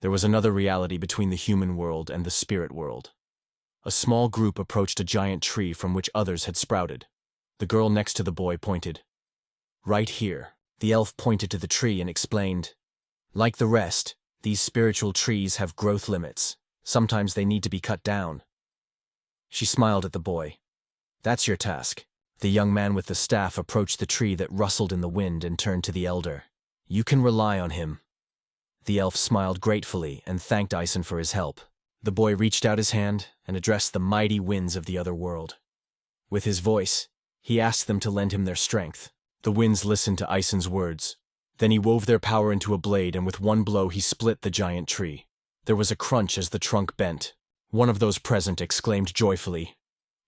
There was another reality between the human world and the spirit world. A small group approached a giant tree from which others had sprouted. The girl next to the boy pointed. "Right here." The elf pointed to the tree and explained, "Like the rest, these spiritual trees have growth limits. Sometimes they need to be cut down." She smiled at the boy. "That's your task." The young man with the staff approached the tree that rustled in the wind and turned to the elder. "You can rely on him." The elf smiled gratefully and thanked Ison for his help. The boy reached out his hand and addressed the mighty winds of the other world. With his voice, he asked them to lend him their strength. The winds listened to Ison's words. Then he wove their power into a blade, and with one blow he split the giant tree. There was a crunch as the trunk bent. One of those present exclaimed joyfully.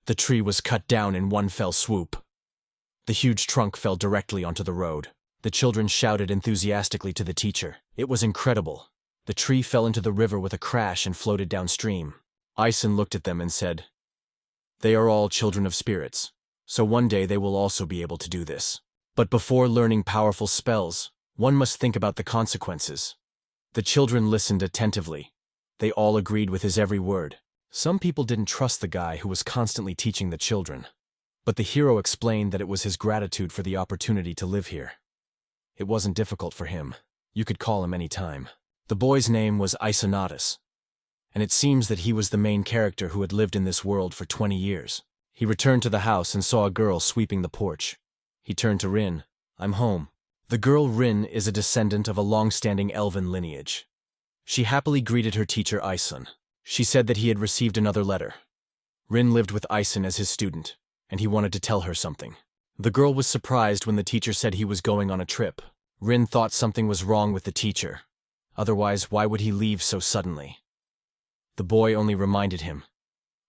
The tree was cut down in one fell swoop. The huge trunk fell directly onto the road. The children shouted enthusiastically to the teacher. It was incredible. The tree fell into the river with a crash and floated downstream. Ison looked at them and said, "They are all children of spirits, so one day they will also be able to do this. But before learning powerful spells, one must think about the consequences." The children listened attentively. They all agreed with his every word. Some people didn't trust the guy who was constantly teaching the children. But the hero explained that it was his gratitude for the opportunity to live here. It wasn't difficult for him. You could call him any time. The boy's name was Isonatus, and it seems that he was the main character who had lived in this world for 20 years. He returned to the house and saw a girl sweeping the porch. He turned to Rin. "I'm home." The girl Rin is a descendant of a long-standing elven lineage. She happily greeted her teacher Ison. She said that he had received another letter. Rin lived with Ison as his student, and he wanted to tell her something. The girl was surprised when the teacher said he was going on a trip. Rin thought something was wrong with the teacher. Otherwise, why would he leave so suddenly? The boy only reminded him.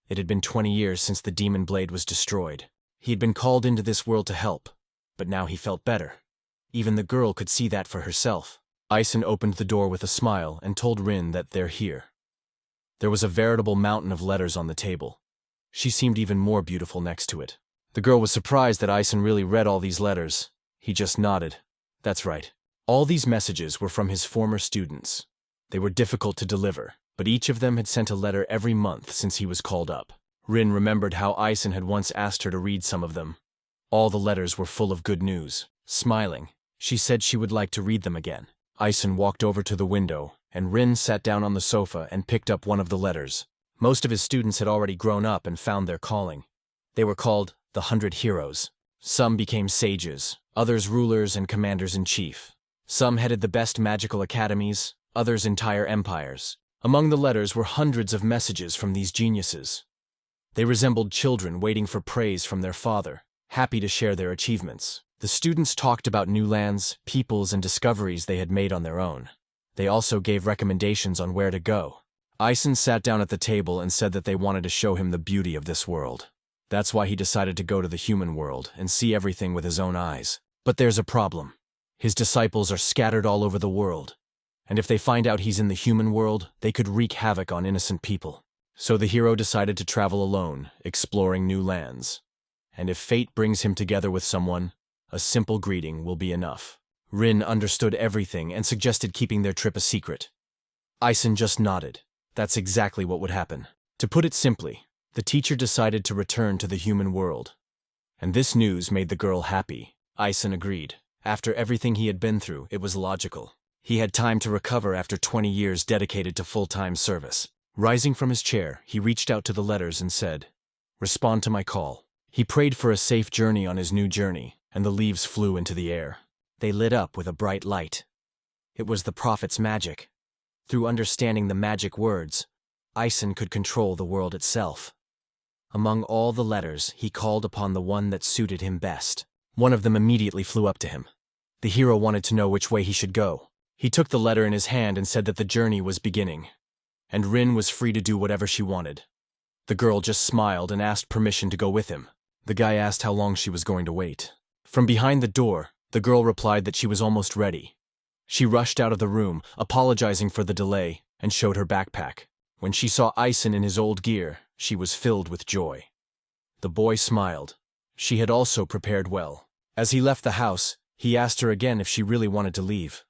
It had been 20 years since the demon blade was destroyed. He had been called into this world to help, but now he felt better. Even the girl could see that for herself. Ison opened the door with a smile and told Rin that they're here. There was a veritable mountain of letters on the table. She seemed even more beautiful next to it. The girl was surprised that Ison really read all these letters. He just nodded. That's right. All these messages were from his former students. They were difficult to deliver, but each of them had sent a letter every month since he was called up. Rin remembered how Ison had once asked her to read some of them. All the letters were full of good news. Smiling, she said she would like to read them again. Ison walked over to the window, and Rin sat down on the sofa and picked up one of the letters. Most of his students had already grown up and found their calling. They were called the 100 Heroes. Some became sages, others rulers and commanders-in-chief. Some headed the best magical academies, others entire empires. Among the letters were hundreds of messages from these geniuses. They resembled children waiting for praise from their father, happy to share their achievements. The students talked about new lands, peoples, and discoveries they had made on their own. They also gave recommendations on where to go. Ison sat down at the table and said that they wanted to show him the beauty of this world. That's why he decided to go to the human world and see everything with his own eyes. But there's a problem. His disciples are scattered all over the world, and if they find out he's in the human world, they could wreak havoc on innocent people. So the hero decided to travel alone, exploring new lands. And if fate brings him together with someone, a simple greeting will be enough. Rin understood everything and suggested keeping their trip a secret. Ison just nodded. That's exactly what would happen. To put it simply, the teacher decided to return to the human world. And this news made the girl happy. Ison agreed. After everything he had been through, it was logical. He had time to recover after 20 years dedicated to full-time service. Rising from his chair, he reached out to the letters and said, "Respond to my call." He prayed for a safe journey on his new journey, and the leaves flew into the air. They lit up with a bright light. It was the prophet's magic. Through understanding the magic words, Ison could control the world itself. Among all the letters, he called upon the one that suited him best. One of them immediately flew up to him. The hero wanted to know which way he should go. He took the letter in his hand and said that the journey was beginning, and Rin was free to do whatever she wanted. The girl just smiled and asked permission to go with him. The guy asked how long she was going to wait. From behind the door, the girl replied that she was almost ready. She rushed out of the room, apologizing for the delay, and showed her backpack. When she saw Ison in his old gear, she was filled with joy. The boy smiled. She had also prepared well. As he left the house, he asked her again if she really wanted to leave.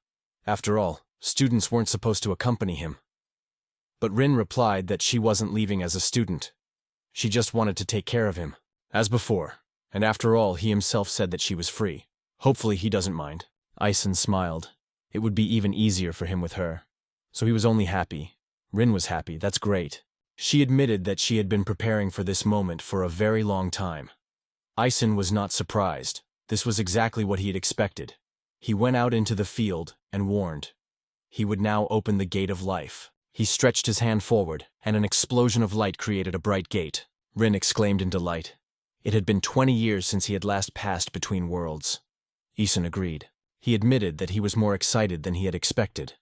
After all, Students weren't supposed to accompany him. But Rin replied that she wasn't leaving as a student. She just wanted to take care of him, as before, and after all, he himself said that she was free. Hopefully he doesn't mind. Ison smiled. It would be even easier for him with her. So he was only happy. Rin was happy, that's great. She admitted that she had been preparing for this moment for a very long time. Ison was not surprised. This was exactly what he had expected. He went out into the field and warned. He would now open the gate of life. He stretched his hand forward, and an explosion of light created a bright gate. Rin exclaimed in delight. It had been 20 years since he had last passed between worlds. Ison agreed. He admitted that he was more excited than he had expected.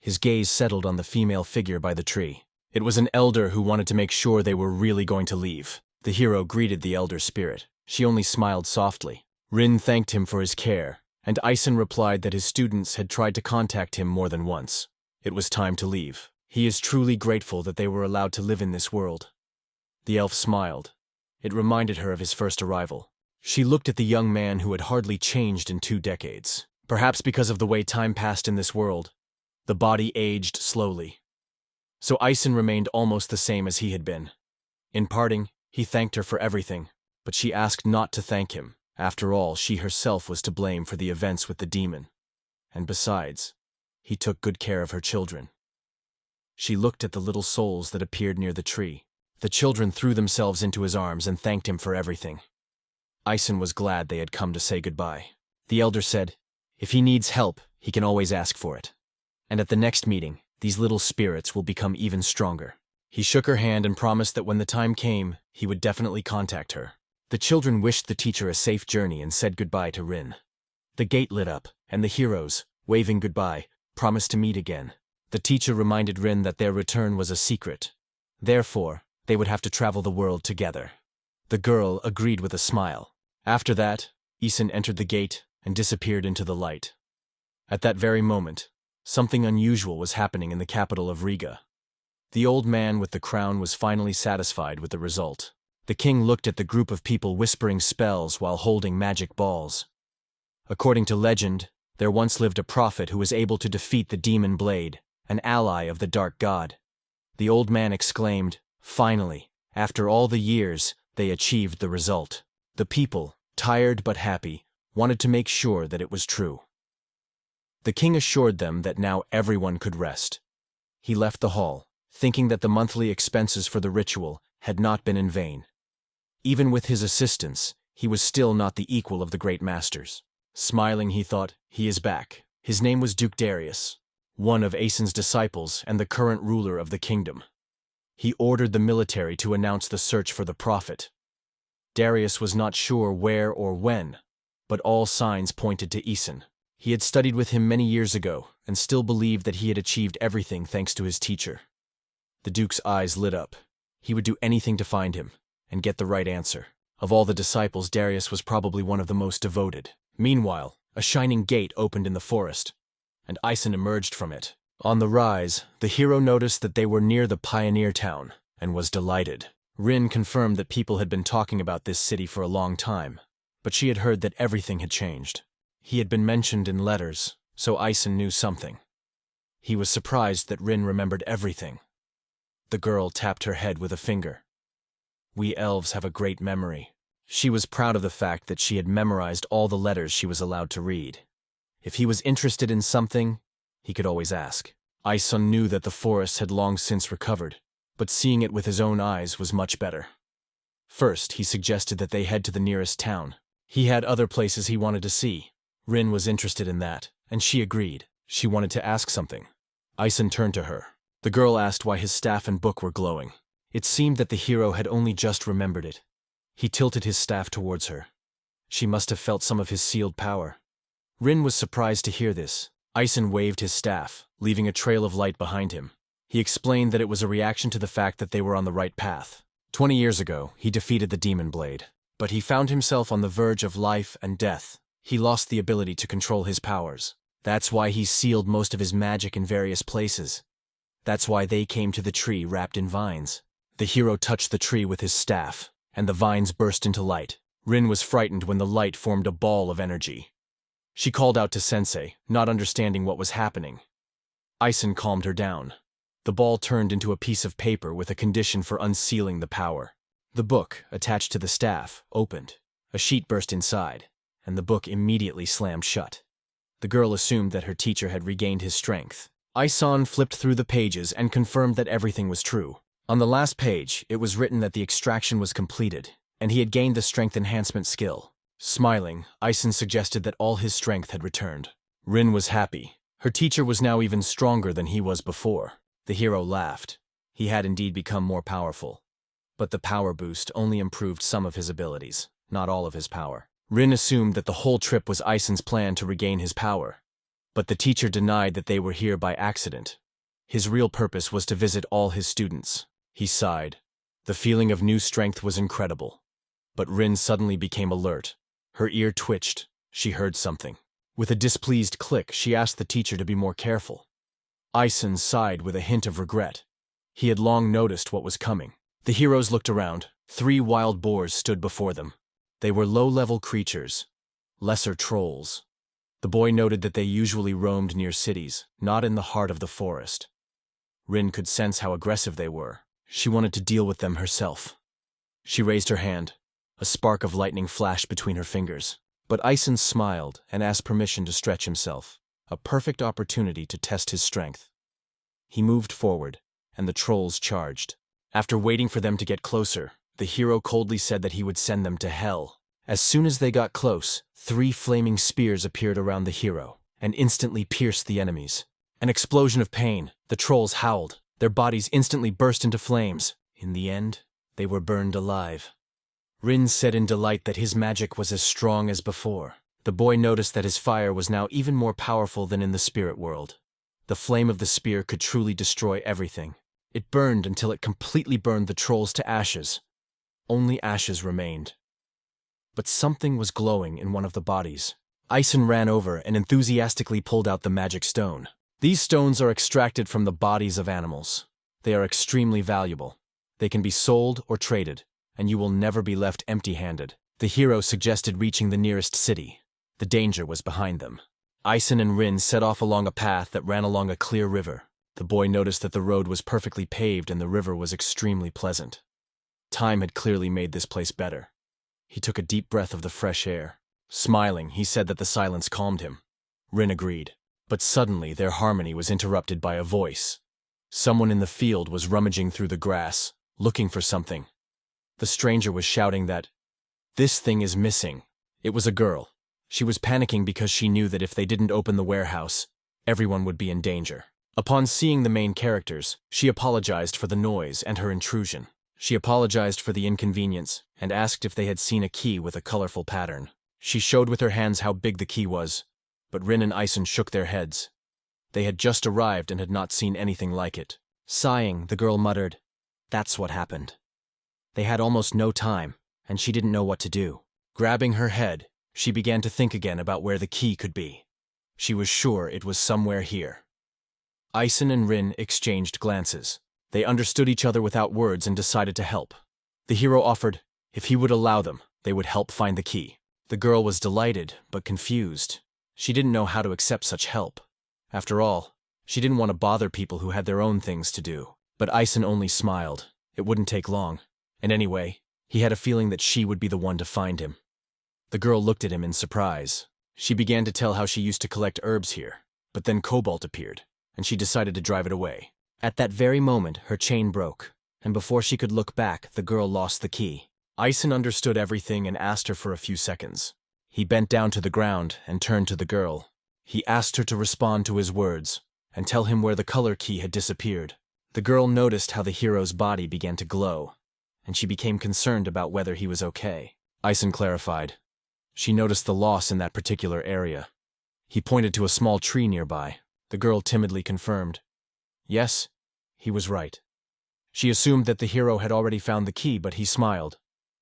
His gaze settled on the female figure by the tree. It was an elder who wanted to make sure they were really going to leave. The hero greeted the elder spirit. She only smiled softly. Rin thanked him for his care, and Ison replied that his students had tried to contact him more than once. It was time to leave. He is truly grateful that they were allowed to live in this world. The elf smiled. It reminded her of his first arrival. She looked at the young man who had hardly changed in 2 decades. Perhaps because of the way time passed in this world, the body aged slowly. So Ison remained almost the same as he had been. In parting, he thanked her for everything, but she asked not to thank him. After all, she herself was to blame for the events with the demon. And besides, he took good care of her children. She looked at the little souls that appeared near the tree. The children threw themselves into his arms and thanked him for everything. Ison was glad they had come to say goodbye. The elder said, if he needs help, he can always ask for it. And at the next meeting, these little spirits will become even stronger. He shook her hand and promised that when the time came, he would definitely contact her. The children wished the teacher a safe journey and said goodbye to Rin. The gate lit up, and the heroes, waving goodbye, promised to meet again. The teacher reminded Rin that their return was a secret. Therefore, they would have to travel the world together. The girl agreed with a smile. After that, Ison entered the gate and disappeared into the light. At that very moment, something unusual was happening in the capital of Riga. The old man with the crown was finally satisfied with the result. The king looked at the group of people whispering spells while holding magic balls. According to legend, there once lived a prophet who was able to defeat the demon blade, an ally of the dark god. The old man exclaimed, finally, after all the years, they achieved the result. The people, tired but happy, wanted to make sure that it was true. The king assured them that now everyone could rest. He left the hall, thinking that the monthly expenses for the ritual had not been in vain. Even with his assistance, he was still not the equal of the great masters. Smiling, he thought, he is back. His name was Duke Darius, one of Ison's disciples and the current ruler of the kingdom. He ordered the military to announce the search for the prophet. Darius was not sure where or when, but all signs pointed to Ison. He had studied with him many years ago and still believed that he had achieved everything thanks to his teacher. The Duke's eyes lit up. He would do anything to find him and get the right answer. Of all the disciples, Darius was probably one of the most devoted. Meanwhile, a shining gate opened in the forest, and Ison emerged from it. On the rise, the hero noticed that they were near the pioneer town, and was delighted. Rin confirmed that people had been talking about this city for a long time, but she had heard that everything had changed. He had been mentioned in letters, so Ison knew something. He was surprised that Rin remembered everything. The girl tapped her head with a finger. We elves have a great memory. She was proud of the fact that she had memorized all the letters she was allowed to read. If he was interested in something, he could always ask. Ison knew that the forest had long since recovered, but seeing it with his own eyes was much better. First, he suggested that they head to the nearest town. He had other places he wanted to see. Rin was interested in that, and she agreed. She wanted to ask something. Ison turned to her. The girl asked why his staff and book were glowing. It seemed that the hero had only just remembered it. He tilted his staff towards her. She must have felt some of his sealed power. Rin was surprised to hear this. Ison waved his staff, leaving a trail of light behind him. He explained that it was a reaction to the fact that they were on the right path. 20 years ago, he defeated the demon blade, but he found himself on the verge of life and death. He lost the ability to control his powers. That's why he sealed most of his magic in various places. That's why they came to the tree wrapped in vines. The hero touched the tree with his staff, and the vines burst into light. Rin was frightened when the light formed a ball of energy. She called out to Sensei, not understanding what was happening. Ison calmed her down. The ball turned into a piece of paper with a condition for unsealing the power. The book, attached to the staff, opened. A sheet burst inside, and the book immediately slammed shut. The girl assumed that her teacher had regained his strength. Ison flipped through the pages and confirmed that everything was true. On the last page, it was written that the extraction was completed, and he had gained the strength enhancement skill. Smiling, Ison suggested that all his strength had returned. Rin was happy. Her teacher was now even stronger than he was before. The hero laughed. He had indeed become more powerful. But the power boost only improved some of his abilities, not all of his power. Rin assumed that the whole trip was Ison's plan to regain his power. But the teacher denied that they were here by accident. His real purpose was to visit all his students. He sighed. The feeling of new strength was incredible. But Rin suddenly became alert. Her ear twitched. She heard something. With a displeased click, she asked the teacher to be more careful. Ison sighed with a hint of regret. He had long noticed what was coming. The heroes looked around. 3 wild boars stood before them. They were low-level creatures, lesser trolls. The boy noted that they usually roamed near cities, not in the heart of the forest. Rin could sense how aggressive they were. She wanted to deal with them herself. She raised her hand. A spark of lightning flashed between her fingers. But Ison smiled and asked permission to stretch himself, a perfect opportunity to test his strength. He moved forward, and the trolls charged. After waiting for them to get closer, the hero coldly said that he would send them to hell. As soon as they got close, 3 flaming spears appeared around the hero and instantly pierced the enemies. An explosion of pain. The trolls howled. Their bodies instantly burst into flames. In the end, they were burned alive. Rin said in delight that his magic was as strong as before. The boy noticed that his fire was now even more powerful than in the spirit world. The flame of the spear could truly destroy everything. It burned until it completely burned the trolls to ashes. Only ashes remained. But something was glowing in one of the bodies. Ison ran over and enthusiastically pulled out the magic stone. These stones are extracted from the bodies of animals. They are extremely valuable. They can be sold or traded, and you will never be left empty-handed. The hero suggested reaching the nearest city. The danger was behind them. Ison and Rin set off along a path that ran along a clear river. The boy noticed that the road was perfectly paved and the river was extremely pleasant. Time had clearly made this place better. He took a deep breath of the fresh air. Smiling, he said that the silence calmed him. Rin agreed. But suddenly their harmony was interrupted by a voice. Someone in the field was rummaging through the grass, looking for something. The stranger was shouting that, "This thing is missing." It was a girl. She was panicking because she knew that if they didn't open the warehouse, everyone would be in danger. Upon seeing the main characters, she apologized for the noise and her intrusion. She apologized for the inconvenience and asked if they had seen a key with a colorful pattern. She showed with her hands how big the key was, but Rin and Ison shook their heads. They had just arrived and had not seen anything like it. Sighing, the girl muttered, "That's what happened." They had almost no time, and she didn't know what to do. Grabbing her head, she began to think again about where the key could be. She was sure it was somewhere here. Ison and Rin exchanged glances. They understood each other without words and decided to help. The hero offered, if he would allow them, they would help find the key. The girl was delighted, but confused. She didn't know how to accept such help. After all, she didn't want to bother people who had their own things to do. But Ison only smiled. It wouldn't take long. And anyway, he had a feeling that she would be the one to find him. The girl looked at him in surprise. She began to tell how she used to collect herbs here, but then Cobalt appeared, and she decided to drive it away. At that very moment, her chain broke, and before she could look back, the girl lost the key. Ison understood everything and asked her for a few seconds. He bent down to the ground and turned to the girl. He asked her to respond to his words and tell him where the color key had disappeared. The girl noticed how the hero's body began to glow, and she became concerned about whether he was okay. Ison clarified. She noticed the loss in that particular area. He pointed to a small tree nearby. The girl timidly confirmed. Yes, he was right. She assumed that the hero had already found the key, but he smiled.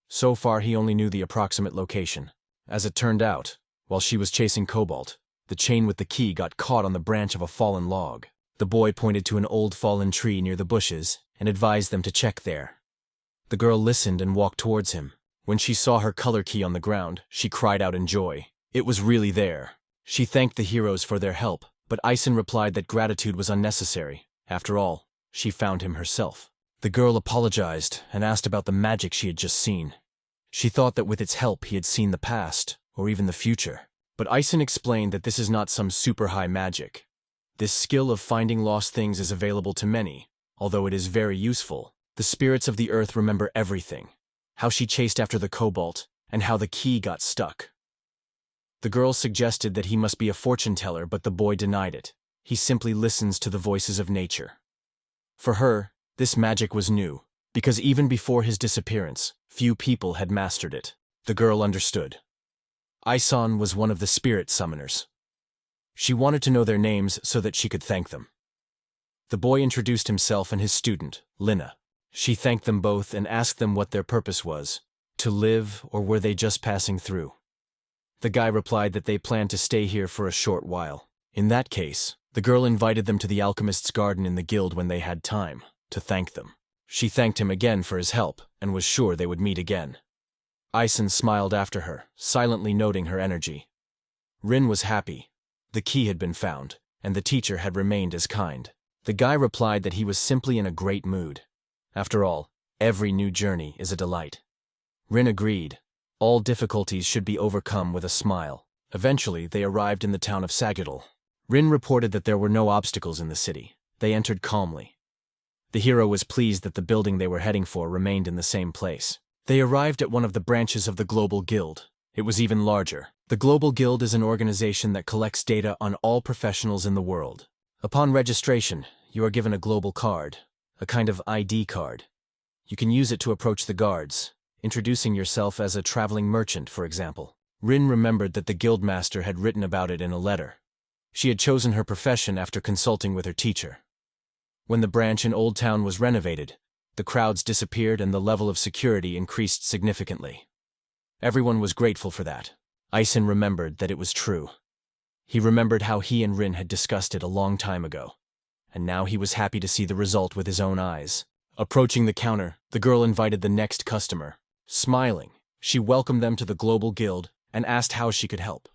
So far, he only knew the approximate location. As it turned out, while she was chasing Cobalt, the chain with the key got caught on the branch of a fallen log. The boy pointed to an old fallen tree near the bushes and advised them to check there. The girl listened and walked towards him. When she saw her color key on the ground, she cried out in joy. It was really there. She thanked the heroes for their help But Ison replied that gratitude was unnecessary. After all, she found him herself. The girl apologized and asked about the magic she had just seen. She thought that with its help he had seen the past, or even the future. But Ison explained that this is not some super high magic. This skill of finding lost things is available to many, although it is very useful. The spirits of the earth remember everything. How she chased after the cobalt, and how the key got stuck. The girl suggested that he must be a fortune teller, but the boy denied it. He simply listens to the voices of nature. For her, this magic was new, because even before his disappearance, few people had mastered it. The girl understood. Ison was one of the spirit summoners. She wanted to know their names so that she could thank them. The boy introduced himself and his student, Lina. She thanked them both and asked them what their purpose was, to live or were they just passing through. The guy replied that they planned to stay here for a short while. In that case, the girl invited them to the alchemist's garden in the guild when they had time, to thank them. She thanked him again for his help and was sure they would meet again. Ison smiled after her, silently noting her energy. Rin was happy. The key had been found, and the teacher had remained as kind. The guy replied that he was simply in a great mood. After all, every new journey is a delight. Rin agreed. All difficulties should be overcome with a smile. Eventually, they arrived in the town of Sagital. Rin reported that there were no obstacles in the city. They entered calmly. The hero was pleased that the building they were heading for remained in the same place. They arrived at one of the branches of the Global Guild. It was even larger. The Global Guild is an organization that collects data on all professionals in the world. Upon registration, you are given a global card, a kind of ID card. You can use it to approach the guards, introducing yourself as a traveling merchant, for example. Rin remembered that the guildmaster had written about it in a letter. She had chosen her profession after consulting with her teacher. When the branch in Old Town was renovated, the crowds disappeared and the level of security increased significantly. Everyone was grateful for that. Ison remembered that it was true. He remembered how he and Rin had discussed it a long time ago, and now he was happy to see the result with his own eyes. Approaching the counter, the girl invited the next customer. Smiling, she welcomed them to the Global Guild and asked how she could help.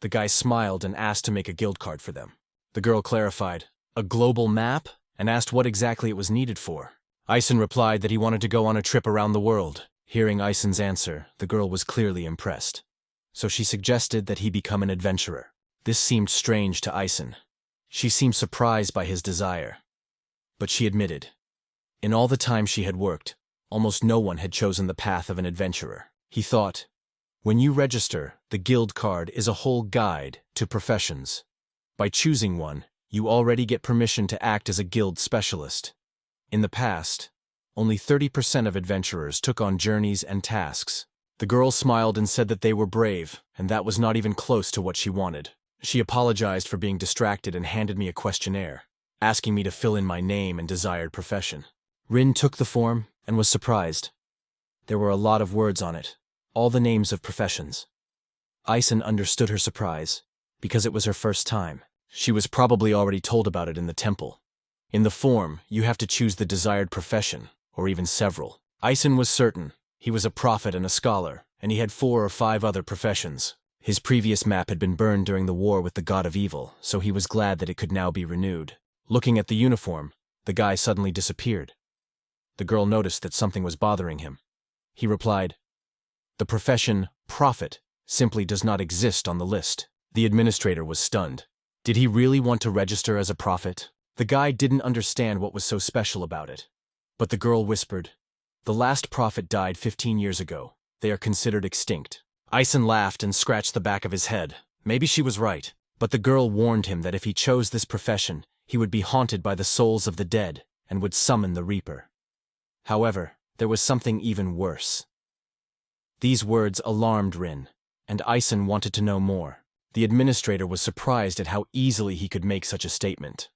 The guy smiled and asked to make a guild card for them. The girl clarified, a global map, and asked what exactly it was needed for. Ison replied that he wanted to go on a trip around the world. Hearing Ison's answer, the girl was clearly impressed. So she suggested that he become an adventurer. This seemed strange to Ison. She seemed surprised by his desire. But she admitted, in all the time she had worked, almost no one had chosen the path of an adventurer. He thought, when you register, the guild card is a whole guide to professions. By choosing one, you already get permission to act as a guild specialist. In the past, only 30% of adventurers took on journeys and tasks. The girl smiled and said that they were brave, and that was not even close to what she wanted. She apologized for being distracted and handed me a questionnaire, asking me to fill in my name and desired profession. Rin took the form and was surprised. There were a lot of words on it, all the names of professions. Ison understood her surprise, because it was her first time. She was probably already told about it in the temple. In the form, you have to choose the desired profession, or even several. Ison was certain. He was a prophet and a scholar, and he had 4 or 5 other professions. His previous map had been burned during the war with the god of evil, so he was glad that it could now be renewed. Looking at the uniform, the guy suddenly disappeared. The girl noticed that something was bothering him. He replied, the profession, prophet, simply does not exist on the list. The administrator was stunned. Did he really want to register as a prophet? The guy didn't understand what was so special about it. But the girl whispered, the last prophet died 15 years ago. They are considered extinct. Ison laughed and scratched the back of his head. Maybe she was right. But the girl warned him that if he chose this profession, he would be haunted by the souls of the dead and would summon the Reaper. However, there was something even worse. These words alarmed Rin, and Ison wanted to know more. The administrator was surprised at how easily he could make such a statement.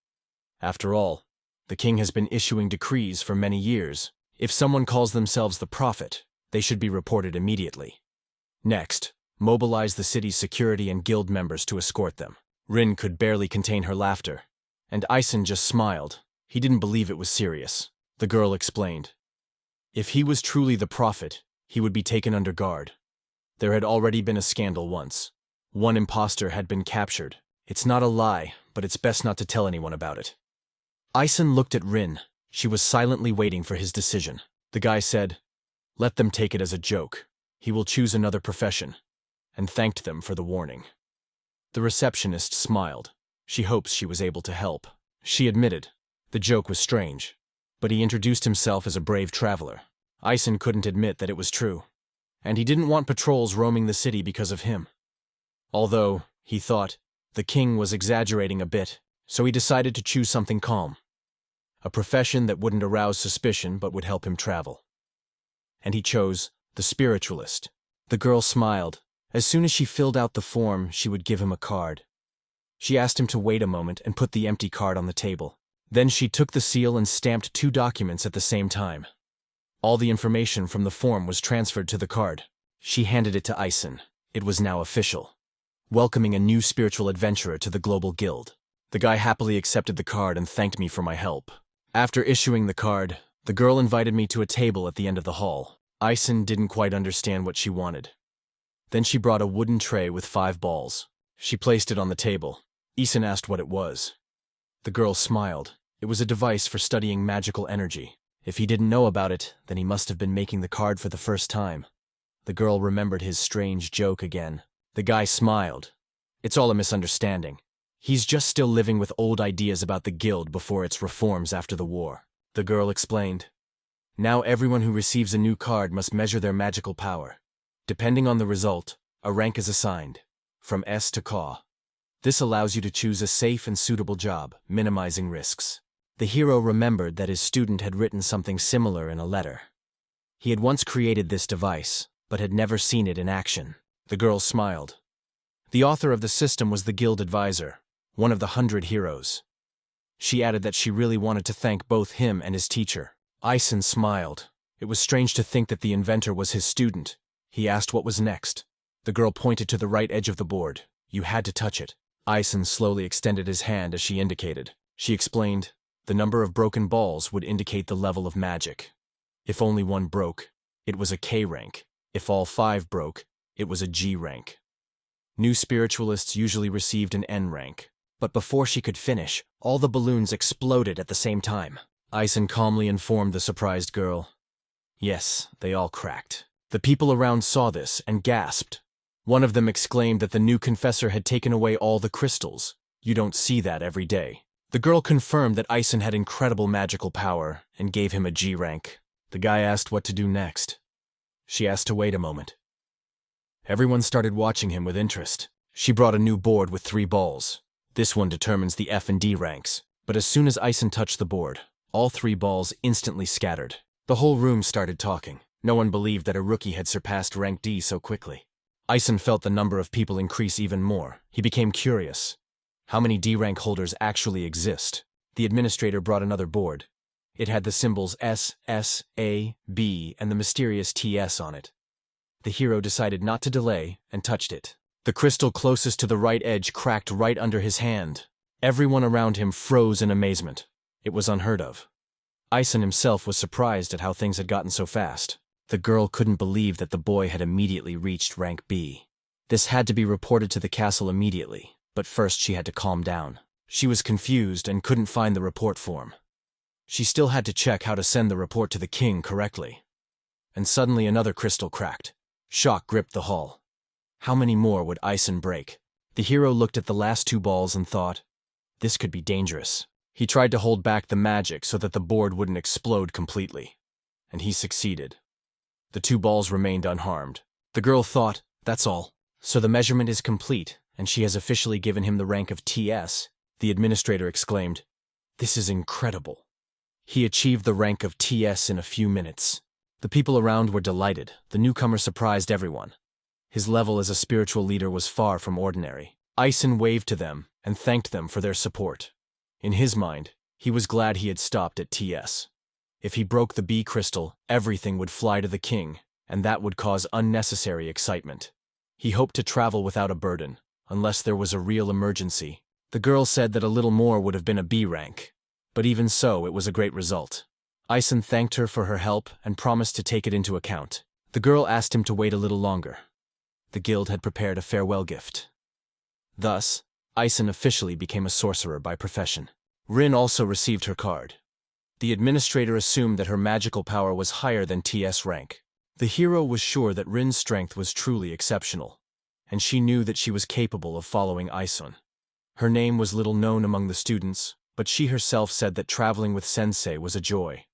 After all, the king has been issuing decrees for many years. If someone calls themselves the prophet, they should be reported immediately. Next, mobilize the city's security and guild members to escort them. Rin could barely contain her laughter, and Ison just smiled. He didn't believe it was serious. The girl explained. If he was truly the prophet, he would be taken under guard. There had already been a scandal once. One imposter had been captured. It's not a lie, but it's best not to tell anyone about it. Ison looked at Rin. She was silently waiting for his decision. The guy said, "Let them take it as a joke. He will choose another profession," and thanked them for the warning. The receptionist smiled. She hopes she was able to help. She admitted, the joke was strange, but he introduced himself as a brave traveler. Ison couldn't admit that it was true, and he didn't want patrols roaming the city because of him. Although, he thought, the king was exaggerating a bit, so he decided to choose something calm. A profession that wouldn't arouse suspicion but would help him travel. And he chose the spiritualist. The girl smiled. As soon as she filled out the form, she would give him a card. She asked him to wait a moment and put the empty card on the table. Then she took the seal and stamped 2 documents at the same time. All the information from the form was transferred to the card. She handed it to Ison. It was now official, welcoming a new spiritual adventurer to the global guild. The guy happily accepted the card and thanked me for my help. After issuing the card, the girl invited me to a table at the end of the hall. Ison didn't quite understand what she wanted. Then she brought a wooden tray with 5 balls. She placed it on the table. Ison asked what it was. The girl smiled. It was a device for studying magical energy. If he didn't know about it, then he must have been making the card for the first time. The girl remembered his strange joke again. The guy smiled. It's all a misunderstanding. He's just still living with old ideas about the guild before its reforms after the war. The girl explained. Now everyone who receives a new card must measure their magical power. Depending on the result, a rank is assigned, from S to Ka. This allows you to choose a safe and suitable job, minimizing risks. The hero remembered that his student had written something similar in a letter. He had once created this device, but had never seen it in action. The girl smiled. The author of the system was the guild advisor, one of the 100 heroes. She added that she really wanted to thank both him and his teacher. Ison smiled. It was strange to think that the inventor was his student. He asked what was next. The girl pointed to the right edge of the board. You had to touch it. Ison slowly extended his hand as she indicated. She explained, the number of broken balls would indicate the level of magic. If only one broke, it was a K rank. If all 5 broke, it was a G rank. New spiritualists usually received an N rank. But before she could finish, all the balloons exploded at the same time. Ison calmly informed the surprised girl. Yes, they all cracked. The people around saw this and gasped. One of them exclaimed that the new confessor had taken away all the crystals. You don't see that every day. The girl confirmed that Ison had incredible magical power and gave him a G rank. The guy asked what to do next. She asked to wait a moment. Everyone started watching him with interest. She brought a new board with 3 balls. This one determines the F and D ranks. But as soon as Ison touched the board, all 3 balls instantly scattered. The whole room started talking. No one believed that a rookie had surpassed rank D so quickly. Ison felt the number of people increase even more. He became curious. How many D rank holders actually exist? The administrator brought another board. It had the symbols S, S, A, B, and the mysterious TS on it. The hero decided not to delay and touched it. The crystal closest to the right edge cracked right under his hand. Everyone around him froze in amazement. It was unheard of. Ison himself was surprised at how things had gotten so fast. The girl couldn't believe that the boy had immediately reached rank B. This had to be reported to the castle immediately, but first she had to calm down. She was confused and couldn't find the report form. She still had to check how to send the report to the king correctly. And suddenly another crystal cracked. Shock gripped the hall. How many more would Ison break? The hero looked at the last 2 balls and thought, this could be dangerous. He tried to hold back the magic so that the board wouldn't explode completely. And he succeeded. The 2 balls remained unharmed. The girl thought, that's all. So the measurement is complete, and she has officially given him the rank of TS. The administrator exclaimed, this is incredible. He achieved the rank of TS in a few minutes. The people around were delighted. The newcomer surprised everyone. His level as a spiritual leader was far from ordinary. Ison waved to them and thanked them for their support. In his mind, he was glad he had stopped at TS. If he broke the B crystal, everything would fly to the king, and that would cause unnecessary excitement. He hoped to travel without a burden, unless there was a real emergency. The girl said that a little more would have been a B rank. But even so, it was a great result. Ison thanked her for her help and promised to take it into account. The girl asked him to wait a little longer. The guild had prepared a farewell gift. Thus, Ison officially became a sorcerer by profession. Rin also received her card. The administrator assumed that her magical power was higher than TS rank. The hero was sure that Rin's strength was truly exceptional, and she knew that she was capable of following Ison. Her name was little known among the students, but she herself said that traveling with Sensei was a joy.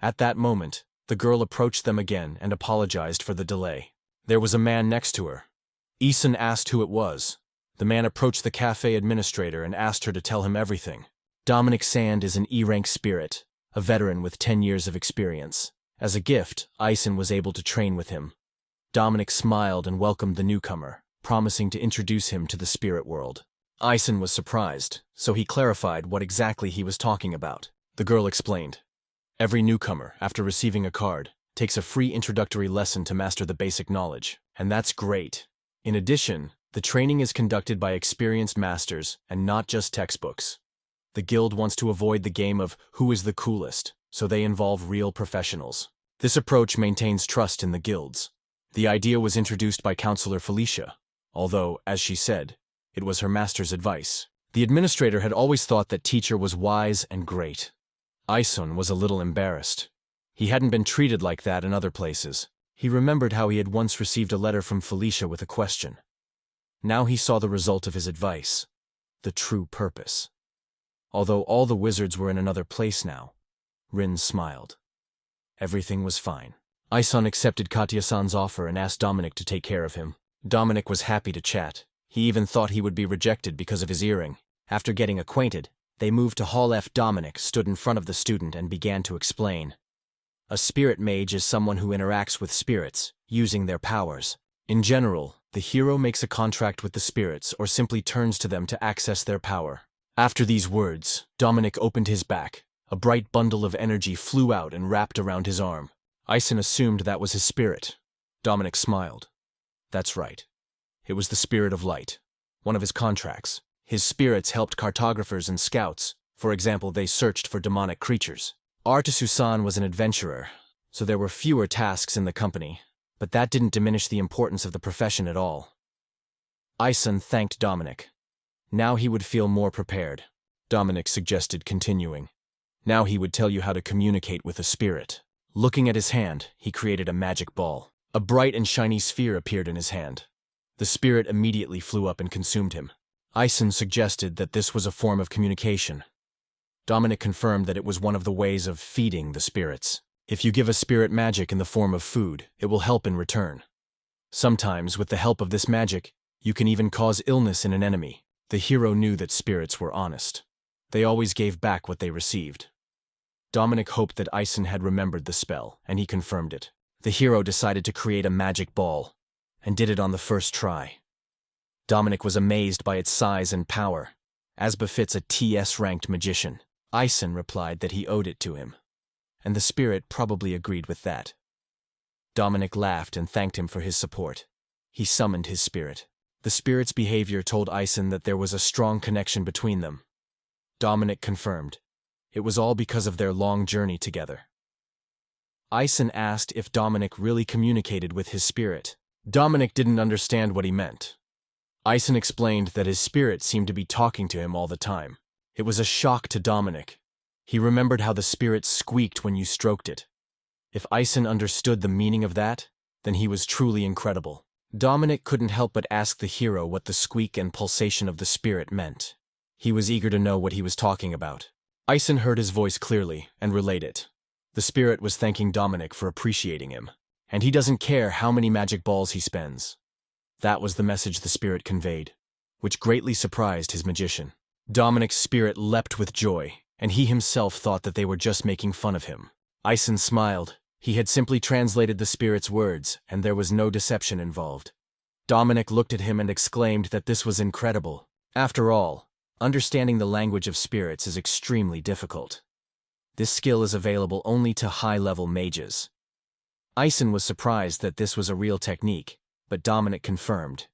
At that moment, the girl approached them again and apologized for the delay. There was a man next to her. Ison asked who it was. The man approached the cafe administrator and asked her to tell him everything. Dominic Sand is an E-rank spirit, a veteran with 10 years of experience. As a gift, Ison was able to train with him. Dominic smiled and welcomed the newcomer, promising to introduce him to the spirit world. Ison was surprised, so he clarified what exactly he was talking about. The girl explained. Every newcomer, after receiving a card, takes a free introductory lesson to master the basic knowledge, and that's great. In addition, the training is conducted by experienced masters and not just textbooks. The guild wants to avoid the game of who is the coolest, so they involve real professionals. This approach maintains trust in the guilds. The idea was introduced by Counselor Felicia, although, as she said, it was her master's advice. The administrator had always thought that teacher was wise and great. Ison was a little embarrassed. He hadn't been treated like that in other places. He remembered how he had once received a letter from Felicia with a question. Now he saw the result of his advice, the true purpose. Although all the wizards were in another place now, Rin smiled. Everything was fine. Ison accepted Katya-san's offer and asked Dominic to take care of him. Dominic was happy to chat. He even thought he would be rejected because of his earring. After getting acquainted, they moved to Hall F. Dominic stood in front of the student and began to explain. A spirit mage is someone who interacts with spirits, using their powers. In general, the hero makes a contract with the spirits or simply turns to them to access their power. After these words, Dominic opened his back. A bright bundle of energy flew out and wrapped around his arm. Ison assumed that was his spirit. Dominic smiled. That's right. It was the spirit of light. One of his contracts. His spirits helped cartographers and scouts. For example, they searched for demonic creatures. Artisu-san was an adventurer, so there were fewer tasks in the company, but that didn't diminish the importance of the profession at all. Ison thanked Dominic. Now he would feel more prepared. Dominic suggested continuing. Now he would tell you how to communicate with a spirit. Looking at his hand, he created a magic ball. A bright and shiny sphere appeared in his hand. The spirit immediately flew up and consumed him. Ison suggested that this was a form of communication. Dominic confirmed that it was one of the ways of feeding the spirits. If you give a spirit magic in the form of food, it will help in return. Sometimes, with the help of this magic, you can even cause illness in an enemy. The hero knew that spirits were honest. They always gave back what they received. Dominic hoped that Ison had remembered the spell, and he confirmed it. The hero decided to create a magic ball, and did it on the first try. Dominic was amazed by its size and power, as befits a TS-ranked magician. Ison replied that he owed it to him, and the spirit probably agreed with that. Dominic laughed and thanked him for his support. He summoned his spirit. The spirit's behavior told Ison that there was a strong connection between them. Dominic confirmed. It was all because of their long journey together. Ison asked if Dominic really communicated with his spirit. Dominic didn't understand what he meant. Ison explained that his spirit seemed to be talking to him all the time. It was a shock to Dominic. He remembered how the spirit squeaked when you stroked it. If Ison understood the meaning of that, then he was truly incredible. Dominic couldn't help but ask the hero what the squeak and pulsation of the spirit meant. He was eager to know what he was talking about. Ison heard his voice clearly and relayed it. The spirit was thanking Dominic for appreciating him, and he doesn't care how many magic balls he spends. That was the message the spirit conveyed, which greatly surprised his magician. Dominic's spirit leapt with joy, and he himself thought that they were just making fun of him. Ison smiled. He had simply translated the spirit's words, and there was no deception involved. Dominic looked at him and exclaimed that this was incredible. After all, understanding the language of spirits is extremely difficult. This skill is available only to high-level mages. Ison was surprised that this was a real technique, but Dominic confirmed.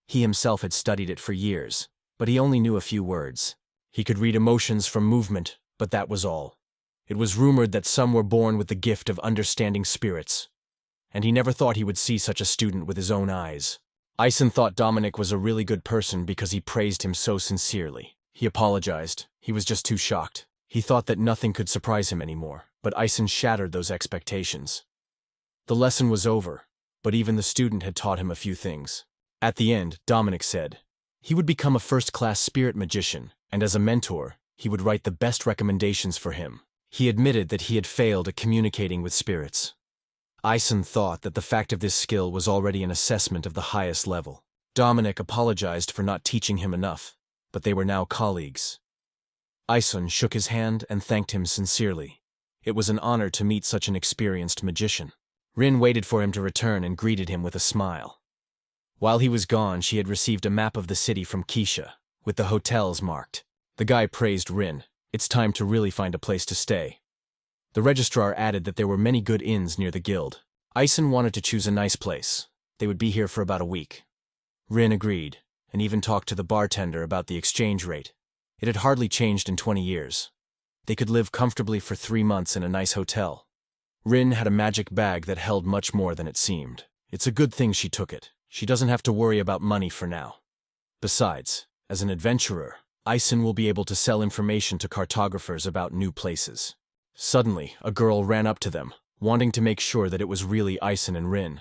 He himself had studied it for years, but he only knew a few words. He could read emotions from movement, but that was all. It was rumored that some were born with the gift of understanding spirits, and he never thought he would see such a student with his own eyes. Ison thought Dominic was a really good person because he praised him so sincerely. He apologized. He was just too shocked. He thought that nothing could surprise him anymore, but Ison shattered those expectations. The lesson was over, but even the student had taught him a few things. At the end, Dominic said he would become a first-class spirit magician, and as a mentor, he would write the best recommendations for him. He admitted that he had failed at communicating with spirits. Ison thought that the fact of this skill was already an assessment of the highest level. Dominic apologized for not teaching him enough, but they were now colleagues. Ison shook his hand and thanked him sincerely. It was an honor to meet such an experienced magician. Rin waited for him to return and greeted him with a smile. While he was gone, she had received a map of the city from Keisha, with the hotels marked. The guy praised Rin. It's time to really find a place to stay. The registrar added that there were many good inns near the guild. Ison wanted to choose a nice place. They would be here for about a week. Rin agreed, and even talked to the bartender about the exchange rate. It had hardly changed in 20 years. They could live comfortably for 3 months in a nice hotel. Rin had a magic bag that held much more than it seemed. It's a good thing she took it. She doesn't have to worry about money for now. Besides, as an adventurer, Ison will be able to sell information to cartographers about new places. Suddenly, a girl ran up to them, wanting to make sure that it was really Ison and Rin.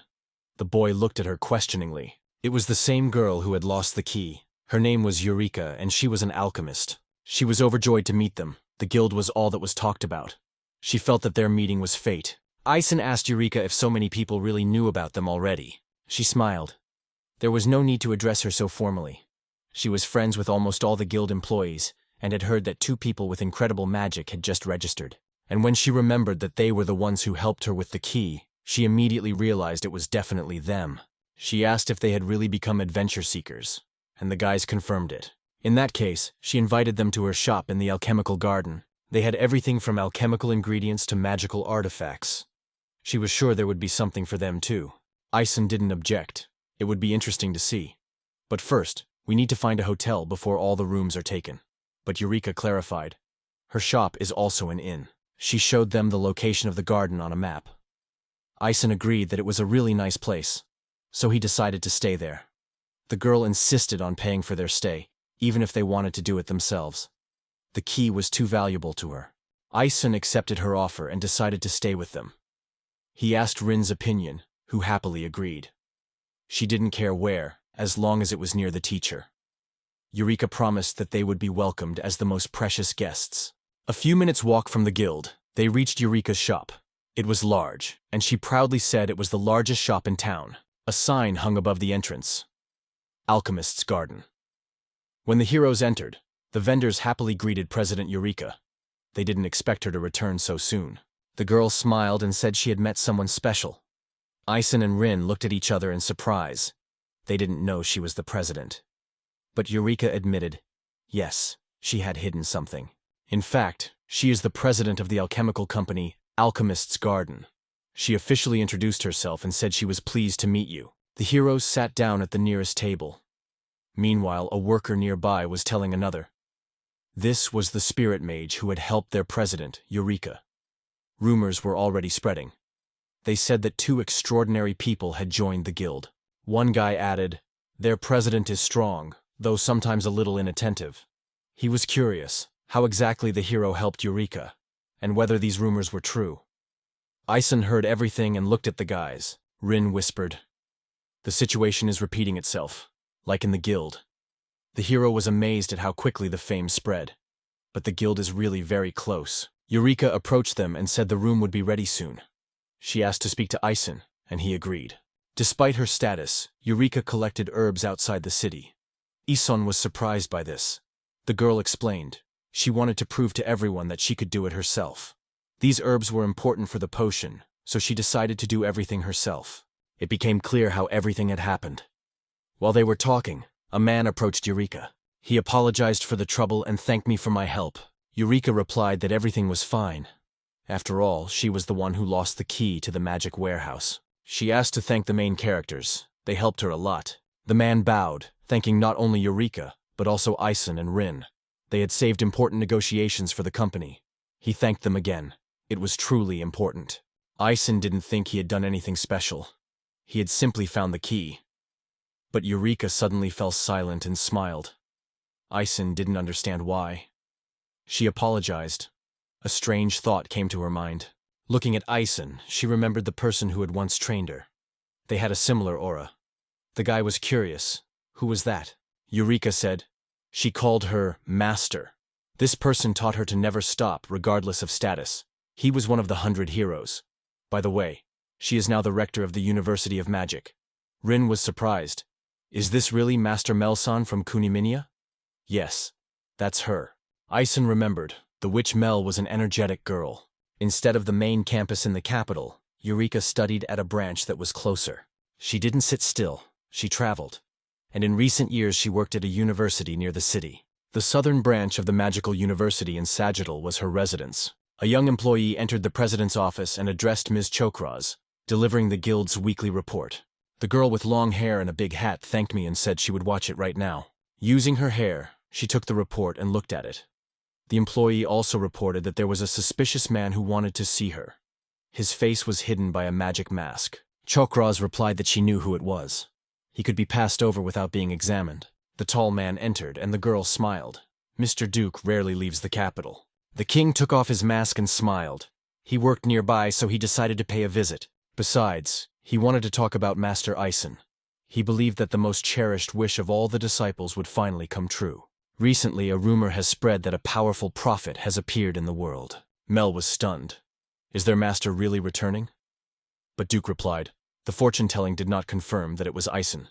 The boy looked at her questioningly. It was the same girl who had lost the key. Her name was Eureka, and she was an alchemist. She was overjoyed to meet them. The guild was all that was talked about. She felt that their meeting was fate. Ison asked Eureka if so many people really knew about them already. She smiled. There was no need to address her so formally. She was friends with almost all the guild employees, and had heard that 2 people with incredible magic had just registered. And when she remembered that they were the ones who helped her with the key, she immediately realized it was definitely them. She asked if they had really become adventure seekers, and the guys confirmed it. In that case, she invited them to her shop in the alchemical garden. They had everything from alchemical ingredients to magical artifacts. She was sure there would be something for them too. Ison didn't object. It would be interesting to see. But first, we need to find a hotel before all the rooms are taken. But Eureka clarified. Her shop is also an inn. She showed them the location of the garden on a map. Ison agreed that it was a really nice place, so he decided to stay there. The girl insisted on paying for their stay, even if they wanted to do it themselves. The key was too valuable to her. Ison accepted her offer and decided to stay with them. He asked Rin's opinion, who happily agreed. She didn't care where, as long as it was near the teacher. Eureka promised that they would be welcomed as the most precious guests. A few minutes' walk from the guild, they reached Eureka's shop. It was large, and she proudly said it was the largest shop in town. A sign hung above the entrance. Alchemist's Garden. When the heroes entered, the vendors happily greeted President Eureka. They didn't expect her to return so soon. The girl smiled and said she had met someone special. Ison and Rin looked at each other in surprise. They didn't know she was the president. But Eureka admitted, yes, she had hidden something. In fact, she is the president of the alchemical company, Alchemist's Garden. She officially introduced herself and said she was pleased to meet you. The heroes sat down at the nearest table. Meanwhile, a worker nearby was telling another. This was the spirit mage who had helped their president, Eureka. Rumors were already spreading. They said that 2 extraordinary people had joined the guild. One guy added, their president is strong, though sometimes a little inattentive. He was curious how exactly the hero helped Eureka, and whether these rumors were true. Ison heard everything and looked at the guys. Rin whispered, the situation is repeating itself, like in the guild. The hero was amazed at how quickly the fame spread. But the guild is really very close. Eureka approached them and said the room would be ready soon. She asked to speak to Ison, and he agreed. Despite her status, Eureka collected herbs outside the city. Ison was surprised by this. The girl explained. She wanted to prove to everyone that she could do it herself. These herbs were important for the potion, so she decided to do everything herself. It became clear how everything had happened. While they were talking, a man approached Eureka. He apologized for the trouble and thanked me for my help. Eureka replied that everything was fine. After all, she was the one who lost the key to the magic warehouse. She asked to thank the main characters. They helped her a lot. The man bowed, thanking not only Eureka, but also Ison and Rin. They had saved important negotiations for the company. He thanked them again. It was truly important. Ison didn't think he had done anything special. He had simply found the key. But Eureka suddenly fell silent and smiled. Ison didn't understand why. She apologized. A strange thought came to her mind. Looking at Ison, she remembered the person who had once trained her. They had a similar aura. The guy was curious. Who was that? Eureka said. She called her Master. This person taught her to never stop, regardless of status. He was one of the 100 heroes. By the way, she is now the rector of the University of Magic. Rin was surprised. Is this really Master Melson from Kuniminia? Yes, that's her. Ison remembered. The witch Mel was an energetic girl. Instead of the main campus in the capital, Eureka studied at a branch that was closer. She didn't sit still, she traveled. And in recent years she worked at a university near the city. The southern branch of the magical university in Sagittal was her residence. A young employee entered the president's office and addressed Ms. Chokraz, delivering the guild's weekly report. The girl with long hair and a big hat thanked me and said she would watch it right now. Using her hair, she took the report and looked at it. The employee also reported that there was a suspicious man who wanted to see her. His face was hidden by a magic mask. Chokraz replied that she knew who it was. He could be passed over without being examined. The tall man entered, and the girl smiled. Mr. Duke rarely leaves the capital. The king took off his mask and smiled. He worked nearby, so he decided to pay a visit. Besides, he wanted to talk about Master Ison. He believed that the most cherished wish of all the disciples would finally come true. Recently, a rumor has spread that a powerful prophet has appeared in the world. Mel was stunned. Is their master really returning? But Duke replied. The fortune-telling did not confirm that it was Ison.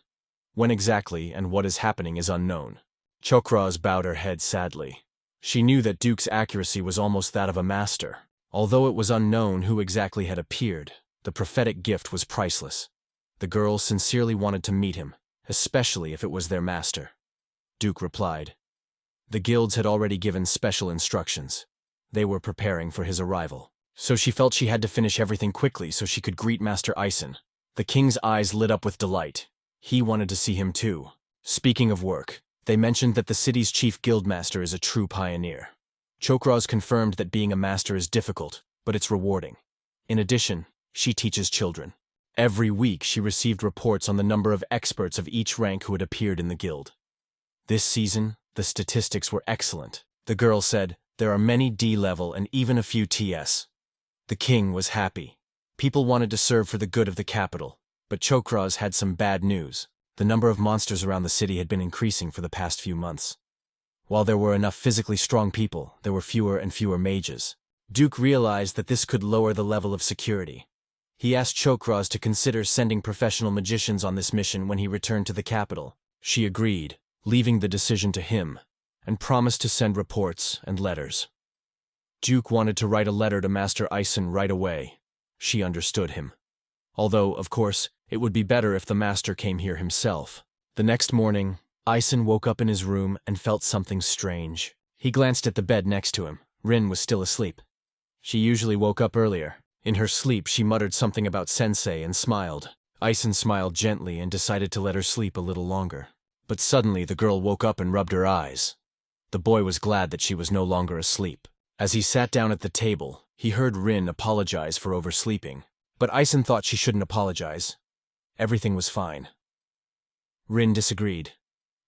When exactly and what is happening is unknown. Chokraz bowed her head sadly. She knew that Duke's accuracy was almost that of a master. Although it was unknown who exactly had appeared, the prophetic gift was priceless. The girls sincerely wanted to meet him, especially if it was their master. Duke replied. The guilds had already given special instructions. They were preparing for his arrival. So she felt she had to finish everything quickly so she could greet Master Ison. The king's eyes lit up with delight. He wanted to see him too. Speaking of work, they mentioned that the city's chief guildmaster is a true pioneer. Chokraz confirmed that being a master is difficult, but it's rewarding. In addition, she teaches children. Every week she received reports on the number of experts of each rank who had appeared in the guild. This season, the statistics were excellent. The girl said, there are many D-level and even a few TS. The king was happy. People wanted to serve for the good of the capital, but Chokraz had some bad news. The number of monsters around the city had been increasing for the past few months. While there were enough physically strong people, there were fewer and fewer mages. Duke realized that this could lower the level of security. He asked Chokraz to consider sending professional magicians on this mission when he returned to the capital. She agreed, leaving the decision to him, and promised to send reports and letters. Duke wanted to write a letter to Master Ison right away. She understood him. Although, of course, it would be better if the master came here himself. The next morning, Ison woke up in his room and felt something strange. He glanced at the bed next to him. Rin was still asleep. She usually woke up earlier. In her sleep, she muttered something about sensei and smiled. Ison smiled gently and decided to let her sleep a little longer. But suddenly the girl woke up and rubbed her eyes. The boy was glad that she was no longer asleep. As he sat down at the table, he heard Rin apologize for oversleeping. But Ison thought she shouldn't apologize. Everything was fine. Rin disagreed.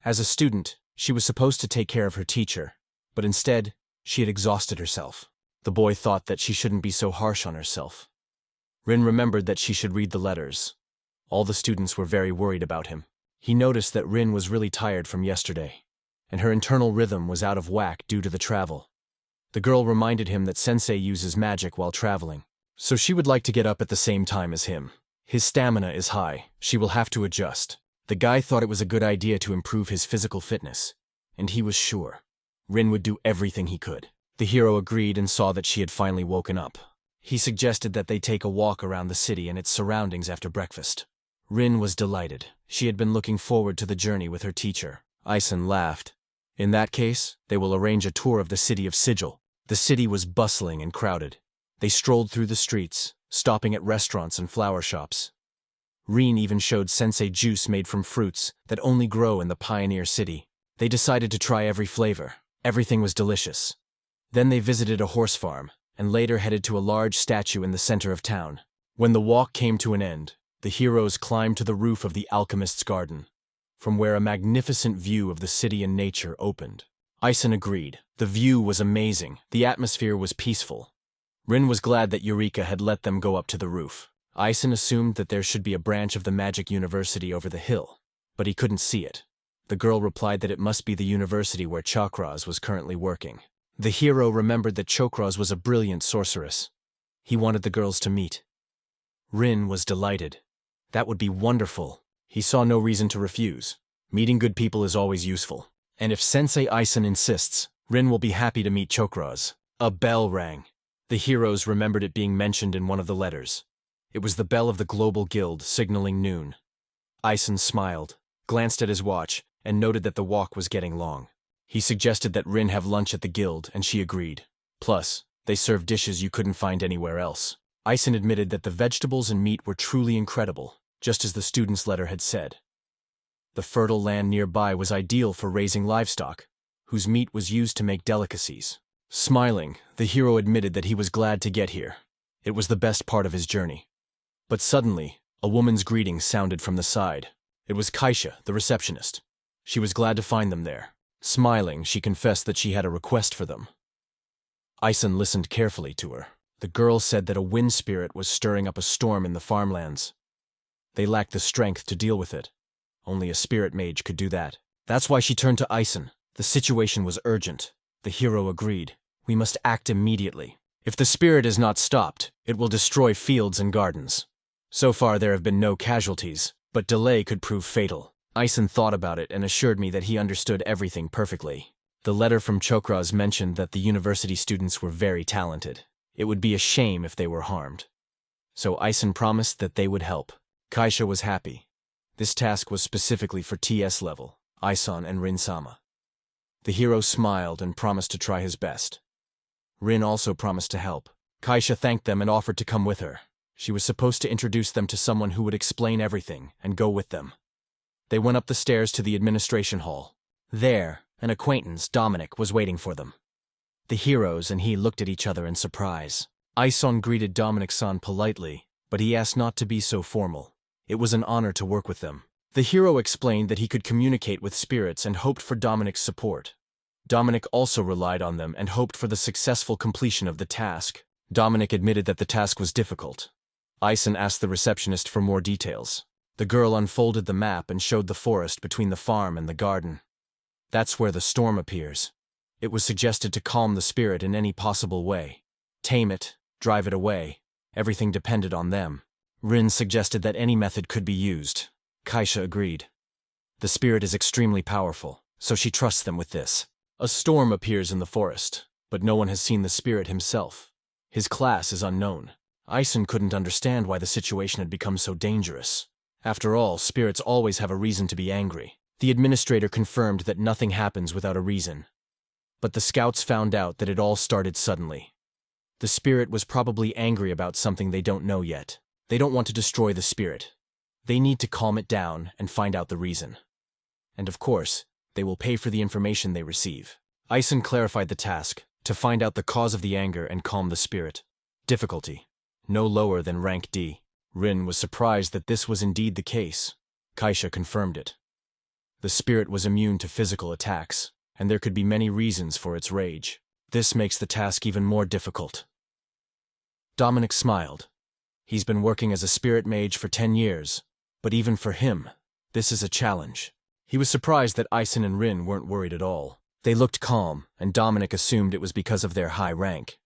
As a student, she was supposed to take care of her teacher, but instead, she had exhausted herself. The boy thought that she shouldn't be so harsh on herself. Rin remembered that she should read the letters. All the students were very worried about him. He noticed that Rin was really tired from yesterday, and her internal rhythm was out of whack due to the travel. The girl reminded him that Sensei uses magic while traveling, so she would like to get up at the same time as him. His stamina is high. She will have to adjust. The guy thought it was a good idea to improve his physical fitness, and he was sure Rin would do everything he could. The hero agreed and saw that she had finally woken up. He suggested that they take a walk around the city and its surroundings after breakfast. Rin was delighted. She had been looking forward to the journey with her teacher. Ison laughed. In that case, they will arrange a tour of the city of Sigil. The city was bustling and crowded. They strolled through the streets, stopping at restaurants and flower shops. Rin even showed sensei juice made from fruits that only grow in the pioneer city. They decided to try every flavor. Everything was delicious. Then they visited a horse farm, and later headed to a large statue in the center of town. When the walk came to an end, the heroes climbed to the roof of the alchemist's garden. from where a magnificent view of the city and nature opened. Ison agreed. The view was amazing. The atmosphere was peaceful. Rin was glad that Eureka had let them go up to the roof. Ison assumed that there should be a branch of the magic university over the hill, but he couldn't see it. The girl replied that it must be the university where Chakras was currently working. The hero remembered that Chakras was a brilliant sorceress. He wanted the girls to meet. Rin was delighted. That would be wonderful. He saw no reason to refuse. Meeting good people is always useful. And if Sensei Ison insists, Rin will be happy to meet Chakras. A bell rang. The heroes remembered it being mentioned in one of the letters. It was the bell of the Global Guild, signaling noon. Ison smiled, glanced at his watch, and noted that the walk was getting long. He suggested that Rin have lunch at the guild, and she agreed. Plus, they served dishes you couldn't find anywhere else. Ison admitted that the vegetables and meat were truly incredible, just as the student's letter had said. The fertile land nearby was ideal for raising livestock, whose meat was used to make delicacies. Smiling, the hero admitted that he was glad to get here. It was the best part of his journey. But suddenly, a woman's greeting sounded from the side. It was Kaisha, the receptionist. She was glad to find them there. Smiling, she confessed that she had a request for them. Ison listened carefully to her. The girl said that a wind spirit was stirring up a storm in the farmlands. They lacked the strength to deal with it. Only a spirit mage could do that. That's why she turned to Ison. The situation was urgent. The hero agreed. We must act immediately. If the spirit is not stopped, it will destroy fields and gardens. So far there have been no casualties, but delay could prove fatal. Ison thought about it and assured me that he understood everything perfectly. The letter from Chakras mentioned that the university students were very talented. It would be a shame if they were harmed. So Ison promised that they would help. Kaisha was happy. This task was specifically for TS level, Ison and Rin-sama. The hero smiled and promised to try his best. Rin also promised to help. Kaisha thanked them and offered to come with her. She was supposed to introduce them to someone who would explain everything and go with them. They went up the stairs to the administration hall. There, an acquaintance, Dominic, was waiting for them. The heroes and he looked at each other in surprise. Ison greeted Dominic-san politely, but he asked not to be so formal. It was an honor to work with them. The hero explained that he could communicate with spirits and hoped for Dominic's support. Dominic also relied on them and hoped for the successful completion of the task. Dominic admitted that the task was difficult. Ison asked the receptionist for more details. The girl unfolded the map and showed the forest between the farm and the garden. That's where the storm appears. It was suggested to calm the spirit in any possible way. Tame it, drive it away. Everything depended on them. Rin suggested that any method could be used. Kaisha agreed. The spirit is extremely powerful, so she trusts them with this. A storm appears in the forest, but no one has seen the spirit himself. His class is unknown. Ison couldn't understand why the situation had become so dangerous. After all, spirits always have a reason to be angry. The administrator confirmed that nothing happens without a reason. But the scouts found out that it all started suddenly. The spirit was probably angry about something they don't know yet. They don't want to destroy the spirit. They need to calm it down and find out the reason. And of course, they will pay for the information they receive. Ison clarified the task, to find out the cause of the anger and calm the spirit. Difficulty: no lower than rank D. Rin was surprised that this was indeed the case. Kaisha confirmed it. The spirit was immune to physical attacks, and there could be many reasons for its rage. This makes the task even more difficult. Dominic smiled. He's been working as a spirit mage for 10 years, but even for him, this is a challenge. He was surprised that Ison and Rin weren't worried at all. They looked calm, and Dominic assumed it was because of their high rank.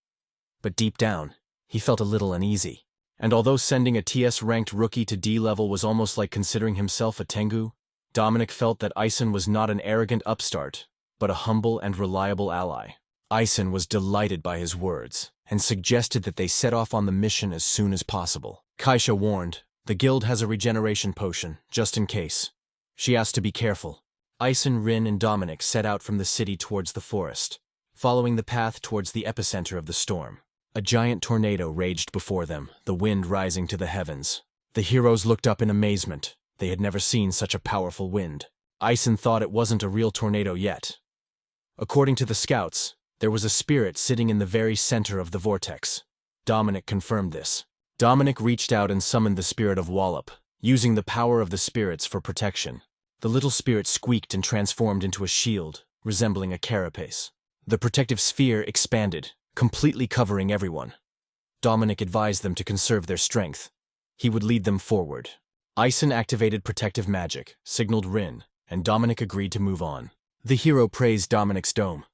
But deep down, he felt a little uneasy. And although sending a TS-ranked rookie to D-level was almost like considering himself a Tengu, Dominic felt that Ison was not an arrogant upstart, but a humble and reliable ally. Ison was delighted by his words, and suggested that they set off on the mission as soon as possible. Kaisha warned, the guild has a regeneration potion, just in case. She asked to be careful. Ison, Rin, and Dominic set out from the city towards the forest, following the path towards the epicenter of the storm. A giant tornado raged before them, the wind rising to the heavens. The heroes looked up in amazement. They had never seen such a powerful wind. Ison thought it wasn't a real tornado yet. According to the scouts, there was a spirit sitting in the very center of the vortex. Dominic confirmed this. Dominic reached out and summoned the spirit of Wallop, using the power of the spirits for protection. The little spirit squeaked and transformed into a shield, resembling a carapace. The protective sphere expanded, completely covering everyone. Dominic advised them to conserve their strength. He would lead them forward. Ison activated protective magic, signaled Rin, and Dominic agreed to move on. The hero praised Dominic's dome.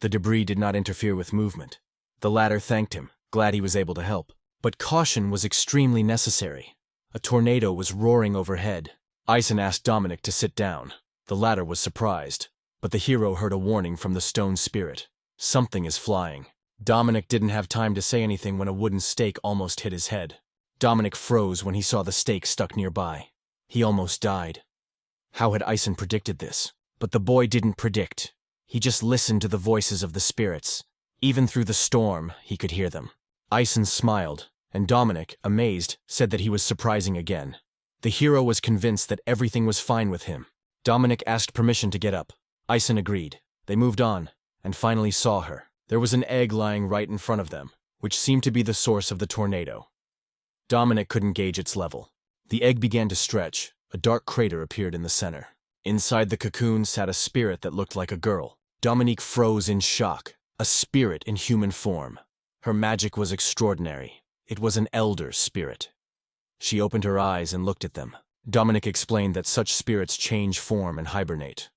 The debris did not interfere with movement. The latter thanked him, glad he was able to help. But caution was extremely necessary. A tornado was roaring overhead. Ison asked Dominic to sit down. The latter was surprised, but the hero heard a warning from the stone spirit. Something is flying. Dominic didn't have time to say anything when a wooden stake almost hit his head. Dominic froze when he saw the stake stuck nearby. He almost died. How had Ison predicted this? But the boy didn't predict. He just listened to the voices of the spirits. Even through the storm, he could hear them. Ison smiled, and Dominic, amazed, said that he was surprising again. The hero was convinced that everything was fine with him. Dominic asked permission to get up. Ison agreed. They moved on, and finally saw her. There was an egg lying right in front of them, which seemed to be the source of the tornado. Dominic couldn't gauge its level. The egg began to stretch. A dark crater appeared in the center. Inside the cocoon sat a spirit that looked like a girl. Dominic froze in shock. A spirit in human form. Her magic was extraordinary. It was an elder spirit. She opened her eyes and looked at them. Dominic explained that such spirits change form and hibernate.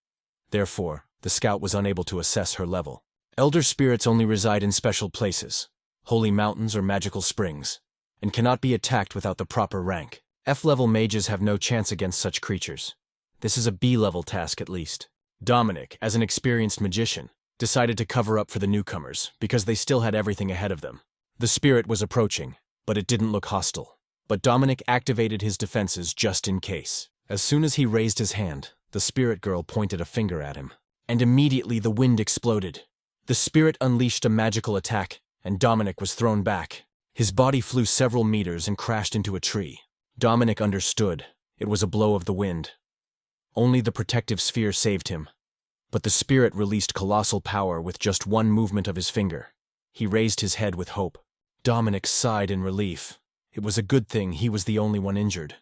Therefore, the scout was unable to assess her level. Elder spirits only reside in special places, holy mountains or magical springs, and cannot be attacked without the proper rank. F-level mages have no chance against such creatures. This is a B-level task at least. Dominic, as an experienced magician, decided to cover up for the newcomers because they still had everything ahead of them. The spirit was approaching, but it didn't look hostile. But Dominic activated his defenses just in case. As soon as he raised his hand, the spirit girl pointed a finger at him. And immediately the wind exploded. The spirit unleashed a magical attack, and Dominic was thrown back. His body flew several meters and crashed into a tree. Dominic understood. It was a blow of the wind. Only the protective sphere saved him. But the spirit released colossal power with just one movement of his finger. He raised his head with hope. Dominic sighed in relief. It was a good thing he was the only one injured.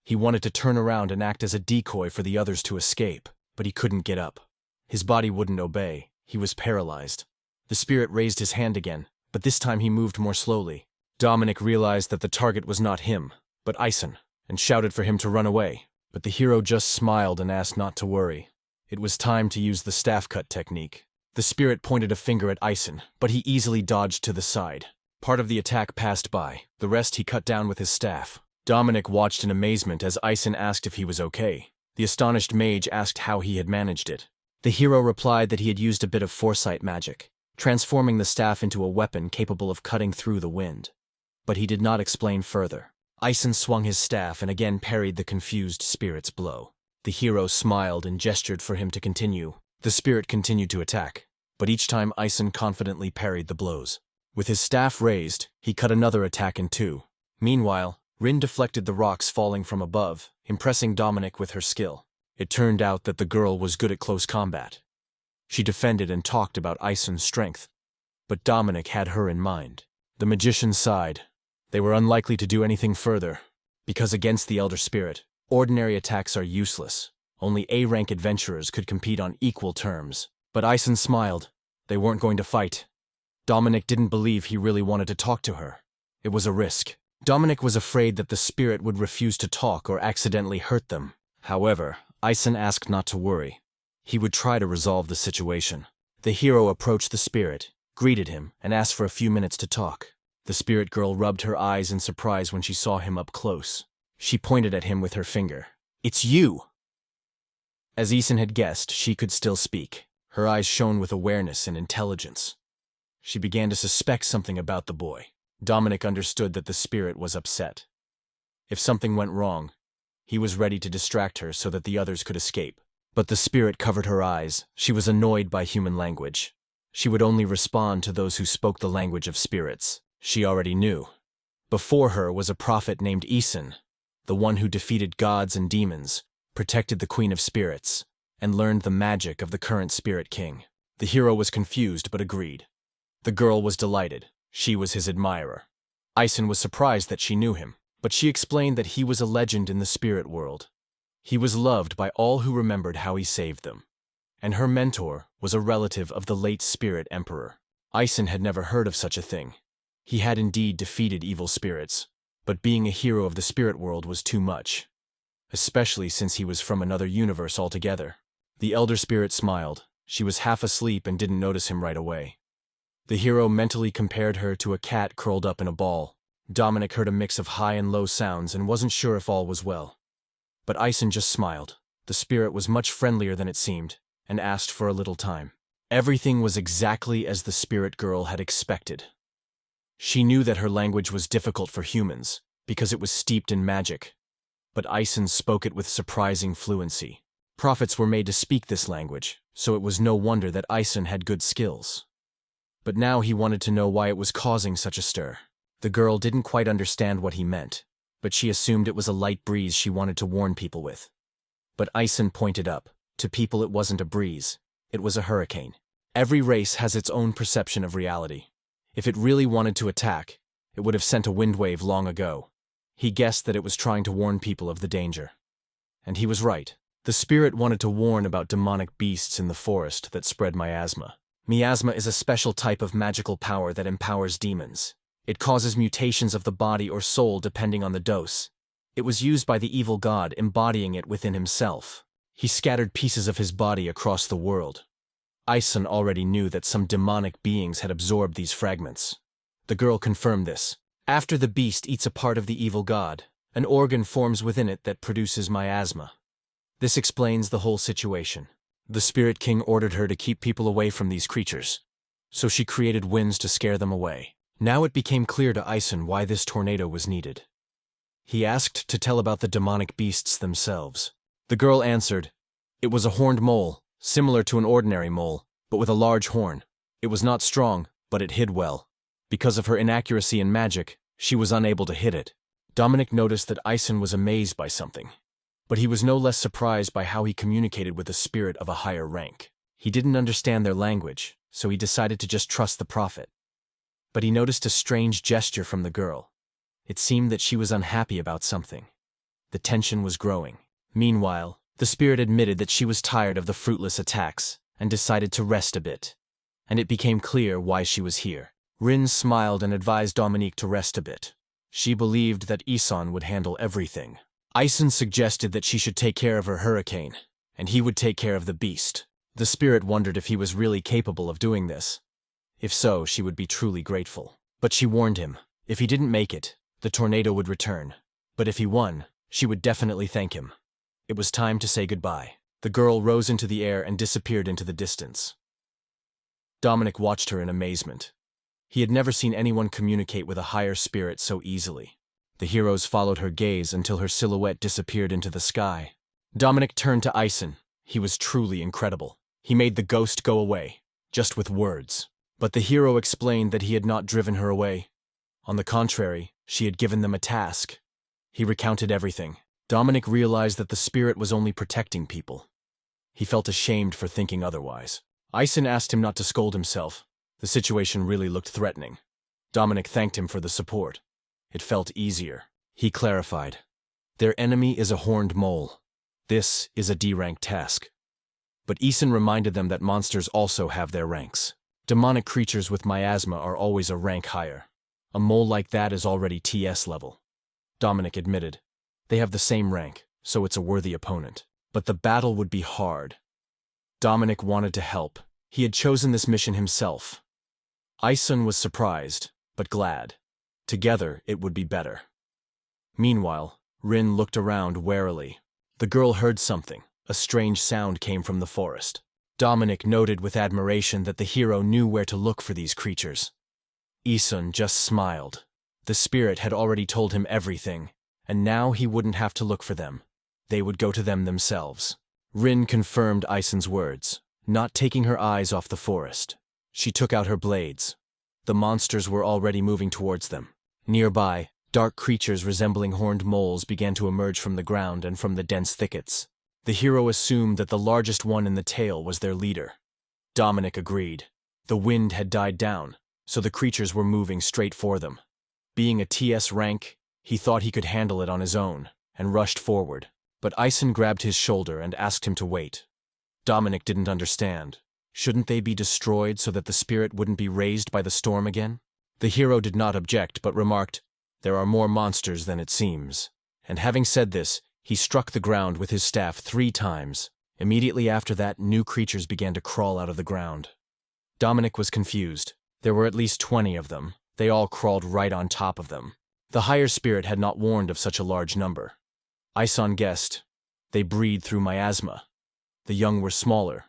He wanted to turn around and act as a decoy for the others to escape, but he couldn't get up. His body wouldn't obey. He was paralyzed. The spirit raised his hand again, but this time he moved more slowly. Dominic realized that the target was not him, but Ison, and shouted for him to run away. But the hero just smiled and asked not to worry. It was time to use the staff cut technique. The spirit pointed a finger at Ison, but he easily dodged to the side. Part of the attack passed by, the rest he cut down with his staff. Dominic watched in amazement as Ison asked if he was okay. The astonished mage asked how he had managed it. The hero replied that he had used a bit of foresight magic, transforming the staff into a weapon capable of cutting through the wind. But he did not explain further. Ison swung his staff and again parried the confused spirit's blow. The hero smiled and gestured for him to continue. The spirit continued to attack, but each time Ison confidently parried the blows. With his staff raised, he cut another attack in two. Meanwhile, Rin deflected the rocks falling from above, impressing Dominic with her skill. It turned out that the girl was good at close combat. She defended and talked about Ison's strength, but Dominic had her in mind. The magician sighed. They were unlikely to do anything further, because against the elder spirit, ordinary attacks are useless. Only A-rank adventurers could compete on equal terms. But Ison smiled. They weren't going to fight. Dominic didn't believe he really wanted to talk to her. It was a risk. Dominic was afraid that the spirit would refuse to talk or accidentally hurt them. However, Ison asked not to worry. He would try to resolve the situation. The hero approached the spirit, greeted him, and asked for a few minutes to talk. The spirit girl rubbed her eyes in surprise when she saw him up close. She pointed at him with her finger. "It's you!" As Ison had guessed, she could still speak. Her eyes shone with awareness and intelligence. She began to suspect something about the boy. Dominic understood that the spirit was upset. If something went wrong, he was ready to distract her so that the others could escape. But the spirit covered her eyes. She was annoyed by human language. She would only respond to those who spoke the language of spirits. She already knew. Before her was a prophet named Ison, the one who defeated gods and demons, protected the Queen of Spirits, and learned the magic of the current Spirit King. The hero was confused but agreed. The girl was delighted. She was his admirer. Ison was surprised that she knew him, but she explained that he was a legend in the spirit world. He was loved by all who remembered how he saved them. And her mentor was a relative of the late spirit emperor. Ison had never heard of such a thing. He had indeed defeated evil spirits, but being a hero of the spirit world was too much, especially since he was from another universe altogether. The elder spirit smiled. She was half asleep and didn't notice him right away. The hero mentally compared her to a cat curled up in a ball. Dominic heard a mix of high and low sounds and wasn't sure if all was well. But Ison just smiled. The spirit was much friendlier than it seemed, and asked for a little time. Everything was exactly as the spirit girl had expected. She knew that her language was difficult for humans, because it was steeped in magic. But Ison spoke it with surprising fluency. Prophets were made to speak this language, so it was no wonder that Ison had good skills. But now he wanted to know why it was causing such a stir. The girl didn't quite understand what he meant, but she assumed it was a light breeze she wanted to warn people with. But Ison pointed up. To people it wasn't a breeze, it was a hurricane. Every race has its own perception of reality. If it really wanted to attack, it would have sent a wind wave long ago. He guessed that it was trying to warn people of the danger. And he was right. The spirit wanted to warn about demonic beasts in the forest that spread myasma. Myasma is a special type of magical power that empowers demons. It causes mutations of the body or soul depending on the dose. It was used by the evil god embodying it within himself. He scattered pieces of his body across the world. Ison already knew that some demonic beings had absorbed these fragments. The girl confirmed this. After the beast eats a part of the evil god, an organ forms within it that produces myasma. This explains the whole situation. The Spirit King ordered her to keep people away from these creatures, so she created winds to scare them away. Now it became clear to Ison why this tornado was needed. He asked to tell about the demonic beasts themselves. The girl answered, "It was a horned mole, similar to an ordinary mole, but with a large horn. It was not strong, but it hid well. Because of her inaccuracy in magic, she was unable to hit it." Dominic noticed that Ison was amazed by something, but he was no less surprised by how he communicated with a spirit of a higher rank. He didn't understand their language, so he decided to just trust the prophet. But he noticed a strange gesture from the girl. It seemed that she was unhappy about something. The tension was growing. Meanwhile, the spirit admitted that she was tired of the fruitless attacks and decided to rest a bit. And it became clear why she was here. Rin smiled and advised Dominique to rest a bit. She believed that Ison would handle everything. Ison suggested that she should take care of her hurricane, and he would take care of the beast. The spirit wondered if he was really capable of doing this. If so, she would be truly grateful. But she warned him, if he didn't make it, the tornado would return. But if he won, she would definitely thank him. It was time to say goodbye. The girl rose into the air and disappeared into the distance. Dominic watched her in amazement. He had never seen anyone communicate with a higher spirit so easily. The heroes followed her gaze until her silhouette disappeared into the sky. Dominic turned to Ison. He was truly incredible. He made the ghost go away, just with words. But the hero explained that he had not driven her away. On the contrary, she had given them a task. He recounted everything. Dominic realized that the spirit was only protecting people. He felt ashamed for thinking otherwise. Ison asked him not to scold himself. The situation really looked threatening. Dominic thanked him for the support. It felt easier. He clarified. Their enemy is a horned mole. This is a D-rank task. But Ison reminded them that monsters also have their ranks. Demonic creatures with miasma are always a rank higher. A mole like that is already TS level. Dominic admitted. They have the same rank, so it's a worthy opponent. But the battle would be hard. Dominic wanted to help. He had chosen this mission himself. Ison was surprised, but glad. Together, it would be better. Meanwhile, Rin looked around warily. The girl heard something. A strange sound came from the forest. Dominic noted with admiration that the hero knew where to look for these creatures. Ison just smiled. The spirit had already told him everything, and now he wouldn't have to look for them. They would go to them themselves. Rin confirmed Ison's words, not taking her eyes off the forest. She took out her blades. The monsters were already moving towards them. Nearby, dark creatures resembling horned moles began to emerge from the ground and from the dense thickets. The hero assumed that the largest one in the tail was their leader. Dominic agreed. The wind had died down, so the creatures were moving straight for them. Being a TS rank, he thought he could handle it on his own, and rushed forward. But Ison grabbed his shoulder and asked him to wait. Dominic didn't understand. Shouldn't they be destroyed so that the spirit wouldn't be raised by the storm again? The hero did not object but remarked, "There are more monsters than it seems." And having said this, he struck the ground with his staff 3 times. Immediately after that, new creatures began to crawl out of the ground. Dominic was confused. There were at least 20 of them. They all crawled right on top of them. The higher spirit had not warned of such a large number. Ison guessed. They breed through myasma. The young were smaller,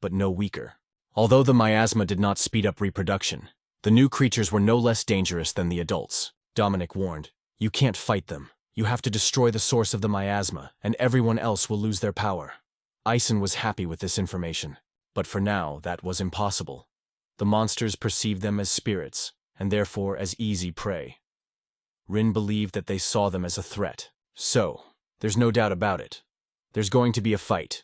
but no weaker. Although the myasma did not speed up reproduction, the new creatures were no less dangerous than the adults. Dominic warned, "You can't fight them. You have to destroy the source of the myasma, and everyone else will lose their power." Ison was happy with this information, but for now that was impossible. The monsters perceived them as spirits, and therefore as easy prey. Rin believed that they saw them as a threat. So, there's no doubt about it. There's going to be a fight.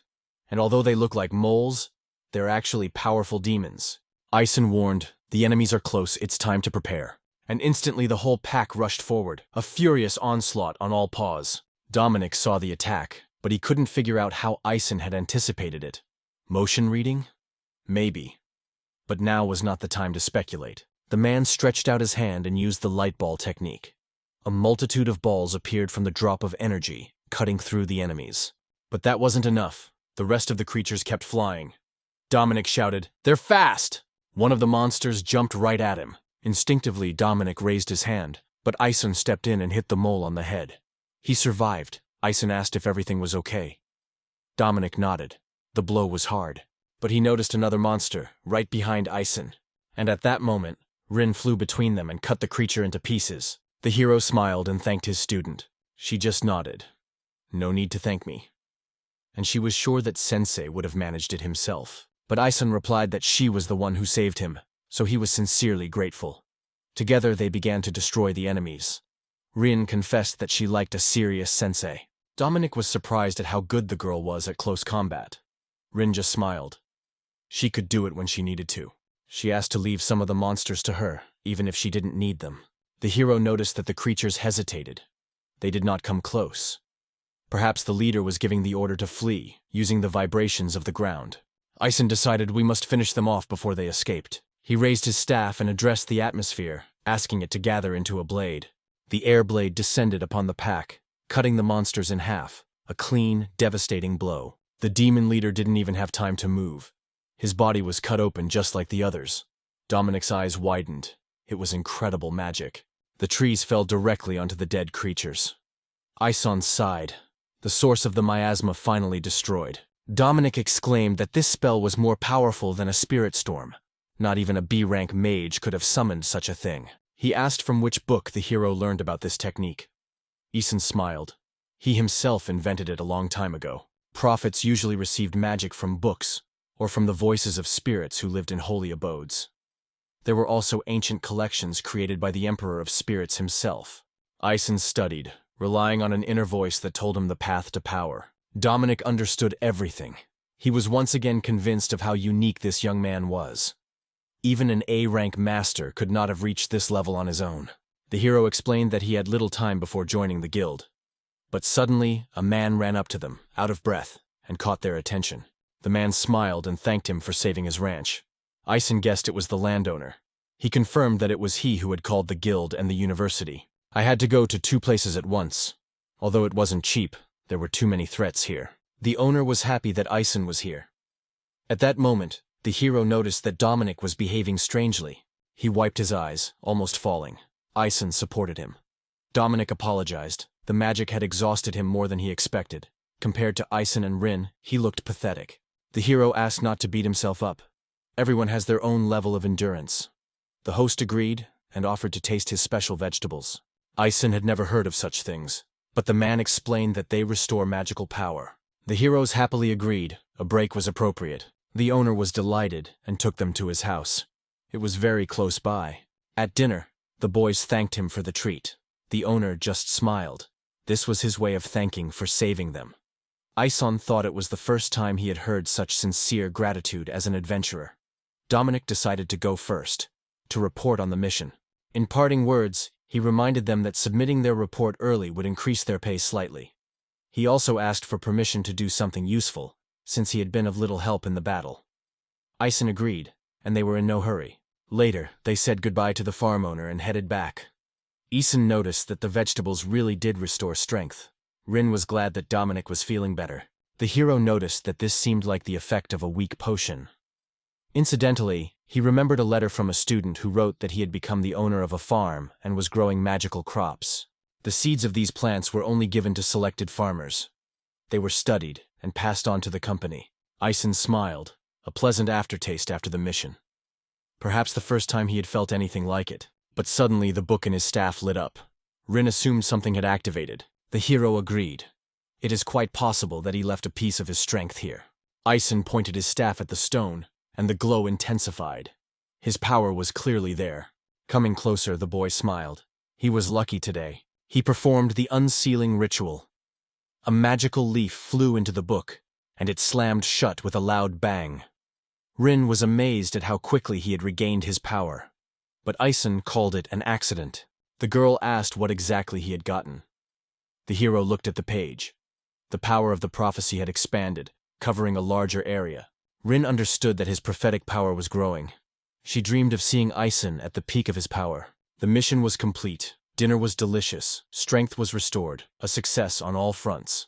And although they look like moles, they're actually powerful demons. Ison warned, "The enemies are close, it's time to prepare." And instantly the whole pack rushed forward, a furious onslaught on all paws. Dominic saw the attack, but he couldn't figure out how Ison had anticipated it. Motion reading? Maybe. But now was not the time to speculate. The man stretched out his hand and used the light ball technique. A multitude of balls appeared from the drop of energy, cutting through the enemies. But that wasn't enough. The rest of the creatures kept flying. Dominic shouted, "They're fast!" One of the monsters jumped right at him. Instinctively, Dominic raised his hand, but Ison stepped in and hit the mole on the head. He survived. Ison asked if everything was okay. Dominic nodded. The blow was hard. But he noticed another monster, right behind Ison. And at that moment, Rin flew between them and cut the creature into pieces. The hero smiled and thanked his student. She just nodded. "No need to thank me." And she was sure that Sensei would have managed it himself. But Ison replied that she was the one who saved him, so he was sincerely grateful. Together they began to destroy the enemies. Rin confessed that she liked a serious sensei. Dominic was surprised at how good the girl was at close combat. Rin just smiled. She could do it when she needed to. She asked to leave some of the monsters to her, even if she didn't need them. The hero noticed that the creatures hesitated. They did not come close. Perhaps the leader was giving the order to flee, using the vibrations of the ground. Ison decided we must finish them off before they escaped. He raised his staff and addressed the atmosphere, asking it to gather into a blade. The air blade descended upon the pack, cutting the monsters in half, a clean, devastating blow. The demon leader didn't even have time to move. His body was cut open just like the others. Dominic's eyes widened. It was incredible magic. The trees fell directly onto the dead creatures. Ison sighed. The source of the miasma finally destroyed. Dominic exclaimed that this spell was more powerful than a spirit storm. Not even a B-rank mage could have summoned such a thing. He asked from which book the hero learned about this technique. Ison smiled. He himself invented it a long time ago. Prophets usually received magic from books, or from the voices of spirits who lived in holy abodes. There were also ancient collections created by the Emperor of Spirits himself. Ison studied, relying on an inner voice that told him the path to power. Dominic understood everything. He was once again convinced of how unique this young man was. Even an A-rank master could not have reached this level on his own. The hero explained that he had little time before joining the guild. But suddenly, a man ran up to them, out of breath, and caught their attention. The man smiled and thanked him for saving his ranch. Ison guessed it was the landowner. He confirmed that it was he who had called the guild and the university. "I had to go to 2 places at once. Although it wasn't cheap, there were too many threats here." The owner was happy that Ison was here. At that moment, the hero noticed that Dominic was behaving strangely. He wiped his eyes, almost falling. Ison supported him. Dominic apologized. The magic had exhausted him more than he expected. Compared to Ison and Rin, he looked pathetic. The hero asked not to beat himself up. Everyone has their own level of endurance. The host agreed and offered to taste his special vegetables. Ison had never heard of such things, but the man explained that they restore magical power. The heroes happily agreed. A break was appropriate. The owner was delighted and took them to his house. It was very close by. At dinner, the boys thanked him for the treat. The owner just smiled. This was his way of thanking for saving them. Ison thought it was the first time he had heard such sincere gratitude as an adventurer. Dominic decided to go first, to report on the mission. In parting words, he reminded them that submitting their report early would increase their pay slightly. He also asked for permission to do something useful, since he had been of little help in the battle. Ison agreed, and they were in no hurry. Later, they said goodbye to the farm owner and headed back. Ison noticed that the vegetables really did restore strength. Rin was glad that Dominic was feeling better. The hero noticed that this seemed like the effect of a weak potion. Incidentally, he remembered a letter from a student who wrote that he had become the owner of a farm and was growing magical crops. The seeds of these plants were only given to selected farmers. They were studied and passed on to the company. Ison smiled, a pleasant aftertaste after the mission. Perhaps the first time he had felt anything like it. But suddenly the book in his staff lit up. Rin assumed something had activated. The hero agreed. It is quite possible that he left a piece of his strength here. Ison pointed his staff at the stone, and the glow intensified. His power was clearly there. Coming closer, the boy smiled. He was lucky today. He performed the unsealing ritual. A magical leaf flew into the book, and it slammed shut with a loud bang. Rin was amazed at how quickly he had regained his power. But Ison called it an accident. The girl asked what exactly he had gotten. The hero looked at the page. The power of the prophecy had expanded, covering a larger area. Rin understood that his prophetic power was growing. She dreamed of seeing Ison at the peak of his power. The mission was complete. Dinner was delicious. Strength was restored. A success on all fronts.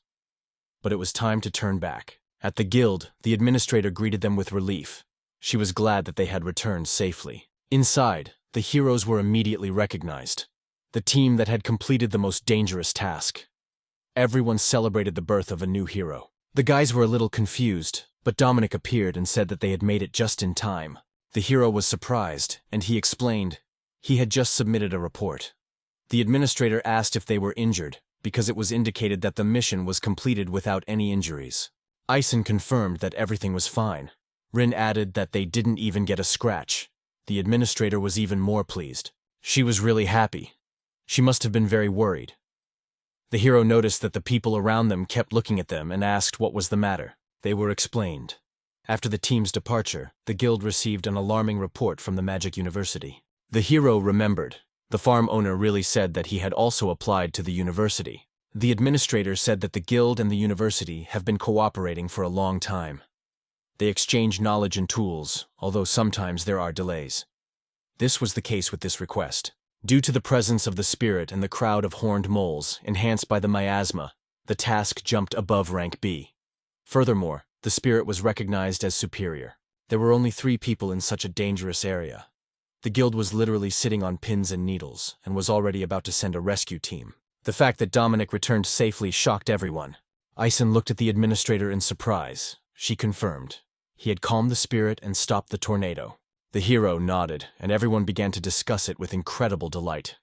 But it was time to turn back. At the guild, the administrator greeted them with relief. She was glad that they had returned safely. Inside, the heroes were immediately recognized. The team that had completed the most dangerous task. Everyone celebrated the birth of a new hero. The guys were a little confused, but Dominic appeared and said that they had made it just in time. The hero was surprised, and he explained he had just submitted a report. The administrator asked if they were injured, because it was indicated that the mission was completed without any injuries. Ison confirmed that everything was fine. Rin added that they didn't even get a scratch. The administrator was even more pleased. She was really happy. She must have been very worried. The hero noticed that the people around them kept looking at them and asked what was the matter. They were explained. After the team's departure, the guild received an alarming report from the Magic University. The hero remembered. The farm owner really said that he had also applied to the university. The administrator said that the guild and the university have been cooperating for a long time. They exchange knowledge and tools, although sometimes there are delays. This was the case with this request. Due to the presence of the spirit and the crowd of horned moles, enhanced by the myasma, the task jumped above rank B. Furthermore, the spirit was recognized as superior. There were only 3 people in such a dangerous area. The guild was literally sitting on pins and needles, and was already about to send a rescue team. The fact that Dominic returned safely shocked everyone. Ison looked at the administrator in surprise. She confirmed. He had calmed the spirit and stopped the tornado. The hero nodded, and everyone began to discuss it with incredible delight.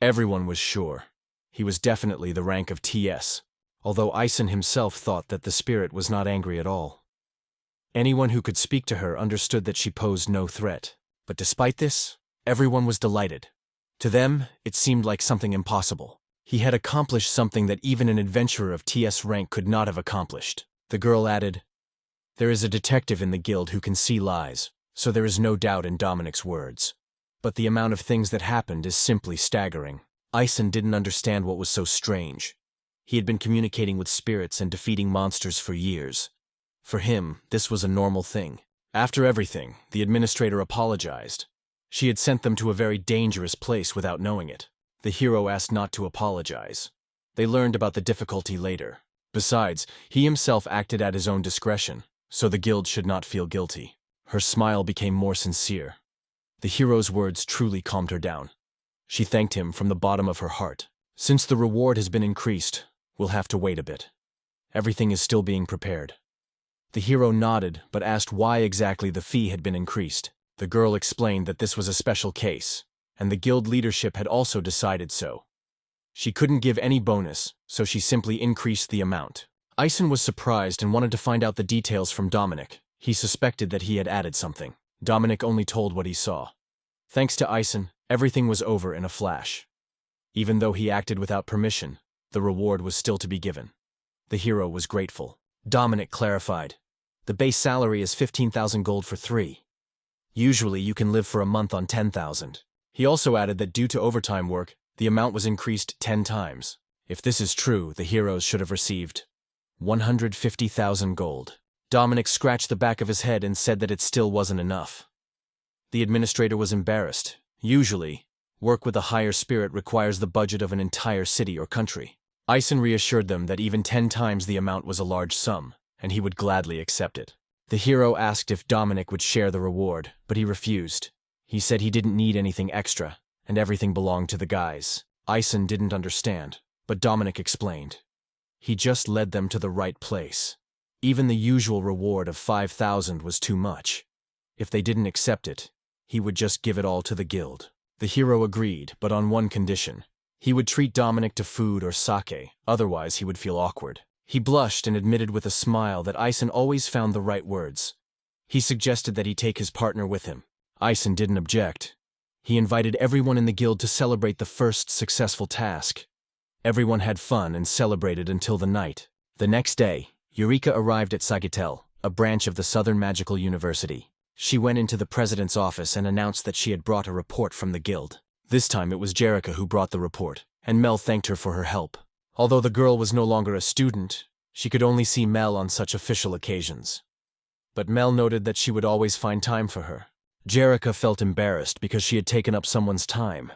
Everyone was sure. He was definitely the rank of TS, although Ison himself thought that the spirit was not angry at all. Anyone who could speak to her understood that she posed no threat. But despite this, everyone was delighted. To them, it seemed like something impossible. He had accomplished something that even an adventurer of TS rank could not have accomplished. The girl added, "There is a detective in the guild who can see lies, so there is no doubt in Dominic's words. But the amount of things that happened is simply staggering." Ison didn't understand what was so strange. He had been communicating with spirits and defeating monsters for years. For him, this was a normal thing. After everything, the administrator apologized. She had sent them to a very dangerous place without knowing it. The hero asked not to apologize. They learned about the difficulty later. Besides, he himself acted at his own discretion, so the guild should not feel guilty. Her smile became more sincere. The hero's words truly calmed her down. She thanked him from the bottom of her heart. "Since the reward has been increased, we'll have to wait a bit. Everything is still being prepared." The hero nodded, but asked why exactly the fee had been increased. The girl explained that this was a special case, and the guild leadership had also decided so. She couldn't give any bonus, so she simply increased the amount. Ison was surprised and wanted to find out the details from Dominic. He suspected that he had added something. Dominic only told what he saw. Thanks to Ison, everything was over in a flash. Even though he acted without permission, the reward was still to be given. The hero was grateful. Dominic clarified. "The base salary is 15,000 gold for 3. Usually you can live for a month on 10,000. He also added that due to overtime work, the amount was increased 10 times. If this is true, the heroes should have received 150,000 gold. Dominic scratched the back of his head and said that it still wasn't enough. The administrator was embarrassed. Usually, work with a higher spirit requires the budget of an entire city or country. Ison reassured them that even 10 times the amount was a large sum, and he would gladly accept it. The hero asked if Dominic would share the reward, but he refused. He said he didn't need anything extra, and everything belonged to the guys. Ison didn't understand, but Dominic explained. He just led them to the right place. Even the usual reward of 5,000 was too much. If they didn't accept it, he would just give it all to the guild. The hero agreed, but on one condition. He would treat Dominic to food or sake, otherwise he would feel awkward. He blushed and admitted with a smile that Ison always found the right words. He suggested that he take his partner with him. Ison didn't object. He invited everyone in the guild to celebrate the first successful task. Everyone had fun and celebrated until the night. The next day, Eureka arrived at Sagitel, a branch of the Southern Magical University. She went into the president's office and announced that she had brought a report from the guild. This time it was Eureka who brought the report, and Mel thanked her for her help. Although the girl was no longer a student, she could only see Mel on such official occasions. But Mel noted that she would always find time for her. Eureka felt embarrassed because she had taken up someone's time,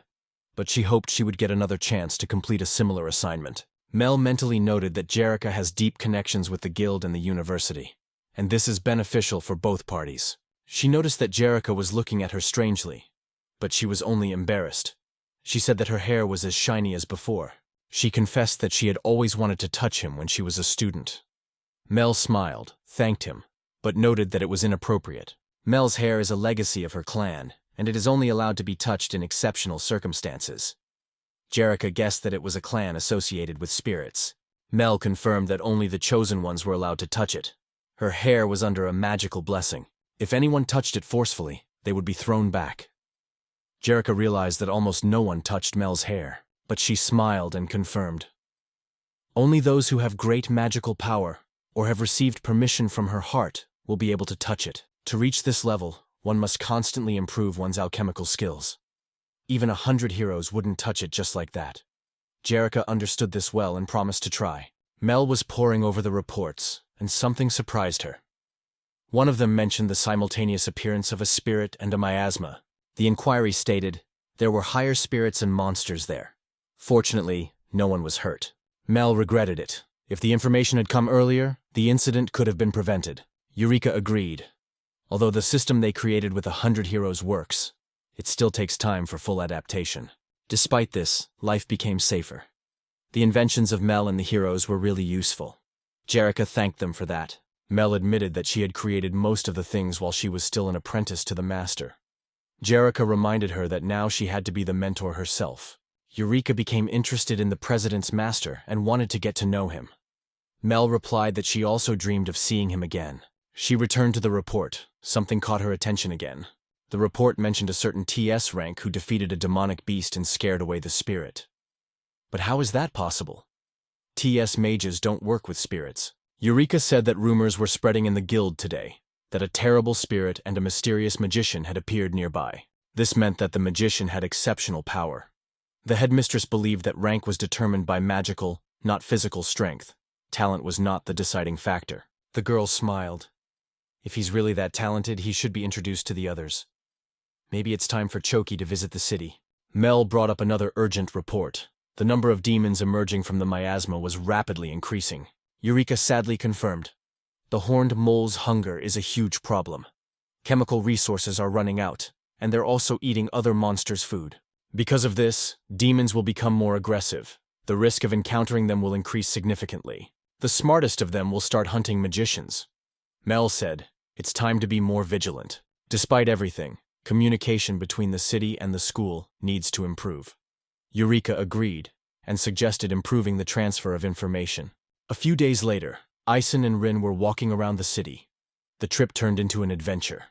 but she hoped she would get another chance to complete a similar assignment. Mel mentally noted that Eureka has deep connections with the guild and the university, and this is beneficial for both parties. She noticed that Eureka was looking at her strangely, but she was only embarrassed. She said that her hair was as shiny as before. She confessed that she had always wanted to touch him when she was a student. Mel smiled, thanked him, but noted that it was inappropriate. Mel's hair is a legacy of her clan, and it is only allowed to be touched in exceptional circumstances. Eureka guessed that it was a clan associated with spirits. Mel confirmed that only the chosen ones were allowed to touch it. Her hair was under a magical blessing. If anyone touched it forcefully, they would be thrown back. Eureka realized that almost no one touched Mel's hair, but she smiled and confirmed. Only those who have great magical power, or have received permission from her heart, will be able to touch it. To reach this level, one must constantly improve one's alchemical skills. Even 100 heroes wouldn't touch it just like that. Eureka understood this well and promised to try. Mel was poring over the reports, and something surprised her. One of them mentioned the simultaneous appearance of a spirit and a myasma. The inquiry stated, there were higher spirits and monsters there. Fortunately, no one was hurt. Mel regretted it. If the information had come earlier, the incident could have been prevented. Eureka agreed. Although the system they created with 100 heroes works, it still takes time for full adaptation. Despite this, life became safer. The inventions of Mel and the heroes were really useful. Eureka thanked them for that. Mel admitted that she had created most of the things while she was still an apprentice to the master. Eureka reminded her that now she had to be the mentor herself. Eureka became interested in the president's master and wanted to get to know him. Mel replied that she also dreamed of seeing him again. She returned to the report. Something caught her attention again. The report mentioned a certain TS rank who defeated a demonic beast and scared away the spirit. But how is that possible? TS mages don't work with spirits. Eureka said that rumors were spreading in the guild today, that a terrible spirit and a mysterious magician had appeared nearby. This meant that the magician had exceptional power. The headmistress believed that rank was determined by magical, not physical strength. Talent was not the deciding factor. The girl smiled. If he's really that talented, he should be introduced to the others. Maybe it's time for Choki to visit the city. Mel brought up another urgent report. The number of demons emerging from the miasma was rapidly increasing. Eureka sadly confirmed. The horned mole's hunger is a huge problem. Chemical resources are running out, and they're also eating other monsters' food. Because of this, demons will become more aggressive. The risk of encountering them will increase significantly. The smartest of them will start hunting magicians. Mel said, it's time to be more vigilant. Despite everything, communication between the city and the school needs to improve. Eureka agreed, and suggested improving the transfer of information. A few days later, Ison and Rin were walking around the city. The trip turned into an adventure.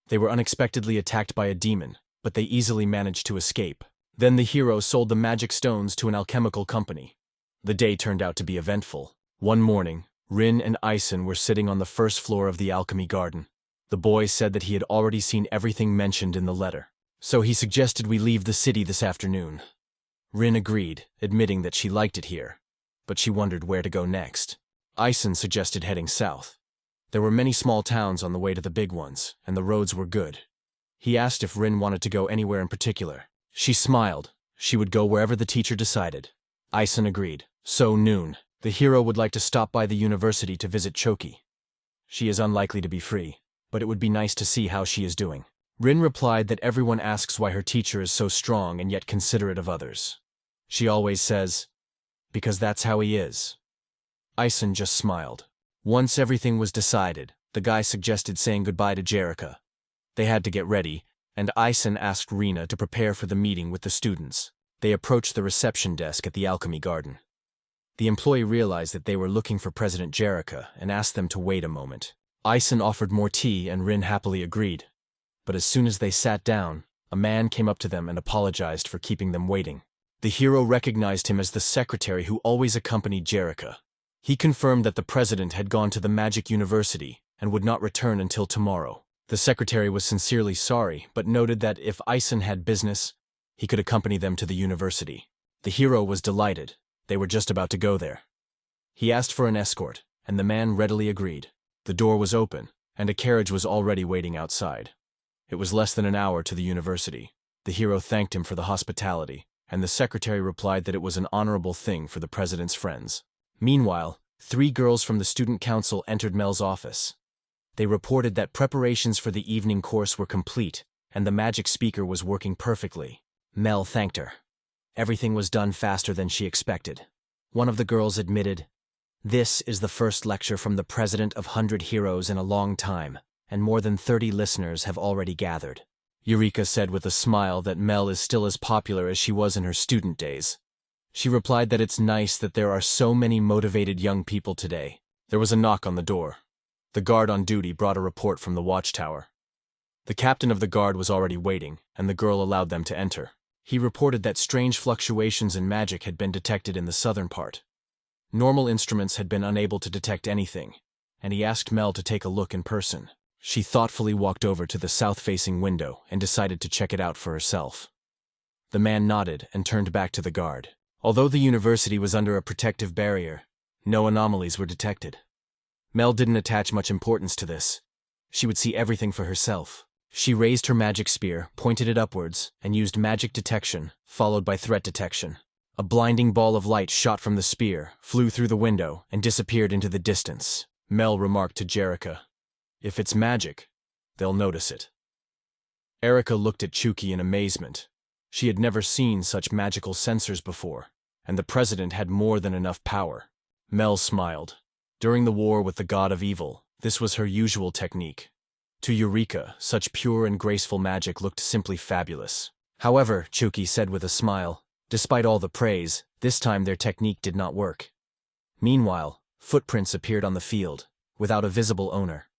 They were unexpectedly attacked by a demon, but they easily managed to escape. Then the hero sold the magic stones to an alchemical company. The day turned out to be eventful. One morning, Rin and Ison were sitting on the first floor of the alchemy garden. The boy said that he had already seen everything mentioned in the letter, so he suggested we leave the city this afternoon. Rin agreed, admitting that she liked it here. but she wondered where to go next. Ison suggested heading south. There were many small towns on the way to the big ones, and the roads were good. He asked if Rin wanted to go anywhere in particular. She smiled. She would go wherever the teacher decided. Ison agreed. So noon, the hero would like to stop by the university to visit Choki. She is unlikely to be free, but it would be nice to see how she is doing. Rin replied that everyone asks why her teacher is so strong and yet considerate of others. She always says, because that's how he is. Ison just smiled. Once everything was decided, the guy suggested saying goodbye to Eureka. They had to get ready, and Ison asked Rena to prepare for the meeting with the students. They approached the reception desk at the alchemy garden. The employee realized that they were looking for President Eureka and asked them to wait a moment. Ison offered more tea and Rin happily agreed. But as soon as they sat down, a man came up to them and apologized for keeping them waiting. The hero recognized him as the secretary who always accompanied Eureka. He confirmed that the president had gone to the Magic University and would not return until tomorrow. The secretary was sincerely sorry, but noted that if Ison had business, he could accompany them to the university. The hero was delighted. They were just about to go there. He asked for an escort, and the man readily agreed. The door was open, and a carriage was already waiting outside. It was less than an hour to the university. The hero thanked him for the hospitality, and the secretary replied that it was an honorable thing for the president's friends. Meanwhile, 3 girls from the student council entered Mel's office. They reported that preparations for the evening course were complete, and the magic speaker was working perfectly. Mel thanked her. Everything was done faster than she expected. One of the girls admitted, "This is the first lecture from the president of 100 Heroes in a long time, and more than 30 listeners have already gathered." Eureka said with a smile that Mel is still as popular as she was in her student days. She replied that it's nice that there are so many motivated young people today. There was a knock on the door. The guard on duty brought a report from the watchtower. The captain of the guard was already waiting, and the girl allowed them to enter. He reported that strange fluctuations in magic had been detected in the southern part. Normal instruments had been unable to detect anything, and he asked Mel to take a look in person. She thoughtfully walked over to the south-facing window and decided to check it out for herself. The man nodded and turned back to the guard. Although the university was under a protective barrier, no anomalies were detected. Mel didn't attach much importance to this. She would see everything for herself. She raised her magic spear, pointed it upwards, and used magic detection, followed by threat detection. A blinding ball of light shot from the spear, flew through the window, and disappeared into the distance. Mel remarked to Eureka, "If it's magic, they'll notice it." Eureka looked at Chuki in amazement. She had never seen such magical sensors before, and the president had more than enough power. Mel smiled. During the war with the god of evil, this was her usual technique. To Eureka, such pure and graceful magic looked simply fabulous. However, Chuki said with a smile, despite all the praise, this time their technique did not work. Meanwhile, footprints appeared on the field, without a visible owner.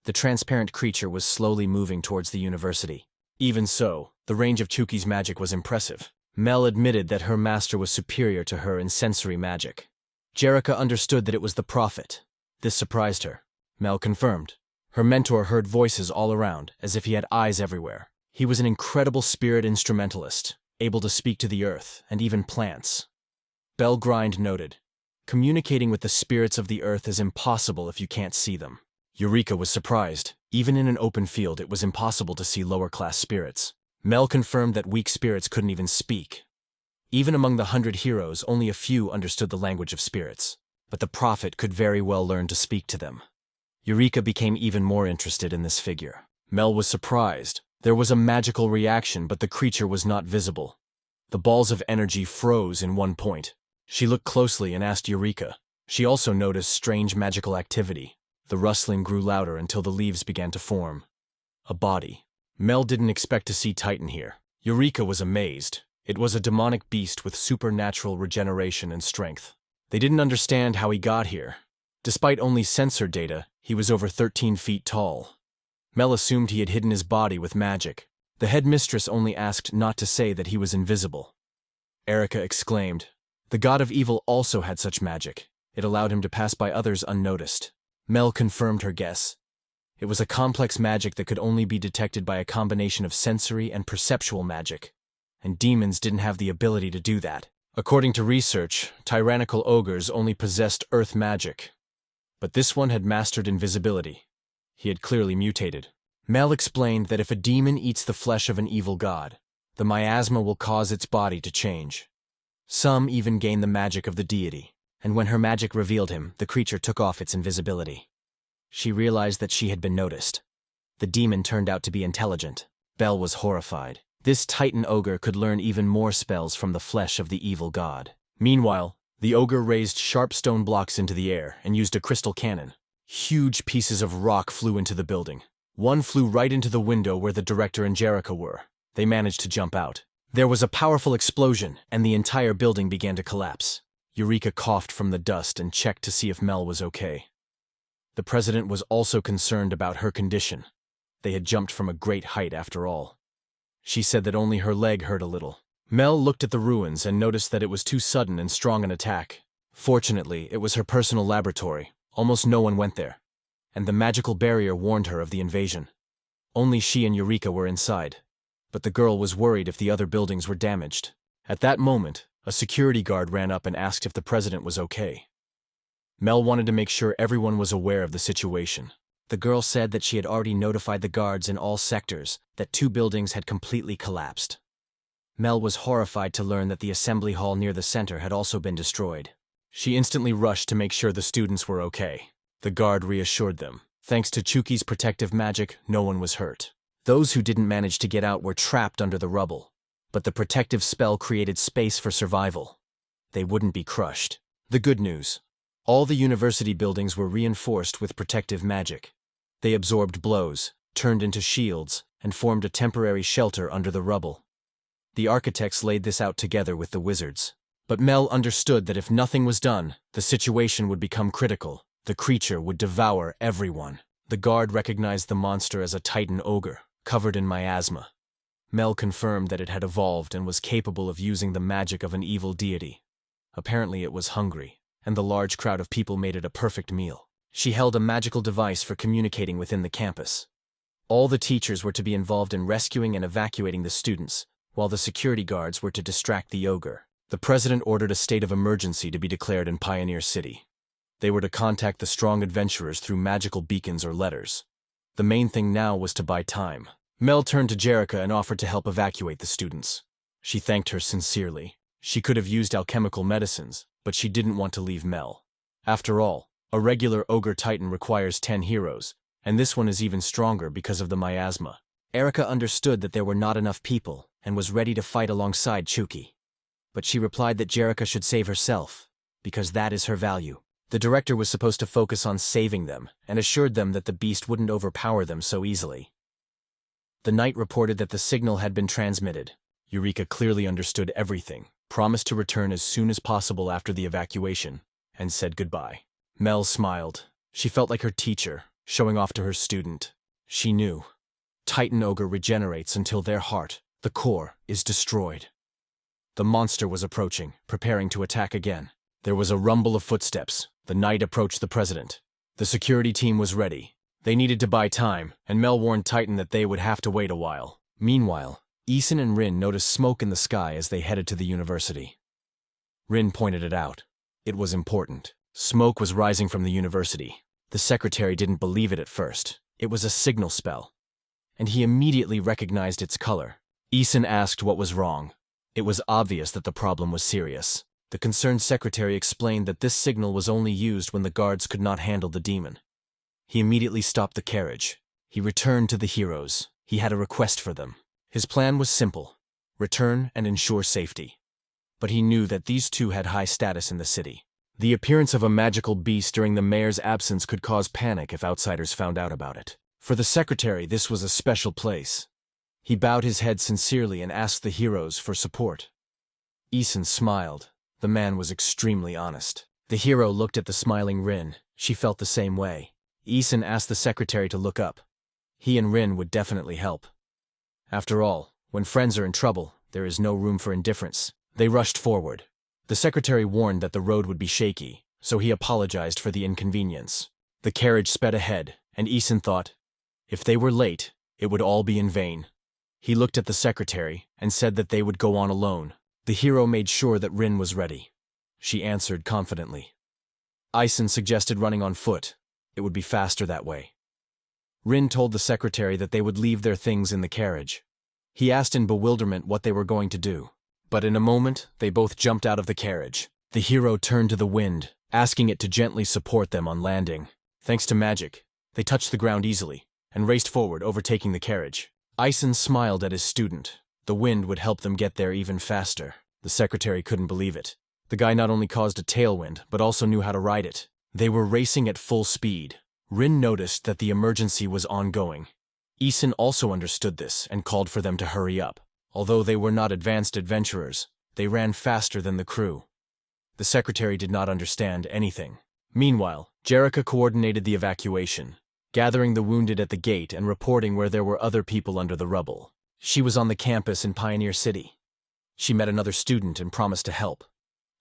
The transparent creature was slowly moving towards the university. Even so, the range of Chuki's magic was impressive. Mel admitted that her master was superior to her in sensory magic. Eureka understood that it was the prophet. This surprised her. Mel confirmed. Her mentor heard voices all around, as if he had eyes everywhere. He was an incredible spirit instrumentalist, able to speak to the earth and even plants. Belgrind noted, "Communicating with the spirits of the earth is impossible if you can't see them." Eureka was surprised. Even in an open field, it was impossible to see lower-class spirits. Mel confirmed that weak spirits couldn't even speak. Even among the 100 heroes, only a few understood the language of spirits. But the prophet could very well learn to speak to them. Eureka became even more interested in this figure. Mel was surprised. There was a magical reaction, but the creature was not visible. The balls of energy froze in one point. She looked closely and asked Eureka. She also noticed strange magical activity. The rustling grew louder until the leaves began to form. A body. Mel didn't expect to see Titan here. Eureka was amazed. It was a demonic beast with supernatural regeneration and strength. They didn't understand how he got here. Despite only sensor data, he was over 13 feet tall. Mel assumed he had hidden his body with magic. The headmistress only asked not to say that he was invisible. Eureka exclaimed. The god of evil also had such magic. It allowed him to pass by others unnoticed. Mel confirmed her guess. It was a complex magic that could only be detected by a combination of sensory and perceptual magic. And demons didn't have the ability to do that. According to research, tyrannical ogres only possessed earth magic. But this one had mastered invisibility. He had clearly mutated. Mel explained that if a demon eats the flesh of an evil god, the myasma will cause its body to change. Some even gain the magic of the deity, and when her magic revealed him, the creature took off its invisibility. She realized that she had been noticed. The demon turned out to be intelligent. Belle was horrified. This Titan ogre could learn even more spells from the flesh of the evil god. Meanwhile, the ogre raised sharp stone blocks into the air and used a crystal cannon. Huge pieces of rock flew into the building. One flew right into the window where the director and Eureka were. They managed to jump out. There was a powerful explosion, and the entire building began to collapse. Eureka coughed from the dust and checked to see if Mel was okay. The president was also concerned about her condition. They had jumped from a great height after all. She said that only her leg hurt a little. Mel looked at the ruins and noticed that it was too sudden and strong an attack. Fortunately, it was her personal laboratory. Almost no one went there. And the magical barrier warned her of the invasion. Only she and Eureka were inside. But the girl was worried if the other buildings were damaged. At that moment, a security guard ran up and asked if the president was okay. Mel wanted to make sure everyone was aware of the situation. The girl said that she had already notified the guards in all sectors that 2 buildings had completely collapsed. Mel was horrified to learn that the assembly hall near the center had also been destroyed. She instantly rushed to make sure the students were okay. The guard reassured them. Thanks to Chuki's protective magic, no one was hurt. Those who didn't manage to get out were trapped under the rubble. But the protective spell created space for survival. They wouldn't be crushed. The good news. All the university buildings were reinforced with protective magic. They absorbed blows, turned into shields, and formed a temporary shelter under the rubble. The architects laid this out together with the wizards. But Mel understood that if nothing was done, the situation would become critical. The creature would devour everyone. The guard recognized the monster as a Titan ogre, covered in miasma. Mel confirmed that it had evolved and was capable of using the magic of an evil deity. Apparently it was hungry, and the large crowd of people made it a perfect meal. She held a magical device for communicating within the campus. All the teachers were to be involved in rescuing and evacuating the students, while the security guards were to distract the ogre. The president ordered a state of emergency to be declared in Pioneer City. They were to contact the strong adventurers through magical beacons or letters. The main thing now was to buy time. Mel turned to Eureka and offered to help evacuate the students. She thanked her sincerely. She could have used alchemical medicines, but she didn't want to leave Mel. After all, a regular ogre titan requires 10 heroes, and this one is even stronger because of the miasma. Eureka understood that there were not enough people, and was ready to fight alongside Chuki. But she replied that Eureka should save herself, because that is her value. The director was supposed to focus on saving them, and assured them that the beast wouldn't overpower them so easily. The knight reported that the signal had been transmitted. Eureka clearly understood everything, promised to return as soon as possible after the evacuation, and said goodbye. Mel smiled. She felt like her teacher, showing off to her student. She knew. Titan ogre regenerates until their heart, the core, is destroyed. The monster was approaching, preparing to attack again. There was a rumble of footsteps. The knight approached the president. The security team was ready. They needed to buy time, and Mel warned Titan that they would have to wait a while. Meanwhile, Eason and Rin noticed smoke in the sky as they headed to the university. Rin pointed it out. It was important. Smoke was rising from the university. The secretary didn't believe it at first. It was a signal spell. And he immediately recognized its color. Eason asked what was wrong. It was obvious that the problem was serious. The concerned secretary explained that this signal was only used when the guards could not handle the demon. He immediately stopped the carriage. He returned to the heroes. He had a request for them. His plan was simple: return and ensure safety. But he knew that these two had high status in the city. The appearance of a magical beast during the mayor's absence could cause panic if outsiders found out about it. For the secretary, this was a special place. He bowed his head sincerely and asked the heroes for support. Eason smiled. The man was extremely honest. The hero looked at the smiling Rin. She felt the same way. Eason asked the secretary to look up. He and Rin would definitely help. After all, when friends are in trouble, there is no room for indifference. They rushed forward. The secretary warned that the road would be shaky, so he apologized for the inconvenience. The carriage sped ahead, and Eason thought, if they were late, it would all be in vain. He looked at the secretary and said that they would go on alone. The hero made sure that Rin was ready. She answered confidently. Ison suggested running on foot. It would be faster that way. Rin told the secretary that they would leave their things in the carriage. He asked in bewilderment what they were going to do. But in a moment, they both jumped out of the carriage. The hero turned to the wind, asking it to gently support them on landing. Thanks to magic, they touched the ground easily and raced forward, overtaking the carriage. Ison smiled at his student. The wind would help them get there even faster. The secretary couldn't believe it. The guy not only caused a tailwind, but also knew how to ride it. They were racing at full speed. Rin noticed that the emergency was ongoing. Ison also understood this and called for them to hurry up. Although they were not advanced adventurers, they ran faster than the crew. The secretary did not understand anything. Meanwhile, Eureka coordinated the evacuation, gathering the wounded at the gate and reporting where there were other people under the rubble. She was on the campus in Pioneer City. She met another student and promised to help.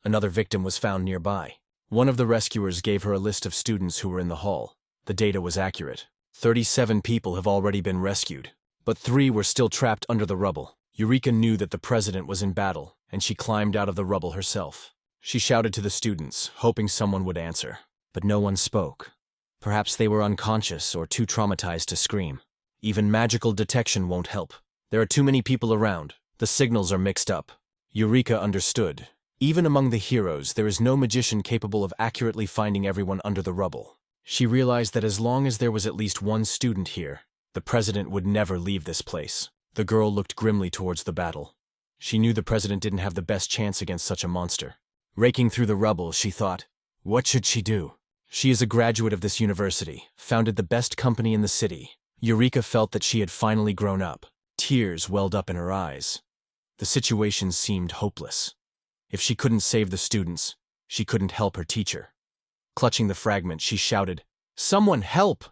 Another victim was found nearby. One of the rescuers gave her a list of students who were in the hall. The data was accurate. 37 people have already been rescued, but 3 were still trapped under the rubble. Eureka knew that the president was in battle, and she climbed out of the rubble herself. She shouted to the students, hoping someone would answer, but no one spoke. Perhaps they were unconscious or too traumatized to scream. Even magical detection won't help. There are too many people around. The signals are mixed up. Eureka understood. Even among the heroes, there is no magician capable of accurately finding everyone under the rubble. She realized that as long as there was at least one student here, the president would never leave this place. The girl looked grimly towards the battle. She knew the president didn't have the best chance against such a monster. Raking through the rubble, she thought, what should she do? She is a graduate of this university, founded the best company in the city. Eureka felt that she had finally grown up. Tears welled up in her eyes. The situation seemed hopeless. If she couldn't save the students, she couldn't help her teacher. Clutching the fragment, she shouted, "Someone help!"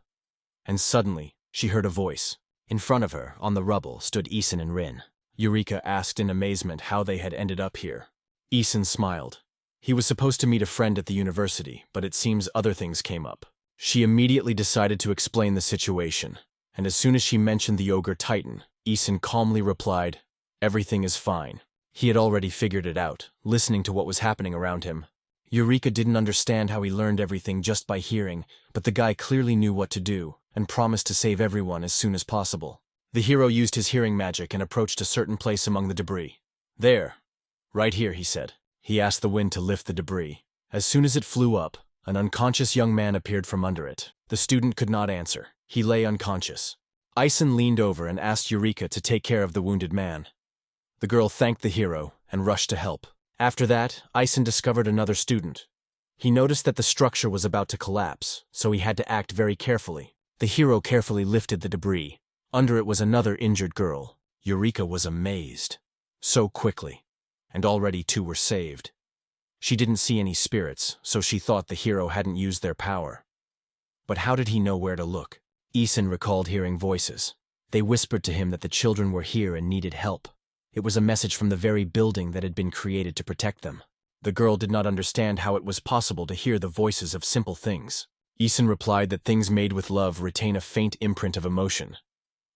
And suddenly, she heard a voice. In front of her, on the rubble, stood Ison and Rin. Eureka asked in amazement how they had ended up here. Ison smiled. He was supposed to meet a friend at the university, but it seems other things came up. She immediately decided to explain the situation, and as soon as she mentioned the ogre titan, Ison calmly replied, "Everything is fine." He had already figured it out, listening to what was happening around him. Eureka didn't understand how he learned everything just by hearing, but the guy clearly knew what to do, and promised to save everyone as soon as possible. The hero used his hearing magic and approached a certain place among the debris. "There. Right here," he said. He asked the wind to lift the debris. As soon as it flew up, an unconscious young man appeared from under it. The student could not answer. He lay unconscious. Ison leaned over and asked Eureka to take care of the wounded man. The girl thanked the hero and rushed to help. After that, Ison discovered another student. He noticed that the structure was about to collapse, so he had to act very carefully. The hero carefully lifted the debris. Under it was another injured girl. Eureka was amazed. So quickly. And already 2 were saved. She didn't see any spirits, so she thought the hero hadn't used their power. But how did he know where to look? Ison recalled hearing voices. They whispered to him that the children were here and needed help. It was a message from the very building that had been created to protect them. The girl did not understand how it was possible to hear the voices of simple things. Ison replied that things made with love retain a faint imprint of emotion.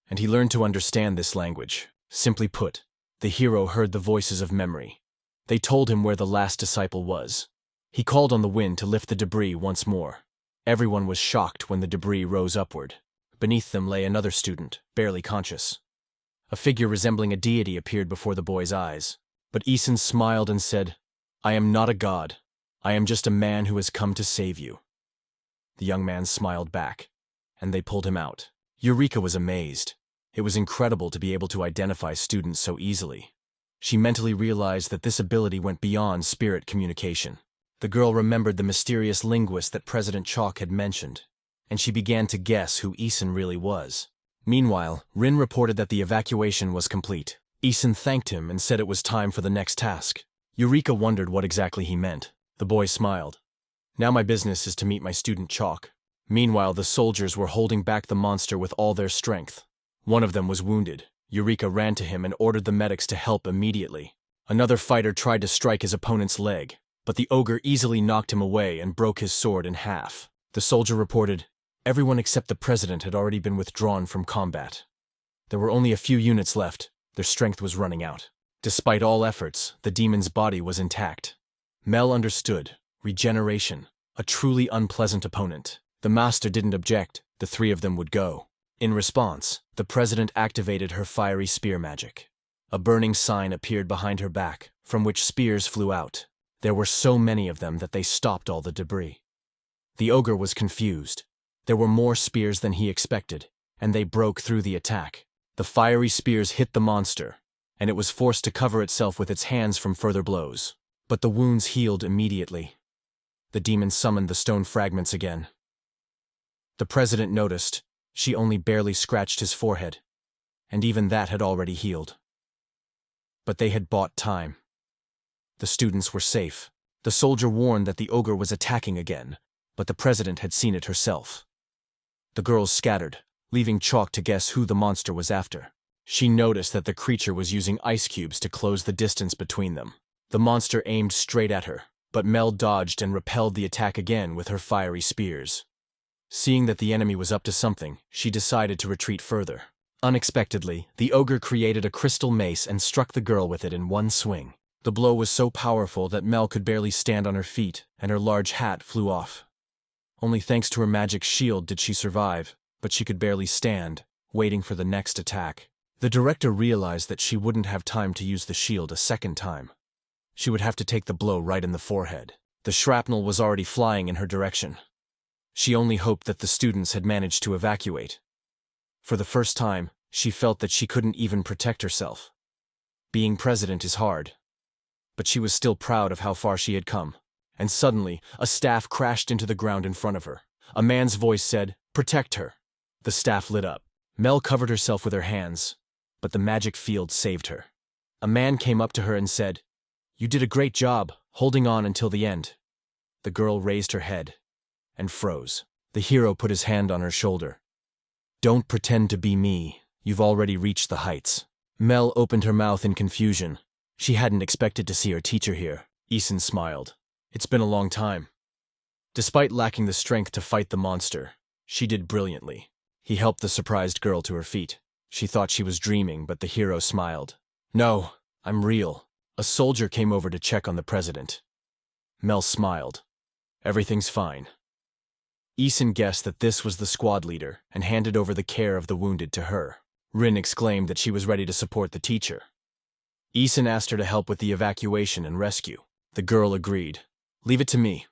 And he learned to understand this language. Simply put, the hero heard the voices of memory. They told him where the last disciple was. He called on the wind to lift the debris once more. Everyone was shocked when the debris rose upward. Beneath them lay another student, barely conscious. A figure resembling a deity appeared before the boy's eyes. But Ison smiled and said, "I am not a god. I am just a man who has come to save you." The young man smiled back, and they pulled him out. Eureka was amazed. It was incredible to be able to identify students so easily. She mentally realized that this ability went beyond spirit communication. The girl remembered the mysterious linguist that President Chalk had mentioned, and she began to guess who Ison really was. Meanwhile, Rin reported that the evacuation was complete. Ison thanked him and said it was time for the next task. Eureka wondered what exactly he meant. The boy smiled. "Now my business is to meet my student Chalk." Meanwhile, the soldiers were holding back the monster with all their strength. One of them was wounded. Eureka ran to him and ordered the medics to help immediately. Another fighter tried to strike his opponent's leg, but the ogre easily knocked him away and broke his sword in half. The soldier reported, everyone except the president had already been withdrawn from combat. There were only a few units left. Their strength was running out. Despite all efforts, the demon's body was intact. Mel understood. Regeneration. A truly unpleasant opponent. The master didn't object. The three of them would go. In response, the president activated her fiery spear magic. A burning sign appeared behind her back, from which spears flew out. There were so many of them that they stopped all the debris. The ogre was confused. There were more spears than he expected, and they broke through the attack. The fiery spears hit the monster, and it was forced to cover itself with its hands from further blows. But the wounds healed immediately. The demon summoned the stone fragments again. The president noticed. She only barely scratched his forehead, and even that had already healed. But they had bought time. The students were safe. The soldier warned that the ogre was attacking again, but the president had seen it herself. The girls scattered, leaving Chalk to guess who the monster was after. She noticed that the creature was using ice cubes to close the distance between them. The monster aimed straight at her, but Mel dodged and repelled the attack again with her fiery spears. Seeing that the enemy was up to something, she decided to retreat further. Unexpectedly, the ogre created a crystal mace and struck the girl with it in one swing. The blow was so powerful that Mel could barely stand on her feet, and her large hat flew off. Only thanks to her magic shield did she survive, but she could barely stand, waiting for the next attack. The director realized that she wouldn't have time to use the shield a second time. She would have to take the blow right in the forehead. The shrapnel was already flying in her direction. She only hoped that the students had managed to evacuate. For the first time, she felt that she couldn't even protect herself. Being president is hard. But she was still proud of how far she had come. And suddenly, a staff crashed into the ground in front of her. A man's voice said, "Protect her." The staff lit up. Mel covered herself with her hands, but the magic field saved her. A man came up to her and said, "You did a great job, holding on until the end." The girl raised her head and froze. The hero put his hand on her shoulder. "Don't pretend to be me. You've already reached the heights." Mel opened her mouth in confusion. She hadn't expected to see her teacher here. Eason smiled. "It's been a long time." Despite lacking the strength to fight the monster, she did brilliantly. He helped the surprised girl to her feet. She thought she was dreaming, but the hero smiled. "No, I'm real." A soldier came over to check on the president. Mel smiled. "Everything's fine." Eason guessed that this was the squad leader and handed over the care of the wounded to her. Rin exclaimed that she was ready to support the teacher. Eason asked her to help with the evacuation and rescue. The girl agreed. "Leave it to me."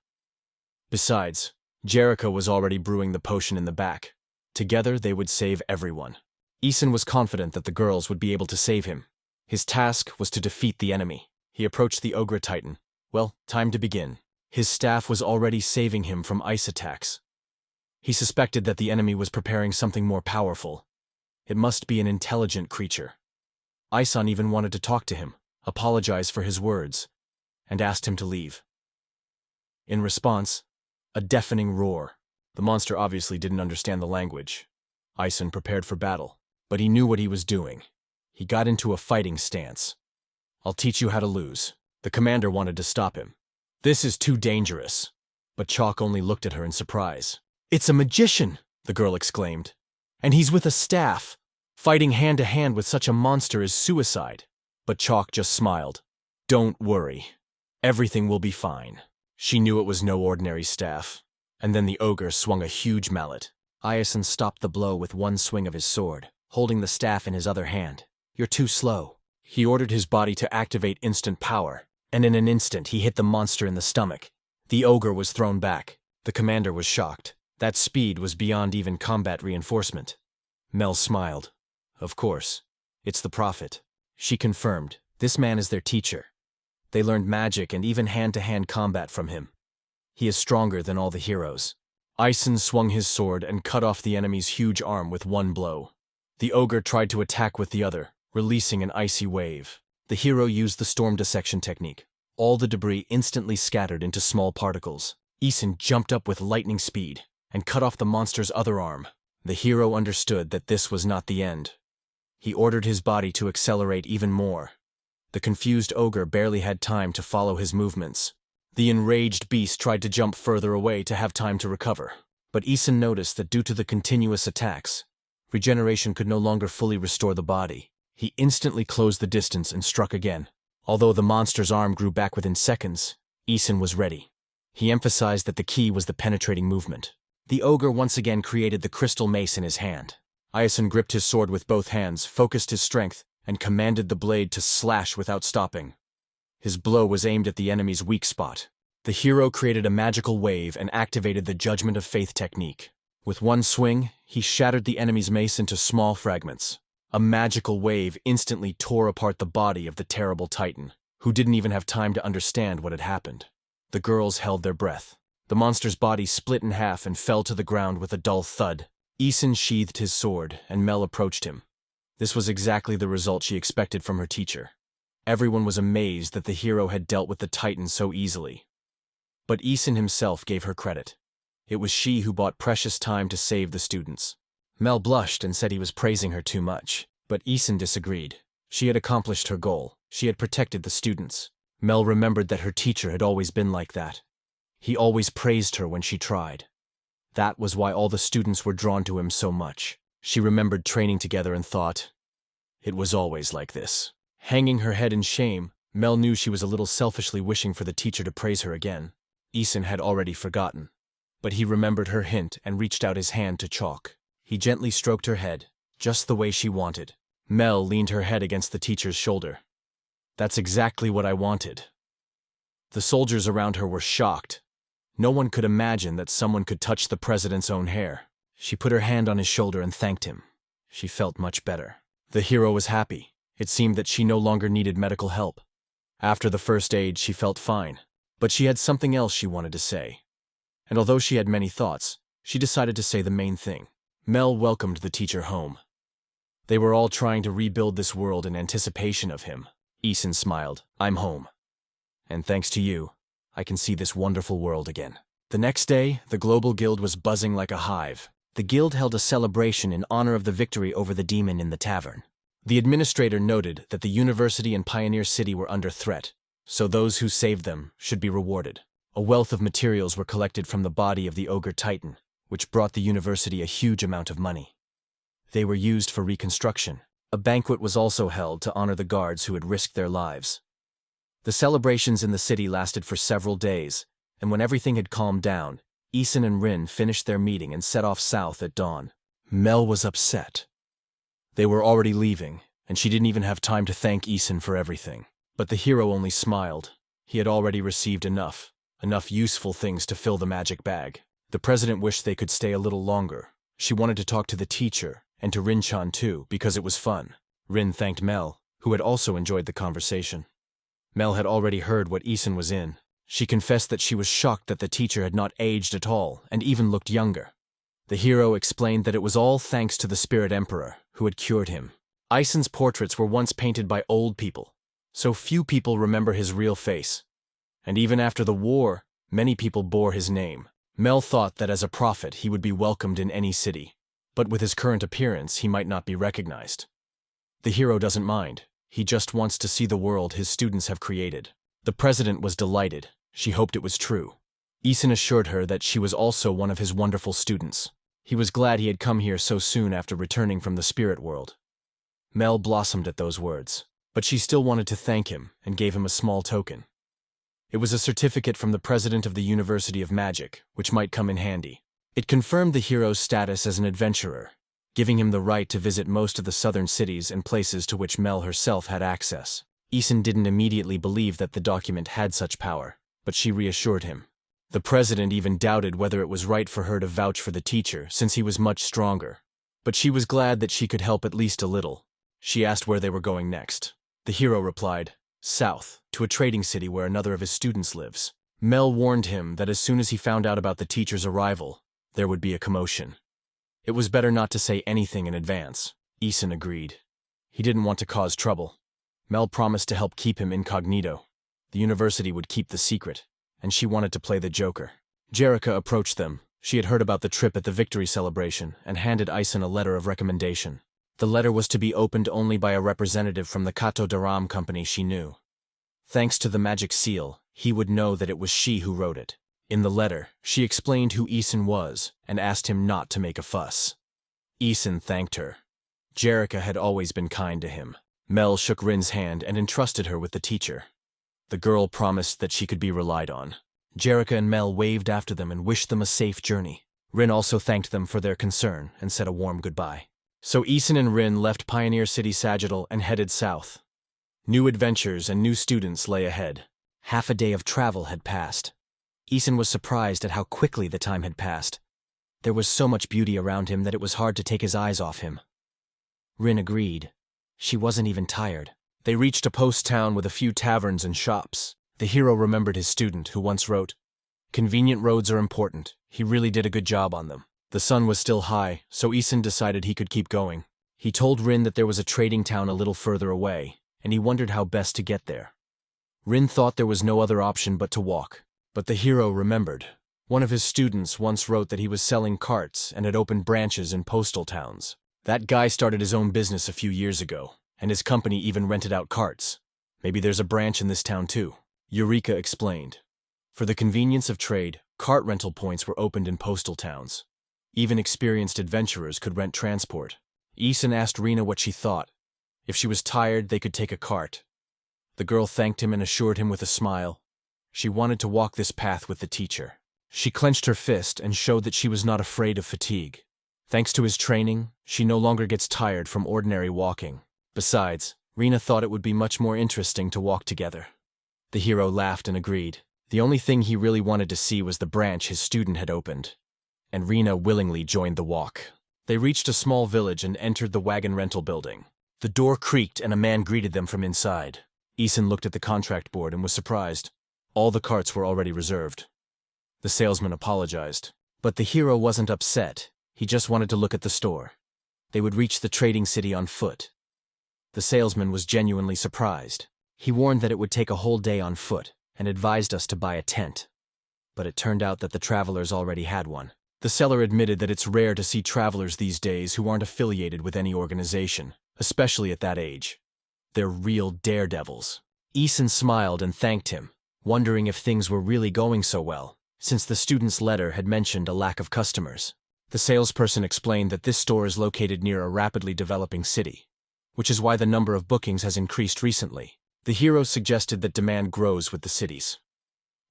Besides, Jericho was already brewing the potion in the back. Together they would save everyone. Eason was confident that the girls would be able to save him. His task was to defeat the enemy. He approached the ogre titan. Well, time to begin. His staff was already saving him from ice attacks. He suspected that the enemy was preparing something more powerful. It must be an intelligent creature. Ison even wanted to talk to him, apologize for his words, and asked him to leave. In response, a deafening roar. The monster obviously didn't understand the language. Ison prepared for battle, but he knew what he was doing. He got into a fighting stance. "I'll teach you how to lose." The commander wanted to stop him. "This is too dangerous." But Chalk only looked at her in surprise. "It's a magician!" the girl exclaimed. "And he's with a staff. Fighting hand-to-hand with such a monster is suicide." But Chalk just smiled. "Don't worry. Everything will be fine." She knew it was no ordinary staff. And then the ogre swung a huge mallet. Ison stopped the blow with one swing of his sword, holding the staff in his other hand. "You're too slow." He ordered his body to activate instant power, and in an instant he hit the monster in the stomach. The ogre was thrown back. The commander was shocked. That speed was beyond even combat reinforcement. Mel smiled. "Of course. It's the prophet." She confirmed. "This man is their teacher. They learned magic and even hand-to-hand combat from him. He is stronger than all the heroes." Ison swung his sword and cut off the enemy's huge arm with one blow. The ogre tried to attack with the other, releasing an icy wave. The hero used the storm dissection technique. All the debris instantly scattered into small particles. Ison jumped up with lightning speed and cut off the monster's other arm. The hero understood that this was not the end. He ordered his body to accelerate even more. The confused ogre barely had time to follow his movements. The enraged beast tried to jump further away to have time to recover. But Ison noticed that due to the continuous attacks, regeneration could no longer fully restore the body. He instantly closed the distance and struck again. Although the monster's arm grew back within seconds, Isin was ready. He emphasized that the key was the penetrating movement. The ogre once again created the crystal mace in his hand. Isin gripped his sword with both hands, focused his strength, and commanded the blade to slash without stopping. His blow was aimed at the enemy's weak spot. The hero created a magical wave and activated the Judgment of Faith technique. With one swing, he shattered the enemy's mace into small fragments. A magical wave instantly tore apart the body of the terrible titan, who didn't even have time to understand what had happened. The girls held their breath. The monster's body split in half and fell to the ground with a dull thud. Isin sheathed his sword, and Mel approached him. This was exactly the result she expected from her teacher. Everyone was amazed that the hero had dealt with the titan so easily. But Isin himself gave her credit. It was she who bought precious time to save the students. Mel blushed and said he was praising her too much, but Isin disagreed. She had accomplished her goal. She had protected the students. Mel remembered that her teacher had always been like that. He always praised her when she tried. That was why all the students were drawn to him so much. She remembered training together and thought, it was always like this. Hanging her head in shame, Mel knew she was a little selfishly wishing for the teacher to praise her again. Isin had already forgotten. But he remembered her hint and reached out his hand to Chalk. He gently stroked her head, just the way she wanted. Mel leaned her head against the teacher's shoulder. That's exactly what I wanted. The soldiers around her were shocked. No one could imagine that someone could touch the president's own hair. She put her hand on his shoulder and thanked him. She felt much better. The hero was happy. It seemed that she no longer needed medical help. After the first aid, she felt fine. But she had something else she wanted to say. And although she had many thoughts, she decided to say the main thing. Mel welcomed the teacher home. They were all trying to rebuild this world in anticipation of him. Isin smiled. I'm home. And thanks to you, I can see this wonderful world again. The next day, the Global Guild was buzzing like a hive. The guild held a celebration in honor of the victory over the demon in the tavern. The administrator noted that the university and Pioneer City were under threat, so those who saved them should be rewarded. A wealth of materials were collected from the body of the ogre titan, which brought the university a huge amount of money. They were used for reconstruction. A banquet was also held to honor the guards who had risked their lives. The celebrations in the city lasted for several days, and when everything had calmed down, Isin and Rin finished their meeting and set off south at dawn. Mel was upset. They were already leaving, and she didn't even have time to thank Isin for everything. But the hero only smiled. He had already received enough useful things to fill the magic bag. The president wished they could stay a little longer. She wanted to talk to the teacher, and to Rin-chan too, because it was fun. Rin thanked Mel, who had also enjoyed the conversation. Mel had already heard what Isin was in. She confessed that she was shocked that the teacher had not aged at all, and even looked younger. The hero explained that it was all thanks to the Spirit Emperor, who had cured him. Isin's portraits were once painted by old people, so few people remember his real face. And even after the war, many people bore his name. Mel thought that as a prophet he would be welcomed in any city, but with his current appearance he might not be recognized. The hero doesn't mind. He just wants to see the world his students have created. The president was delighted. She hoped it was true. Isin assured her that she was also one of his wonderful students. He was glad he had come here so soon after returning from the spirit world. Mel blossomed at those words, but she still wanted to thank him and gave him a small token. It was a certificate from the president of the University of Magic, which might come in handy. It confirmed the hero's status as an adventurer, giving him the right to visit most of the southern cities and places to which Mel herself had access. Isin didn't immediately believe that the document had such power, but she reassured him. The president even doubted whether it was right for her to vouch for the teacher, since he was much stronger. But she was glad that she could help at least a little. She asked where they were going next. The hero replied, south, to a trading city where another of his students lives. Mel warned him that as soon as he found out about the teacher's arrival, there would be a commotion. It was better not to say anything in advance. Isin agreed. He didn't want to cause trouble. Mel promised to help keep him incognito. The university would keep the secret, and she wanted to play the joker. Eureka approached them. She had heard about the trip at the victory celebration and handed Isin a letter of recommendation. The letter was to be opened only by a representative from the Kato Daram company she knew. Thanks to the magic seal, he would know that it was she who wrote it. In the letter, she explained who Isin was and asked him not to make a fuss. Isin thanked her. Eureka had always been kind to him. Mel shook Rin's hand and entrusted her with the teacher. The girl promised that she could be relied on. Eureka and Mel waved after them and wished them a safe journey. Rin also thanked them for their concern and said a warm goodbye. So Eason and Rin left Pioneer City Sagittal and headed south. New adventures and new students lay ahead. Half a day of travel had passed. Eason was surprised at how quickly the time had passed. There was so much beauty around him that it was hard to take his eyes off him. Rin agreed. She wasn't even tired. They reached a post town with a few taverns and shops. The hero remembered his student who once wrote, "Convenient roads are important. He really did a good job on them." The sun was still high, so Eason decided he could keep going. He told Rin that there was a trading town a little further away, and he wondered how best to get there. Rin thought there was no other option but to walk. But the hero remembered. One of his students once wrote that he was selling carts and had opened branches in postal towns. That guy started his own business a few years ago, and his company even rented out carts. Maybe there's a branch in this town too. Eureka explained. For the convenience of trade, cart rental points were opened in postal towns. Even experienced adventurers could rent transport. Eason asked Rena what she thought. If she was tired, they could take a cart. The girl thanked him and assured him with a smile. She wanted to walk this path with the teacher. She clenched her fist and showed that she was not afraid of fatigue. Thanks to his training, she no longer gets tired from ordinary walking. Besides, Rena thought it would be much more interesting to walk together. The hero laughed and agreed. The only thing he really wanted to see was the branch his student had opened. And Rena willingly joined the walk. They reached a small village and entered the wagon rental building. The door creaked and a man greeted them from inside. Eason looked at the contract board and was surprised. All the carts were already reserved. The salesman apologized. But the hero wasn't upset. He just wanted to look at the store. They would reach the trading city on foot. The salesman was genuinely surprised. He warned that it would take a whole day on foot and advised us to buy a tent. But it turned out that the travelers already had one. The seller admitted that it's rare to see travelers these days who aren't affiliated with any organization, especially at that age. They're real daredevils. Eason smiled and thanked him, wondering if things were really going so well, since the student's letter had mentioned a lack of customers. The salesperson explained that this store is located near a rapidly developing city, which is why the number of bookings has increased recently. The hero suggested that demand grows with the cities.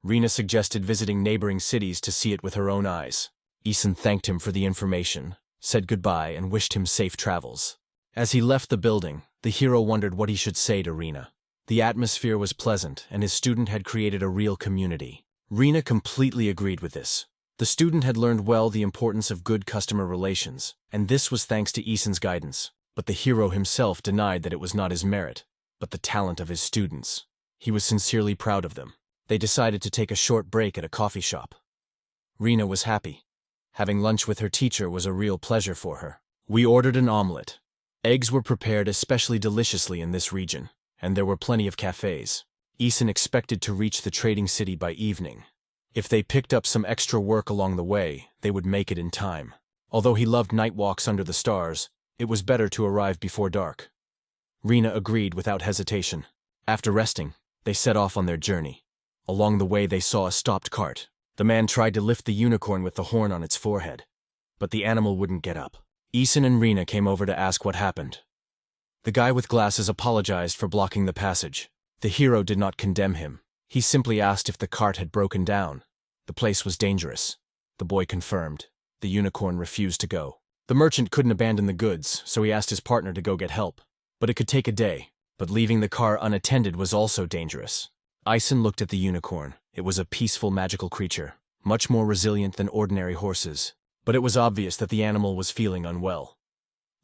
Rena suggested visiting neighboring cities to see it with her own eyes. Eason thanked him for the information, said goodbye, and wished him safe travels. As he left the building, the hero wondered what he should say to Rena. The atmosphere was pleasant, and his student had created a real community. Rena completely agreed with this. The student had learned well the importance of good customer relations, and this was thanks to Eason's guidance. But the hero himself denied that it was not his merit, but the talent of his students. He was sincerely proud of them. They decided to take a short break at a coffee shop. Rena was happy. Having lunch with her teacher was a real pleasure for her. We ordered an omelet. Eggs were prepared especially deliciously in this region, and there were plenty of cafes. Eason expected to reach the trading city by evening. If they picked up some extra work along the way, they would make it in time. Although he loved night walks under the stars, it was better to arrive before dark. Rena agreed without hesitation. After resting, they set off on their journey. Along the way they saw a stopped cart. The man tried to lift the unicorn with the horn on its forehead, but the animal wouldn't get up. Eason and Rena came over to ask what happened. The guy with glasses apologized for blocking the passage. The hero did not condemn him. He simply asked if the cart had broken down. The place was dangerous. The boy confirmed. The unicorn refused to go. The merchant couldn't abandon the goods, so he asked his partner to go get help. But it could take a day. But leaving the car unattended was also dangerous. Eason looked at the unicorn. It was a peaceful magical creature, much more resilient than ordinary horses. But it was obvious that the animal was feeling unwell.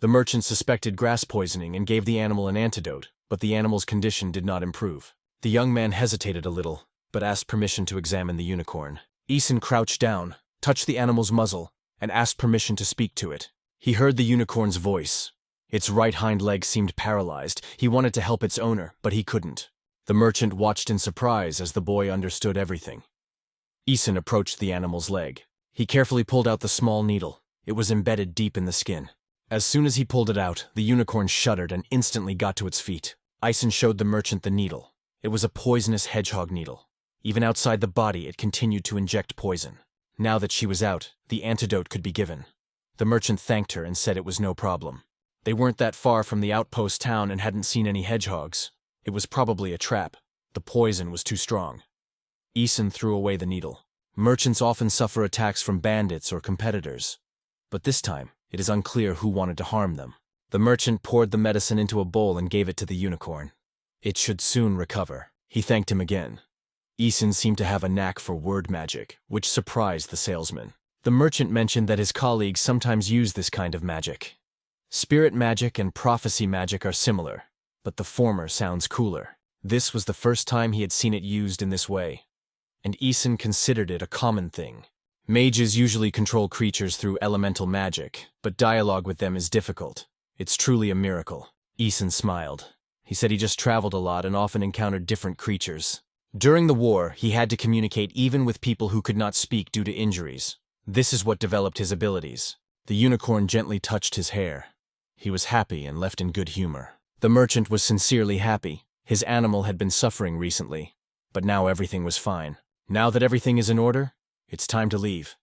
The merchant suspected grass poisoning and gave the animal an antidote, but the animal's condition did not improve. The young man hesitated a little, but asked permission to examine the unicorn. Eason crouched down, touched the animal's muzzle, and asked permission to speak to it. He heard the unicorn's voice. Its right hind leg seemed paralyzed. He wanted to help its owner, but he couldn't. The merchant watched in surprise as the boy understood everything. Eason approached the animal's leg. He carefully pulled out the small needle. It was embedded deep in the skin. As soon as he pulled it out, the unicorn shuddered and instantly got to its feet. Eason showed the merchant the needle. It was a poisonous hedgehog needle. Even outside the body, it continued to inject poison. Now that she was out, the antidote could be given. The merchant thanked her and said it was no problem. They weren't that far from the outpost town and hadn't seen any hedgehogs. It was probably a trap. The poison was too strong. Eason threw away the needle. Merchants often suffer attacks from bandits or competitors. But this time, it is unclear who wanted to harm them. The merchant poured the medicine into a bowl and gave it to the unicorn. It should soon recover. He thanked him again. Eason seemed to have a knack for word magic, which surprised the salesman. The merchant mentioned that his colleagues sometimes use this kind of magic. Spirit magic and prophecy magic are similar, but the former sounds cooler. This was the first time he had seen it used in this way, and Eason considered it a common thing. Mages usually control creatures through elemental magic, but dialogue with them is difficult. It's truly a miracle. Eason smiled. He said he just traveled a lot and often encountered different creatures. During the war, he had to communicate even with people who could not speak due to injuries. This is what developed his abilities. The unicorn gently touched his hair. He was happy and left in good humor. The merchant was sincerely happy. His animal had been suffering recently, but now everything was fine. Now that everything is in order, it's time to leave.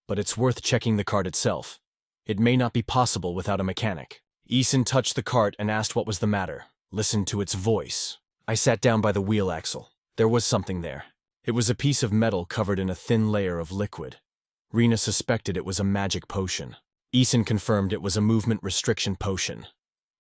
But it's worth checking the cart itself. It may not be possible without a mechanic. Eason touched the cart and asked what was the matter. Listened to its voice. I sat down by the wheel axle. There was something there. It was a piece of metal covered in a thin layer of liquid. Rena suspected it was a magic potion. Eason confirmed it was a movement restriction potion.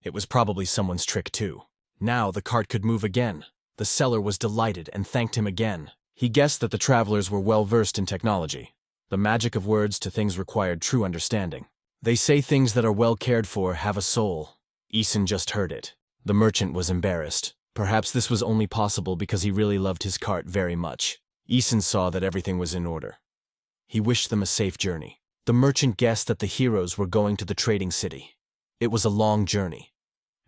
It was probably someone's trick too. Now the cart could move again. The seller was delighted and thanked him again. He guessed that the travelers were well versed in technology. The magic of words to things required true understanding. They say things that are well cared for have a soul. Eason just heard it. The merchant was embarrassed. Perhaps this was only possible because he really loved his cart very much. Eason saw that everything was in order. He wished them a safe journey. The merchant guessed that the heroes were going to the trading city. It was a long journey,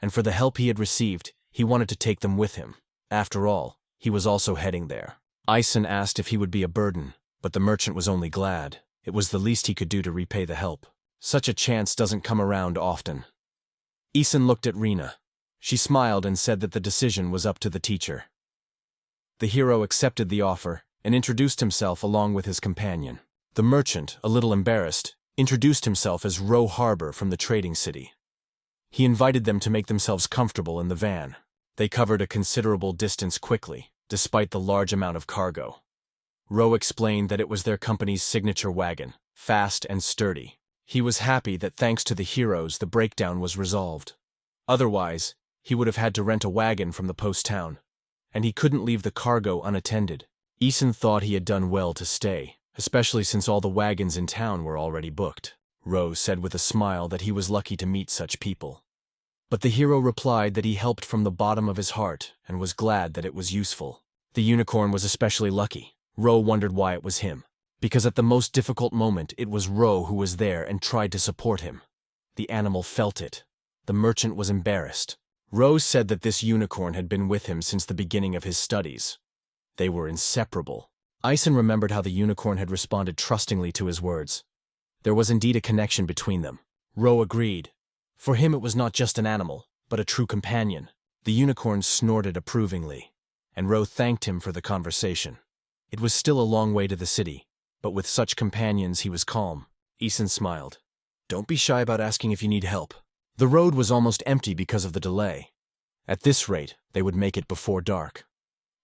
and for the help he had received, he wanted to take them with him. After all, he was also heading there. Eason asked if he would be a burden, but the merchant was only glad. It was the least he could do to repay the help. Such a chance doesn't come around often. Eason looked at Rena. She smiled and said that the decision was up to the teacher. The hero accepted the offer and introduced himself along with his companion. The merchant, a little embarrassed, introduced himself as Row Harbor from the trading city. He invited them to make themselves comfortable in the van. They covered a considerable distance quickly, despite the large amount of cargo. Row explained that it was their company's signature wagon, fast and sturdy. He was happy that thanks to the heroes the breakdown was resolved. Otherwise, he would have had to rent a wagon from the post town, and he couldn't leave the cargo unattended. Eason thought he had done well to stay, especially since all the wagons in town were already booked. Row said with a smile that he was lucky to meet such people. But the hero replied that he helped from the bottom of his heart and was glad that it was useful. The unicorn was especially lucky. Row wondered why it was him. Because at the most difficult moment, it was Row who was there and tried to support him. The animal felt it. The merchant was embarrassed. Row said that this unicorn had been with him since the beginning of his studies. They were inseparable. Eason remembered how the unicorn had responded trustingly to his words. There was indeed a connection between them. Row agreed. For him it was not just an animal, but a true companion. The unicorn snorted approvingly, and Row thanked him for the conversation. It was still a long way to the city, but with such companions he was calm. Eason smiled. Don't be shy about asking if you need help. The road was almost empty because of the delay. At this rate, they would make it before dark.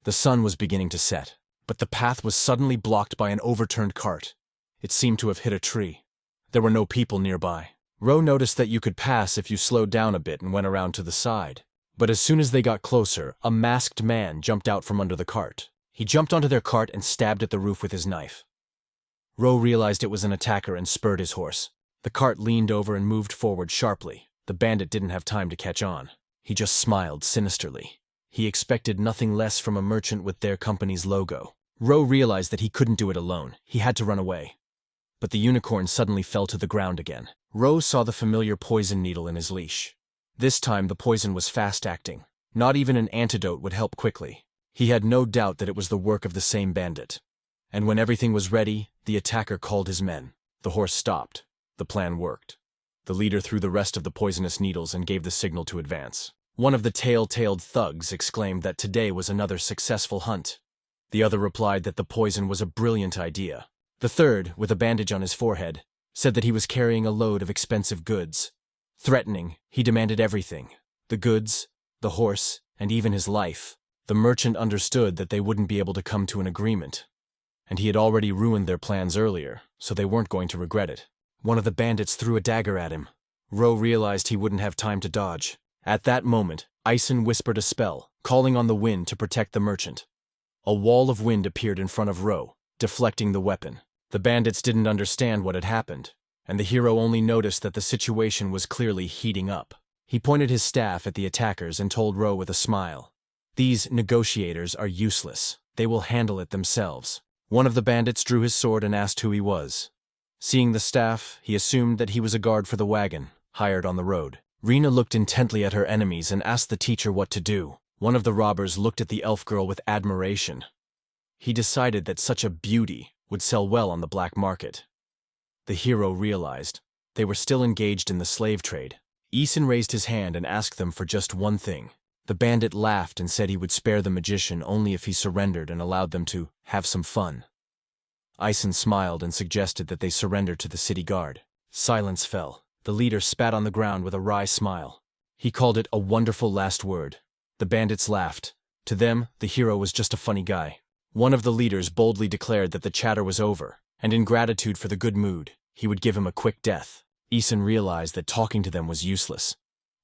The sun was beginning to set, but the path was suddenly blocked by an overturned cart. It seemed to have hit a tree. There were no people nearby. Row noticed that you could pass if you slowed down a bit and went around to the side. But as soon as they got closer, a masked man jumped out from under the cart. He jumped onto their cart and stabbed at the roof with his knife. Row realized it was an attacker and spurred his horse. The cart leaned over and moved forward sharply. The bandit didn't have time to catch on. He just smiled sinisterly. He expected nothing less from a merchant with their company's logo. Row realized that he couldn't do it alone. He had to run away. But the unicorn suddenly fell to the ground again. Row saw the familiar poison needle in his leash. This time the poison was fast-acting. Not even an antidote would help quickly. He had no doubt that it was the work of the same bandit. And when everything was ready, the attacker called his men. The horse stopped. The plan worked. The leader threw the rest of the poisonous needles and gave the signal to advance. One of the tailed thugs exclaimed that today was another successful hunt. The other replied that the poison was a brilliant idea. The third, with a bandage on his forehead, said that he was carrying a load of expensive goods. Threatening, he demanded everything: the goods, the horse, and even his life. The merchant understood that they wouldn't be able to come to an agreement, and he had already ruined their plans earlier, so they weren't going to regret it. One of the bandits threw a dagger at him. Ro realized he wouldn't have time to dodge. At that moment, Ison whispered a spell, calling on the wind to protect the merchant. A wall of wind appeared in front of Ro, deflecting the weapon. The bandits didn't understand what had happened, and the hero only noticed that the situation was clearly heating up. He pointed his staff at the attackers and told Ro with a smile, "These negotiators are useless. They will handle it themselves." One of the bandits drew his sword and asked who he was. Seeing the staff, he assumed that he was a guard for the wagon, hired on the road. Rena looked intently at her enemies and asked the teacher what to do. One of the robbers looked at the elf girl with admiration. He decided that such a beauty would sell well on the black market. The hero realized they were still engaged in the slave trade. Ison raised his hand and asked them for just one thing. The bandit laughed and said he would spare the magician only if he surrendered and allowed them to have some fun. Ison smiled and suggested that they surrender to the city guard. Silence fell. The leader spat on the ground with a wry smile. He called it a wonderful last word. The bandits laughed. To them, the hero was just a funny guy. One of the leaders boldly declared that the chatter was over, and in gratitude for the good mood, he would give him a quick death. Ison realized that talking to them was useless.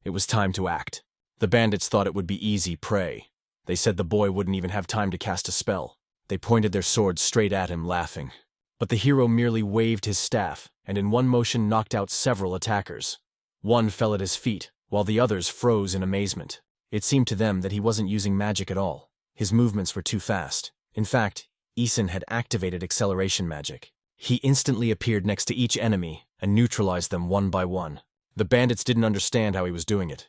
It was time to act. The bandits thought it would be easy prey. They said the boy wouldn't even have time to cast a spell. They pointed their swords straight at him, laughing. But the hero merely waved his staff, and in one motion knocked out several attackers. One fell at his feet, while the others froze in amazement. It seemed to them that he wasn't using magic at all. His movements were too fast. In fact, Ison had activated acceleration magic. He instantly appeared next to each enemy and neutralized them one by one. The bandits didn't understand how he was doing it.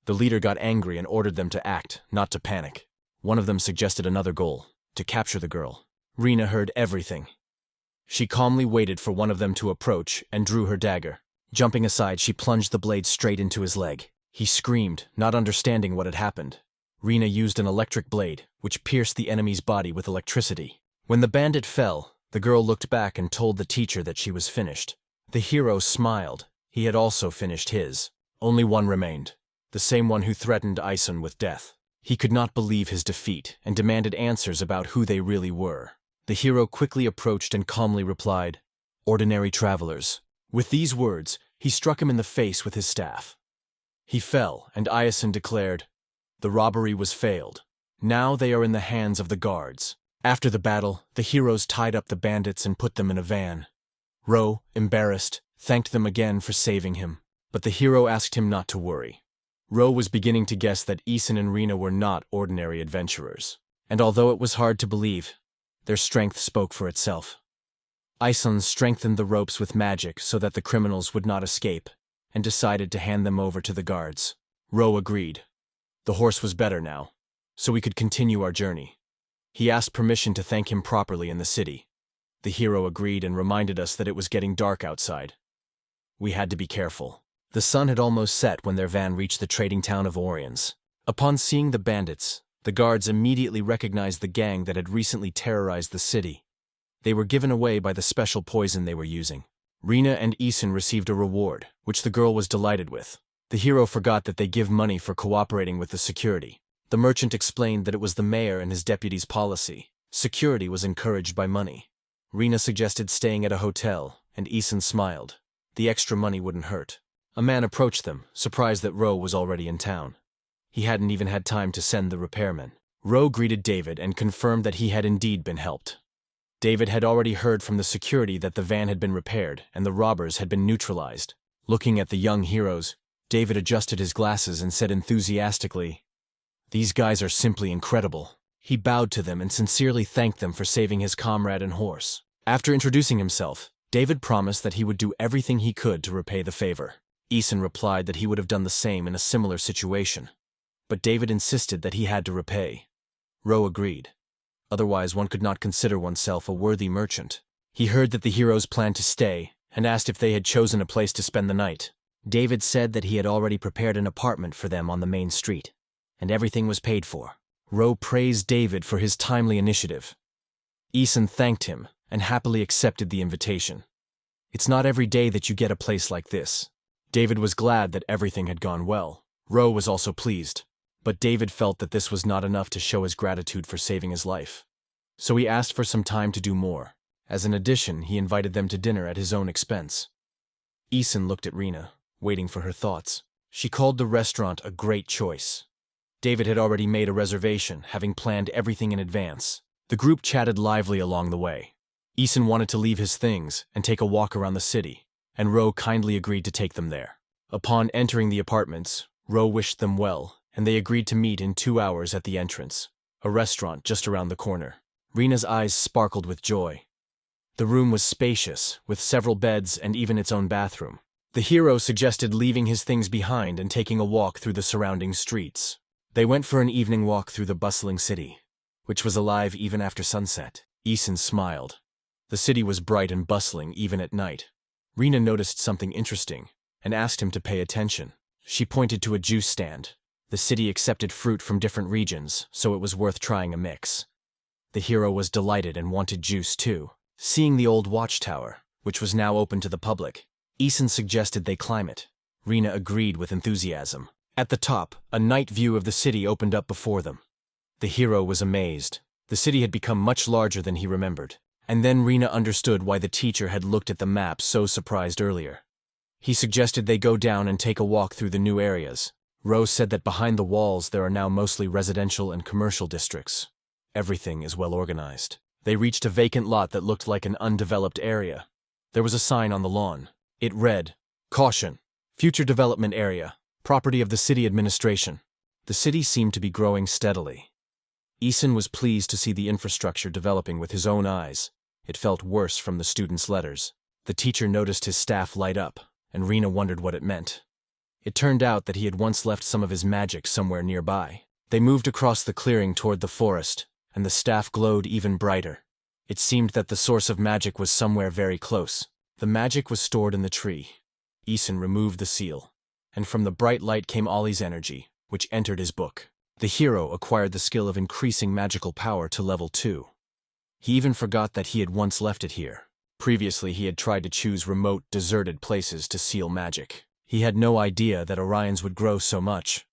The leader got angry and ordered them to act, not to panic. One of them suggested another goal: to capture the girl. Rena heard everything. She calmly waited for one of them to approach and drew her dagger. Jumping aside, she plunged the blade straight into his leg. He screamed, not understanding what had happened. Rena used an electric blade, which pierced the enemy's body with electricity. When the bandit fell, the girl looked back and told the teacher that she was finished. The hero smiled. He had also finished his. Only one remained. The same one who threatened Ison with death. He could not believe his defeat and demanded answers about who they really were. The hero quickly approached and calmly replied, "Ordinary travelers." With these words, he struck him in the face with his staff. He fell, and Ison declared, "The robbery was failed. Now they are in the hands of the guards." After the battle, the heroes tied up the bandits and put them in a van. Ro, embarrassed, thanked them again for saving him, but the hero asked him not to worry. Ro was beginning to guess that Ison and Rena were not ordinary adventurers, and although it was hard to believe, their strength spoke for itself. Ison strengthened the ropes with magic so that the criminals would not escape, and decided to hand them over to the guards. Ro agreed. The horse was better now, so we could continue our journey. He asked permission to thank him properly in the city. The hero agreed and reminded us that it was getting dark outside. We had to be careful. The sun had almost set when their van reached the trading town of Orians. Upon seeing the bandits, the guards immediately recognized the gang that had recently terrorized the city. They were given away by the special poison they were using. Rena and Ison received a reward, which the girl was delighted with. The hero forgot that they give money for cooperating with the security. The merchant explained that it was the mayor and his deputy's policy. Security was encouraged by money. Rena suggested staying at a hotel, and Ison smiled. The extra money wouldn't hurt. A man approached them, surprised that Ro was already in town. He hadn't even had time to send the repairman. Ro greeted David and confirmed that he had indeed been helped. David had already heard from the security that the van had been repaired and the robbers had been neutralized. Looking at the young heroes, David adjusted his glasses and said enthusiastically, "These guys are simply incredible." He bowed to them and sincerely thanked them for saving his comrade and horse. After introducing himself, David promised that he would do everything he could to repay the favor. Ison replied that he would have done the same in a similar situation. But David insisted that he had to repay. Ro agreed. Otherwise, one could not consider oneself a worthy merchant. He heard that the heroes planned to stay and asked if they had chosen a place to spend the night. David said that he had already prepared an apartment for them on the main street, and everything was paid for. Ro praised David for his timely initiative. Ison thanked him and happily accepted the invitation. "It's not every day that you get a place like this. David was glad that everything had gone well. Ro was also pleased, but David felt that this was not enough to show his gratitude for saving his life. So he asked for some time to do more. As an addition, he invited them to dinner at his own expense. Eason looked at Rena, waiting for her thoughts. She called the restaurant a great choice. David had already made a reservation, having planned everything in advance. The group chatted lively along the way. Eason wanted to leave his things and take a walk around the city, and Ro kindly agreed to take them there. Upon entering the apartments, Ro wished them well, and they agreed to meet in 2 hours at the entrance, a restaurant just around the corner. Rena's eyes sparkled with joy. The room was spacious, with several beds and even its own bathroom. The hero suggested leaving his things behind and taking a walk through the surrounding streets. They went for an evening walk through the bustling city, which was alive even after sunset. Eason smiled. The city was bright and bustling even at night. Rena noticed something interesting and asked him to pay attention. She pointed to a juice stand. The city accepted fruit from different regions, so it was worth trying a mix. The hero was delighted and wanted juice too. Seeing the old watchtower, which was now open to the public, Eason suggested they climb it. Rena agreed with enthusiasm. At the top, a night view of the city opened up before them. The hero was amazed. The city had become much larger than he remembered. And then Rena understood why the teacher had looked at the map so surprised earlier. He suggested they go down and take a walk through the new areas. Rose said that behind the walls there are now mostly residential and commercial districts. Everything is well organized. They reached a vacant lot that looked like an undeveloped area. There was a sign on the lawn. It read, "Caution, future development area, property of the city administration." The city seemed to be growing steadily. Eason was pleased to see the infrastructure developing with his own eyes. It felt worse from the students' letters. The teacher noticed his staff light up, and Rena wondered what it meant. It turned out that he had once left some of his magic somewhere nearby. They moved across the clearing toward the forest, and the staff glowed even brighter. It seemed that the source of magic was somewhere very close. The magic was stored in the tree. Eason removed the seal, and from the bright light came Ollie's energy, which entered his book. The hero acquired the skill of increasing magical power to level 2. He even forgot that he had once left it here. Previously he had tried to choose remote, deserted places to seal magic. He had no idea that Orions would grow so much.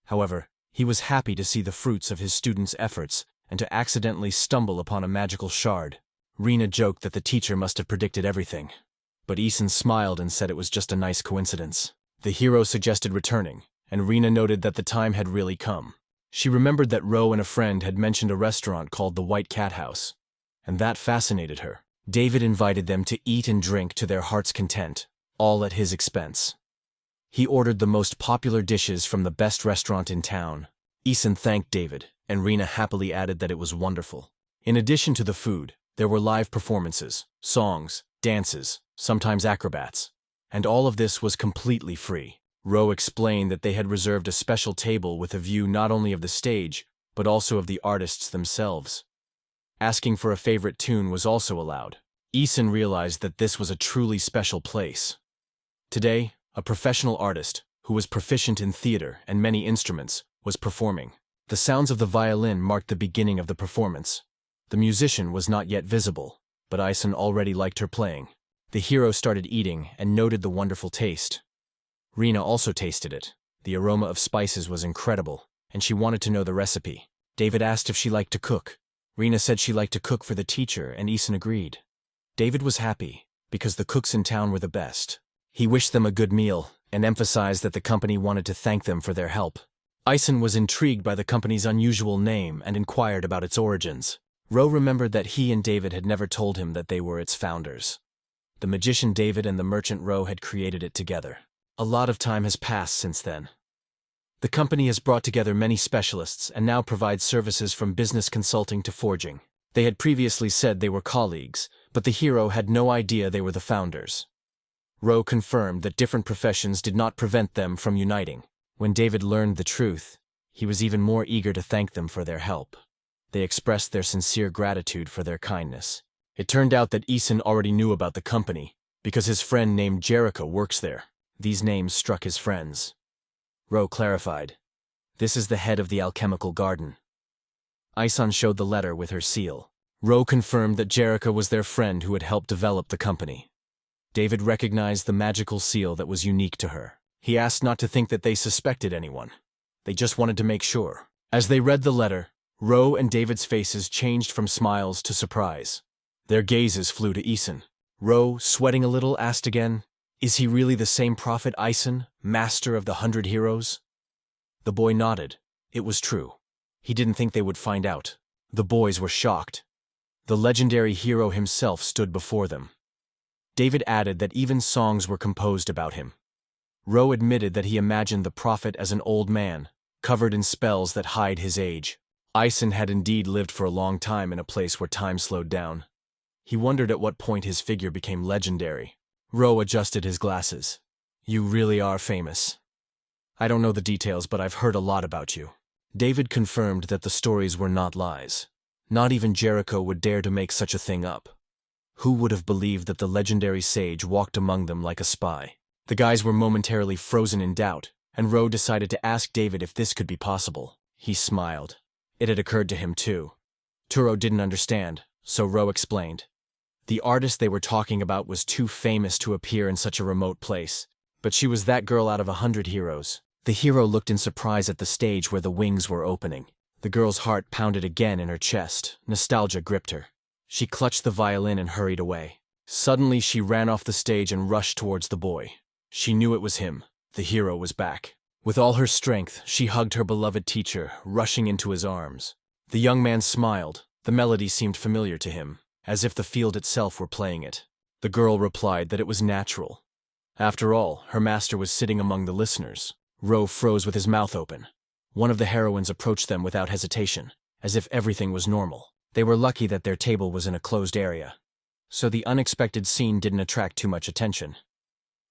However, he was happy to see the fruits of his students' efforts and to accidentally stumble upon a magical shard. Rena joked that the teacher must have predicted everything. But Eason smiled and said it was just a nice coincidence. The hero suggested returning, and Rena noted that the time had really come. She remembered that Ro and a friend had mentioned a restaurant called the White Cat House, and that fascinated her. David invited them to eat and drink to their heart's content, all at his expense. He ordered the most popular dishes from the best restaurant in town. Eason thanked David, and Rena happily added that it was wonderful. In addition to the food, there were live performances, songs, dances, sometimes acrobats, and all of this was completely free. Ro explained that they had reserved a special table with a view not only of the stage, but also of the artists themselves. Asking for a favorite tune was also allowed. Eason realized that this was a truly special place. Today, a professional artist, who was proficient in theater and many instruments, was performing. The sounds of the violin marked the beginning of the performance. The musician was not yet visible, but Eason already liked her playing. The hero started eating and noted the wonderful taste. Rena also tasted it. The aroma of spices was incredible, and she wanted to know the recipe. David asked if she liked to cook. Rena said she liked to cook for the teacher, and Eason agreed. David was happy, because the cooks in town were the best. He wished them a good meal, and emphasized that the company wanted to thank them for their help. Eason was intrigued by the company's unusual name and inquired about its origins. Ro remembered that he and David had never told him that they were its founders. The magician David and the merchant Ro had created it together. A lot of time has passed since then. The company has brought together many specialists and now provides services from business consulting to forging. They had previously said they were colleagues, but the hero had no idea they were the founders. Ro confirmed that different professions did not prevent them from uniting. When David learned the truth, he was even more eager to thank them for their help. They expressed their sincere gratitude for their kindness. It turned out that Eason already knew about the company, because his friend named Eureka works there. These names struck his friends. Ro clarified. This is the head of the alchemical garden. Eason showed the letter with her seal. Ro confirmed that Eureka was their friend who had helped develop the company. David recognized the magical seal that was unique to her. He asked not to think that they suspected anyone. They just wanted to make sure. As they read the letter, Ro and David's faces changed from smiles to surprise. Their gazes flew to Isen. Ro, sweating a little, asked again, "Is he really the same prophet Isen, master of the 100 heroes?" The boy nodded. It was true. He didn't think they would find out. The boys were shocked. The legendary hero himself stood before them. David added that even songs were composed about him. Ro admitted that he imagined the prophet as an old man, covered in spells that hide his age. Isen had indeed lived for a long time in a place where time slowed down. He wondered at what point his figure became legendary. Ro adjusted his glasses. "You really are famous. I don't know the details, but I've heard a lot about you." David confirmed that the stories were not lies. Not even Jericho would dare to make such a thing up. Who would have believed that the legendary sage walked among them like a spy? The guys were momentarily frozen in doubt, and Ro decided to ask David if this could be possible. He smiled. It had occurred to him too. Turo didn't understand, so Ro explained. The artist they were talking about was too famous to appear in such a remote place, but she was that girl out of 100 heroes. The hero looked in surprise at the stage where the wings were opening. The girl's heart pounded again in her chest. Nostalgia gripped her. She clutched the violin and hurried away. Suddenly she ran off the stage and rushed towards the boy. She knew it was him. The hero was back. With all her strength, she hugged her beloved teacher, rushing into his arms. The young man smiled. The melody seemed familiar to him, as if the field itself were playing it. The girl replied that it was natural. After all, her master was sitting among the listeners. Ro froze with his mouth open. One of the heroines approached them without hesitation, as if everything was normal. They were lucky that their table was in a closed area, so the unexpected scene didn't attract too much attention.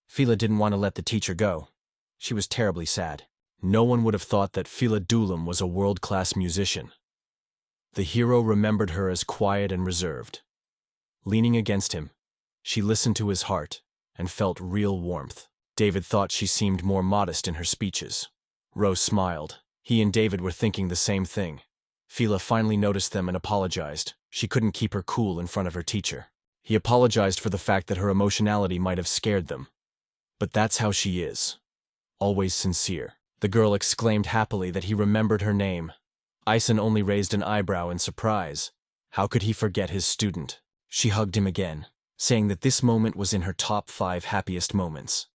Fela didn't want to let the teacher go. She was terribly sad. No one would have thought that Fela was a world-class musician. The hero remembered her as quiet and reserved. Leaning against him, she listened to his heart and felt real warmth. David thought she seemed more modest in her speeches. Ro smiled. He and David were thinking the same thing. Fela finally noticed them and apologized. She couldn't keep her cool in front of her teacher. He apologized for the fact that her emotionality might have scared them. But that's how she is. Always sincere. The girl exclaimed happily that he remembered her name. Isen only raised an eyebrow in surprise. How could he forget his student? She hugged him again, saying that this moment was in her top 5 happiest moments.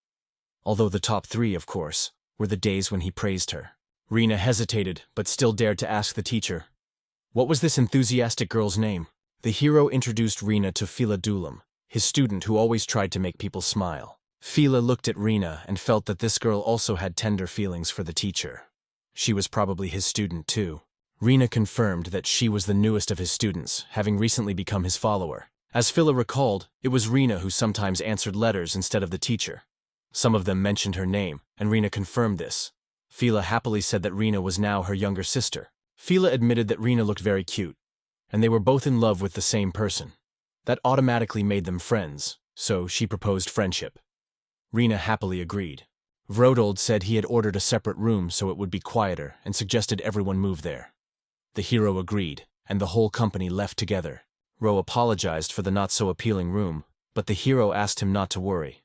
Although the top 3, of course, were the days when he praised her. Rena hesitated, but still dared to ask the teacher. What was this enthusiastic girl's name? The hero introduced Rena to Fela, his student who always tried to make people smile. Fela looked at Rena and felt that this girl also had tender feelings for the teacher. She was probably his student too. Rena confirmed that she was the newest of his students, having recently become his follower. As Fela recalled, it was Rena who sometimes answered letters instead of the teacher. Some of them mentioned her name, and Rena confirmed this. Fela happily said that Rena was now her younger sister. Fela admitted that Rena looked very cute, and they were both in love with the same person. That automatically made them friends, so she proposed friendship. Rena happily agreed. Vrodold said he had ordered a separate room so it would be quieter and suggested everyone move there. The hero agreed, and the whole company left together. Ro apologized for the not-so-appealing room, but the hero asked him not to worry.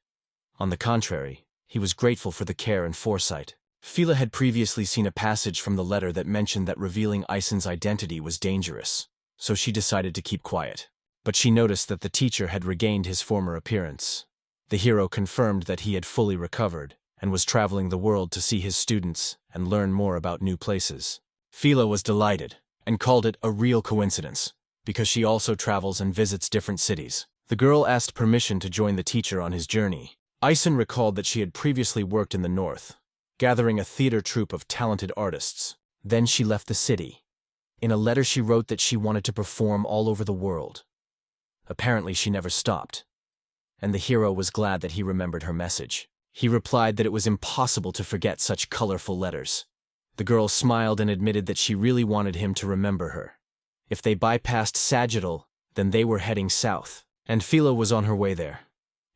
On the contrary, he was grateful for the care and foresight. Fela had previously seen a passage from the letter that mentioned that revealing Isen's identity was dangerous, so she decided to keep quiet. But she noticed that the teacher had regained his former appearance. The hero confirmed that he had fully recovered and was traveling the world to see his students and learn more about new places. Fela was delighted and called it a real coincidence, because she also travels and visits different cities. The girl asked permission to join the teacher on his journey. Isen recalled that she had previously worked in the north, gathering a theater troupe of talented artists. Then she left the city. In a letter she wrote that she wanted to perform all over the world. Apparently she never stopped, and the hero was glad that he remembered her message. He replied that it was impossible to forget such colorful letters. The girl smiled and admitted that she really wanted him to remember her. If they bypassed Sagittal, then they were heading south, and Fela was on her way there.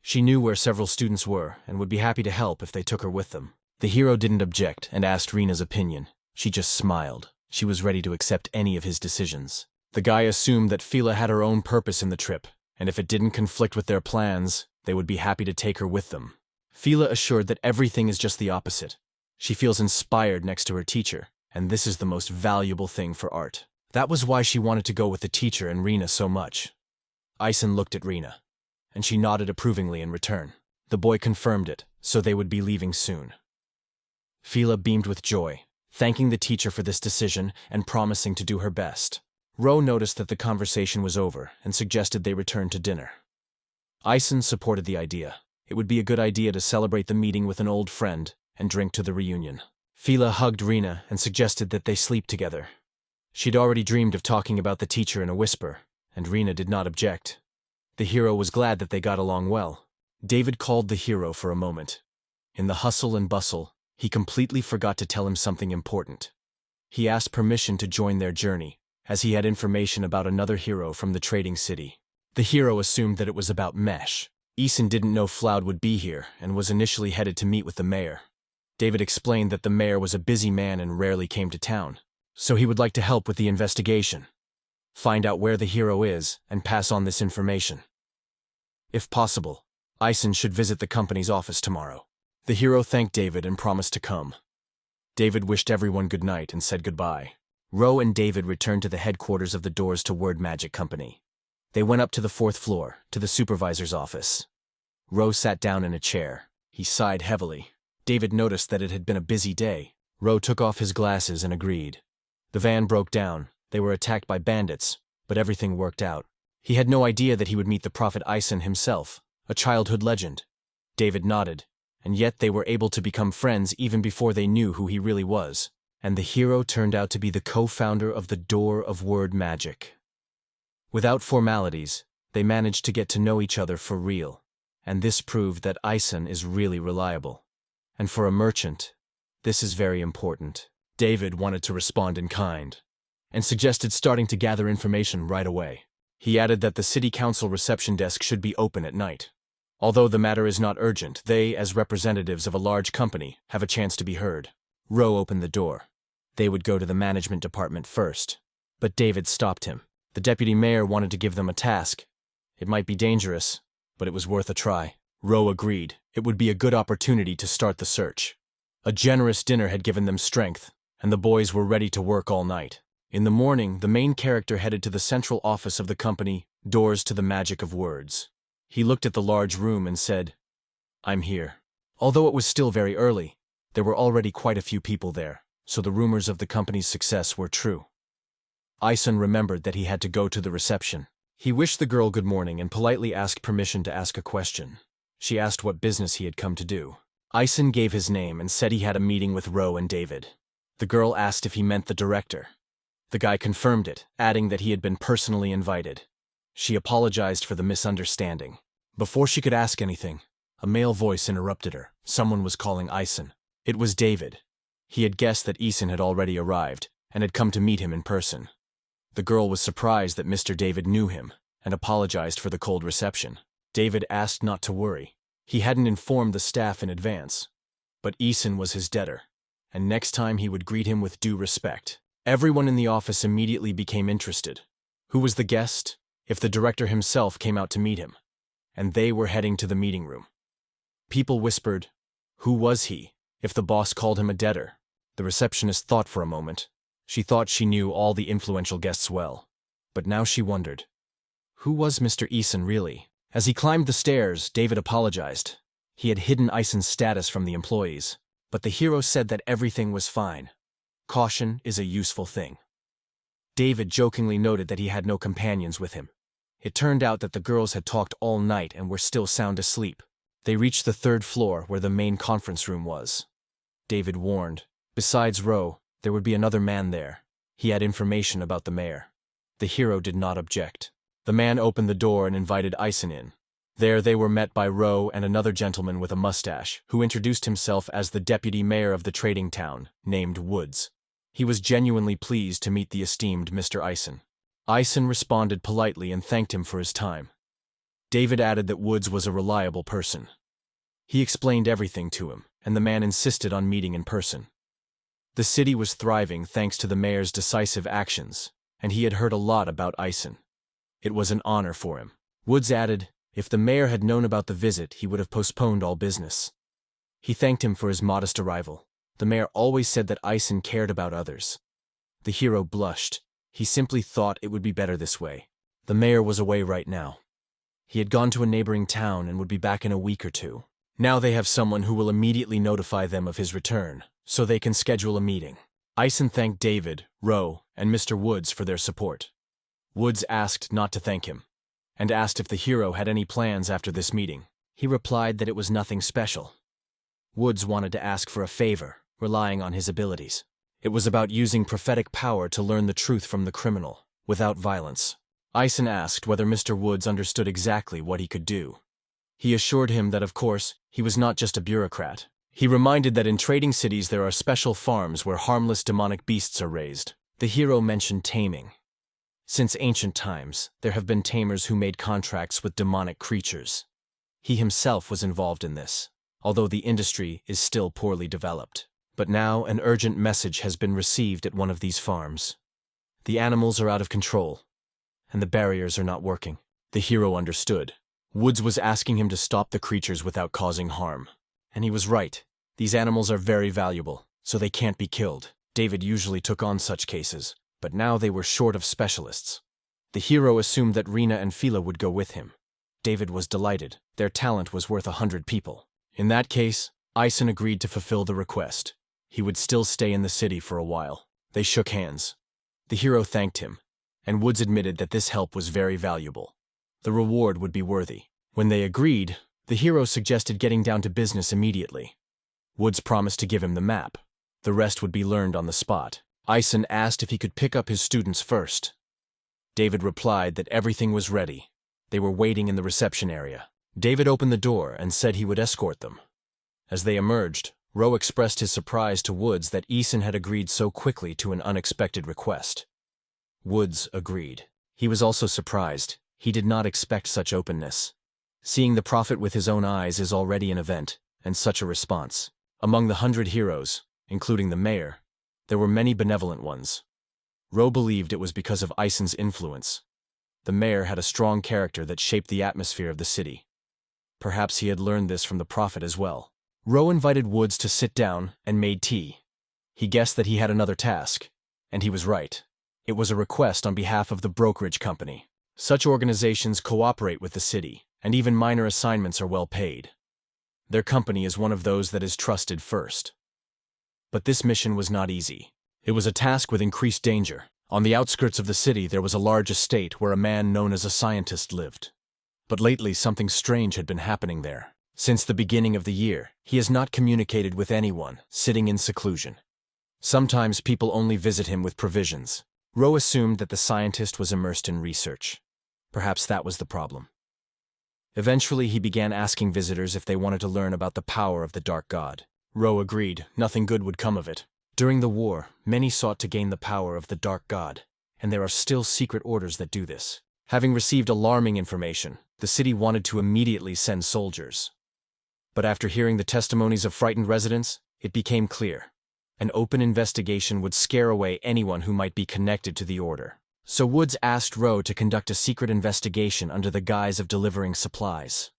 She knew where several students were and would be happy to help if they took her with them. The hero didn't object and asked Rena's opinion. She just smiled. She was ready to accept any of his decisions. The guy assumed that Fela had her own purpose in the trip, and if it didn't conflict with their plans, They would be happy to take her with them. Fela assured that everything is just the opposite. She feels inspired next to her teacher, and this is the most valuable thing for art. That was why she wanted to go with the teacher and Rena so much. Ison looked at Rena, and she nodded approvingly in return. The boy confirmed it, so they would be leaving soon. Fela beamed with joy, thanking the teacher for this decision and promising to do her best. Ro noticed that the conversation was over and suggested they return to dinner. Ison supported the idea. It would be a good idea to celebrate the meeting with an old friend and drink to the reunion. Fela hugged Rena and suggested that they sleep together. She'd already dreamed of talking about the teacher in a whisper, and Rena did not object. The hero was glad that they got along well. David called the hero for a moment. In the hustle and bustle, he completely forgot to tell him something important. He asked permission to join their journey, as he had information about another hero from the trading city. The hero assumed that it was about Mesh. Ison didn't know Floud would be here and was initially headed to meet with the mayor. David explained that the mayor was a busy man and rarely came to town, so he would like to help with the investigation, find out where the hero is, and pass on this information. If possible, Ison should visit the company's office tomorrow. The hero thanked David and promised to come. David wished everyone good night and said goodbye. Ro and David returned to the headquarters of the Doors to Word Magic Company. They went up to the 4th floor, to the supervisor's office. Ro sat down in a chair. He sighed heavily. David noticed that it had been a busy day. Ro took off his glasses and agreed. The van broke down. They were attacked by bandits, but everything worked out. He had no idea that he would meet the Prophet Ison himself, a childhood legend. David nodded, and yet they were able to become friends even before they knew who he really was. And the hero turned out to be the co-founder of the Door of Word Magic. Without formalities, they managed to get to know each other for real, and this proved that Ison is really reliable. And for a merchant, this is very important. David wanted to respond in kind, and suggested starting to gather information right away. He added that the city council reception desk should be open at night. Although the matter is not urgent, they, as representatives of a large company, have a chance to be heard. Ro opened the door. They would go to the management department first, but David stopped him. The deputy mayor wanted to give them a task. It might be dangerous, but it was worth a try. Ro agreed. It would be a good opportunity to start the search. A generous dinner had given them strength, and the boys were ready to work all night. In the morning, the main character headed to the central office of the company, Doors to the Magic of Words. He looked at the large room and said, "I'm here." Although it was still very early, there were already quite a few people there, so the rumors of the company's success were true. Ison remembered that he had to go to the reception. He wished the girl good morning and politely asked permission to ask a question. She asked what business he had come to do. Ison gave his name and said he had a meeting with Ro and David. The girl asked if he meant the director. The guy confirmed it, adding that he had been personally invited. She apologized for the misunderstanding. Before she could ask anything, a male voice interrupted her. Someone was calling Ison. It was David. He had guessed that Ison had already arrived and had come to meet him in person. The girl was surprised that Mr. David knew him and apologized for the cold reception. David asked not to worry. He hadn't informed the staff in advance. But Ison was his debtor, and next time he would greet him with due respect. Everyone in the office immediately became interested. Who was the guest? If the director himself came out to meet him. And they were heading to the meeting room. People whispered, "Who was he?" If the boss called him a debtor. The receptionist thought for a moment. She thought she knew all the influential guests well. But now she wondered, who was Mr. Ison really? As he climbed the stairs, David apologized. He had hidden Ison's status from the employees, but the hero said that everything was fine. Caution is a useful thing. David jokingly noted that he had no companions with him. It turned out that the girls had talked all night and were still sound asleep. They reached the 3rd floor where the main conference room was. David warned. Besides Ro, there would be another man there. He had information about the mayor. The hero did not object. The man opened the door and invited Ison in. There they were met by Ro and another gentleman with a mustache, who introduced himself as the deputy mayor of the trading town, named Woods. He was genuinely pleased to meet the esteemed Mr. Ison. Ison responded politely and thanked him for his time. David added that Woods was a reliable person. He explained everything to him, and the man insisted on meeting in person. The city was thriving thanks to the mayor's decisive actions, and he had heard a lot about Ison. It was an honor for him. Woods added, If the mayor had known about the visit, he would have postponed all business. He thanked him for his modest arrival. The mayor always said that Ison cared about others. The hero blushed. He simply thought it would be better this way. The mayor was away right now. He had gone to a neighboring town and would be back in a week or two. Now they have someone who will immediately notify them of his return, so they can schedule a meeting. Ison thanked David, Ro, and Mr. Woods for their support. Woods asked not to thank him, and asked if the hero had any plans after this meeting. He replied that it was nothing special. Woods wanted to ask for a favor, relying on his abilities. It was about using prophetic power to learn the truth from the criminal, without violence. Ison asked whether Mr. Woods understood exactly what he could do. He assured him that, of course, he was not just a bureaucrat. He reminded that in trading cities there are special farms where harmless demonic beasts are raised. The hero mentioned taming. Since ancient times, there have been tamers who made contracts with demonic creatures. He himself was involved in this, although the industry is still poorly developed. But now an urgent message has been received at one of these farms. The animals are out of control, and the barriers are not working. The hero understood. Woods was asking him to stop the creatures without causing harm. And he was right. These animals are very valuable, so they can't be killed. David usually took on such cases, but now they were short of specialists. The hero assumed that Rena and Fela would go with him. David was delighted. Their talent was worth 100 people. In that case, Ison agreed to fulfill the request. He would still stay in the city for a while. They shook hands. The hero thanked him, and Woods admitted that this help was very valuable. The reward would be worthy. When they agreed, the hero suggested getting down to business immediately. Woods promised to give him the map. The rest would be learned on the spot. Ison asked if he could pick up his students first. David replied that everything was ready. They were waiting in the reception area. David opened the door and said he would escort them. As they emerged, Ro expressed his surprise to Woods that Ison had agreed so quickly to an unexpected request. Woods agreed. He was also surprised. He did not expect such openness. Seeing the prophet with his own eyes is already an event, and such a response. Among the 100 heroes, including the mayor, there were many benevolent ones. Ro believed it was because of Ison's influence. The mayor had a strong character that shaped the atmosphere of the city. Perhaps he had learned this from the prophet as well. Ro invited Woods to sit down and made tea. He guessed that he had another task, and he was right. It was a request on behalf of the brokerage company. Such organizations cooperate with the city, and even minor assignments are well paid. Their company is one of those that is trusted first. But this mission was not easy. It was a task with increased danger. On the outskirts of the city there was a large estate where a man known as a scientist lived. But lately something strange had been happening there. Since the beginning of the year, he has not communicated with anyone, sitting in seclusion. Sometimes people only visit him with provisions. Ro assumed that the scientist was immersed in research. Perhaps that was the problem. Eventually he began asking visitors if they wanted to learn about the power of the Dark God. Ro agreed. Nothing good would come of it. During the war, many sought to gain the power of the Dark God, and there are still secret orders that do this. Having received alarming information, the city wanted to immediately send soldiers. But after hearing the testimonies of frightened residents, it became clear. An open investigation would scare away anyone who might be connected to the order. So Woods asked Ro to conduct a secret investigation under the guise of delivering supplies.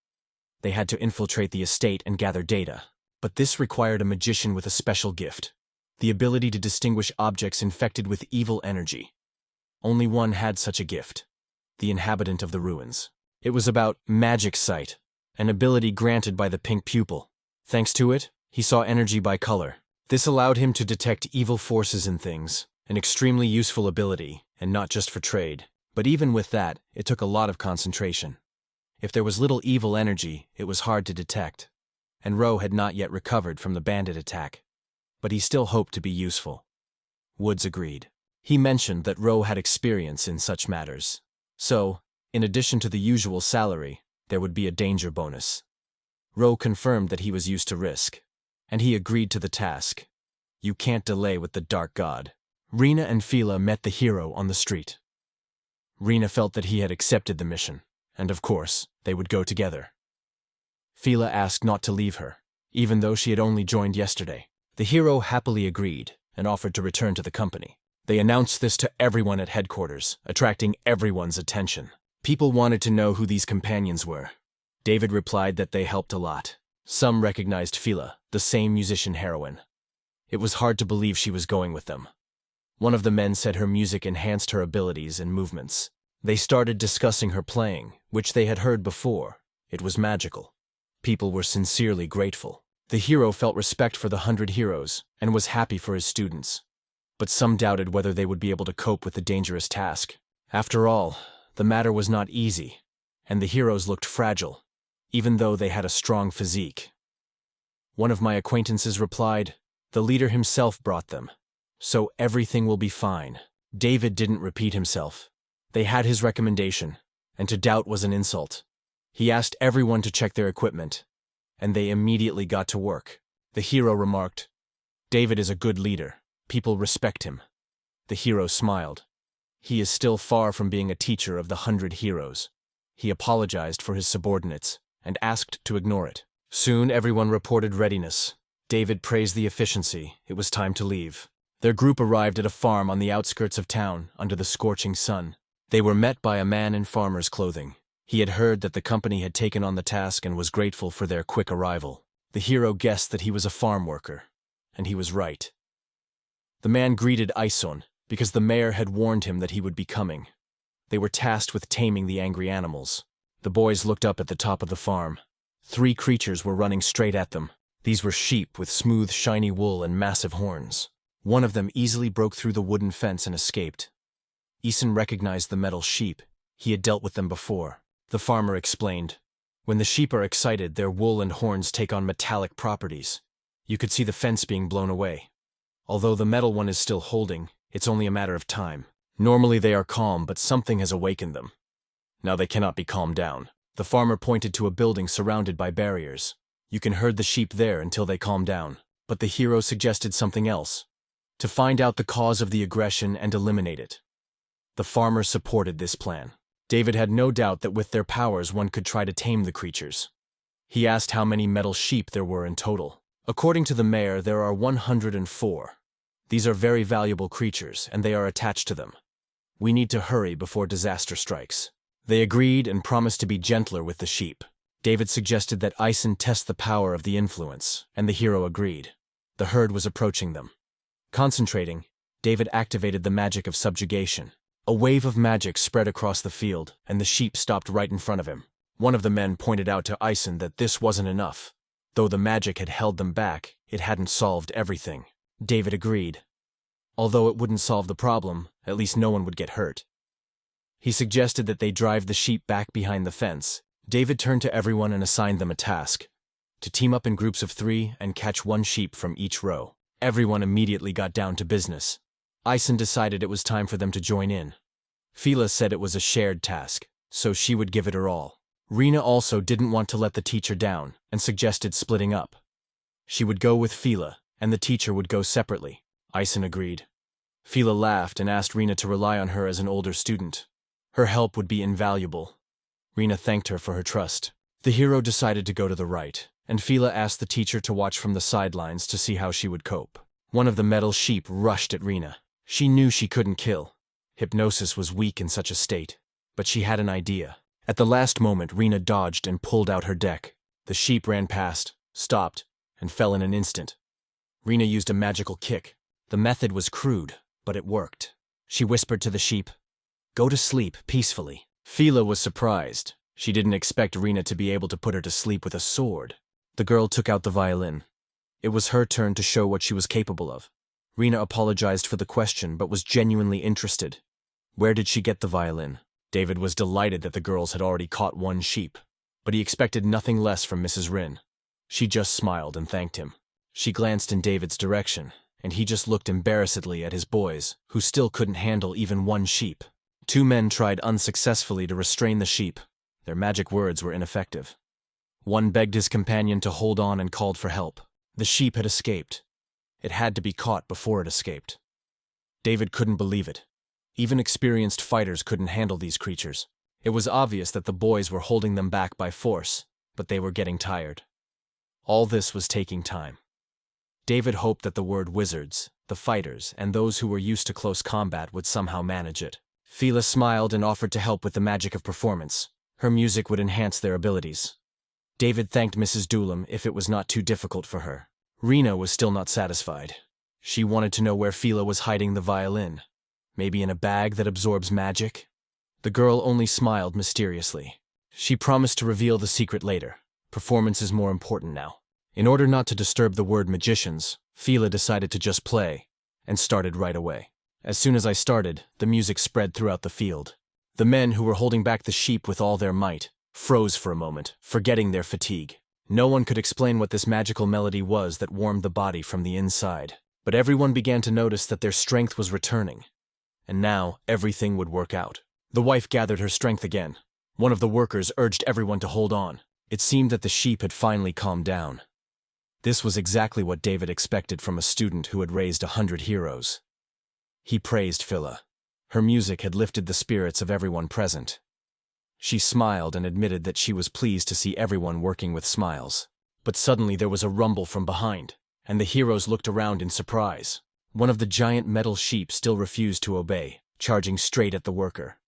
They had to infiltrate the estate and gather data. But this required a magician with a special gift. The ability to distinguish objects infected with evil energy. Only one had such a gift. The inhabitant of the ruins. It was about magic sight, an ability granted by the pink pupil. Thanks to it, he saw energy by color. This allowed him to detect evil forces in things, an extremely useful ability, and not just for trade. But even with that, it took a lot of concentration. If there was little evil energy, it was hard to detect. And Ro had not yet recovered from the bandit attack. But he still hoped to be useful. Woods agreed. He mentioned that Ro had experience in such matters. So, in addition to the usual salary, there would be a danger bonus. Ro confirmed that he was used to risk. And he agreed to the task. You can't delay with the Dark God. Rena and Fela met the hero on the street. Rena felt that he had accepted the mission, and of course, they would go together. Fela asked not to leave her, even though she had only joined yesterday. The hero happily agreed and offered to return to the company. They announced this to everyone at headquarters, attracting everyone's attention. People wanted to know who these companions were. David replied that they helped a lot. Some recognized Fela, the same musician heroine. It was hard to believe she was going with them. One of the men said her music enhanced her abilities and movements. They started discussing her playing, which they had heard before. It was magical. People were sincerely grateful. The hero felt respect for the 100 heroes and was happy for his students. But some doubted whether they would be able to cope with the dangerous task. After all, the matter was not easy, and the heroes looked fragile, even though they had a strong physique. One of my acquaintances replied, "The leader himself brought them, so everything will be fine." David didn't repeat himself. They had his recommendation, and to doubt was an insult. He asked everyone to check their equipment, and they immediately got to work. The hero remarked, "David is a good leader. People respect him." The hero smiled. He is still far from being a teacher of the 100 heroes. He apologized for his subordinates and asked to ignore it. Soon everyone reported readiness. David praised the efficiency. It was time to leave. Their group arrived at a farm on the outskirts of town under the scorching sun. They were met by a man in farmer's clothing. He had heard that the company had taken on the task and was grateful for their quick arrival. The hero guessed that he was a farm worker, and he was right. The man greeted Ison because the mayor had warned him that he would be coming. They were tasked with taming the angry animals. The boys looked up at the top of the farm. 3 creatures were running straight at them. These were sheep with smooth, shiny wool and massive horns. One of them easily broke through the wooden fence and escaped. Ison recognized the metal sheep. He had dealt with them before. The farmer explained, "When the sheep are excited, their wool and horns take on metallic properties. You could see the fence being blown away. Although the metal one is still holding, it's only a matter of time. Normally they are calm, but something has awakened them. Now they cannot be calmed down." The farmer pointed to a building surrounded by barriers. "You can herd the sheep there until they calm down." But the hero suggested something else: to find out the cause of the aggression and eliminate it. The farmer supported this plan. David had no doubt that with their powers one could try to tame the creatures. He asked how many metal sheep there were in total. According to the mayor, there are 104. These are very valuable creatures, and they are attached to them. We need to hurry before disaster strikes. They agreed and promised to be gentler with the sheep. David suggested that Ison test the power of the influence, and the hero agreed. The herd was approaching them. Concentrating, David activated the magic of subjugation. A wave of magic spread across the field, and the sheep stopped right in front of him. One of the men pointed out to Ison that this wasn't enough. Though the magic had held them back, it hadn't solved everything. David agreed. Although it wouldn't solve the problem, at least no one would get hurt. He suggested that they drive the sheep back behind the fence. David turned to everyone and assigned them a task: to team up in groups of 3 and catch 1 sheep from each row. Everyone immediately got down to business. Ison decided it was time for them to join in. Fela said it was a shared task, so she would give it her all. Rena also didn't want to let the teacher down and suggested splitting up. She would go with Fela, and the teacher would go separately. Ison agreed. Fela laughed and asked Rena to rely on her as an older student. Her help would be invaluable. Rena thanked her for her trust. The hero decided to go to the right, and Fela asked the teacher to watch from the sidelines to see how she would cope. One of the metal sheep rushed at Rena. She knew she couldn't kill. Hypnosis was weak in such a state, but she had an idea. At the last moment, Rena dodged and pulled out her deck. The sheep ran past, stopped, and fell in an instant. Rena used a magical kick. The method was crude, but it worked. She whispered to the sheep, "Go to sleep peacefully." Fela was surprised. She didn't expect Rena to be able to put her to sleep with a sword. The girl took out the violin. It was her turn to show what she was capable of. Rena apologized for the question but was genuinely interested. Where did she get the violin? David was delighted that the girls had already caught 1 sheep, but he expected nothing less from Mrs. Rin. She just smiled and thanked him. She glanced in David's direction, and he just looked embarrassedly at his boys, who still couldn't handle even 1 sheep. 2 men tried unsuccessfully to restrain the sheep. Their magic words were ineffective. One begged his companion to hold on and called for help. The sheep had escaped. It had to be caught before it escaped. David couldn't believe it. Even experienced fighters couldn't handle these creatures. It was obvious that the boys were holding them back by force, but they were getting tired. All this was taking time. David hoped that the word wizards, the fighters, and those who were used to close combat would somehow manage it. Fela smiled and offered to help with the magic of performance. Her music would enhance their abilities. David thanked Mrs. Doolam if it was not too difficult for her. Rena was still not satisfied. She wanted to know where Fela was hiding the violin. Maybe in a bag that absorbs magic? The girl only smiled mysteriously. She promised to reveal the secret later. Performance is more important now. In order not to disturb the word magicians, Fela decided to just play, and started right away. As soon as I started, the music spread throughout the field. The men who were holding back the sheep with all their might froze for a moment, forgetting their fatigue. No one could explain what this magical melody was that warmed the body from the inside, but everyone began to notice that their strength was returning. And now, everything would work out. The wife gathered her strength again. One of the workers urged everyone to hold on. It seemed that the sheep had finally calmed down. This was exactly what David expected from a student who had raised 100 heroes. He praised Fela. Her music had lifted the spirits of everyone present. She smiled and admitted that she was pleased to see everyone working with smiles. But suddenly there was a rumble from behind, and the heroes looked around in surprise. One of the giant metal sheep still refused to obey, charging straight at the worker.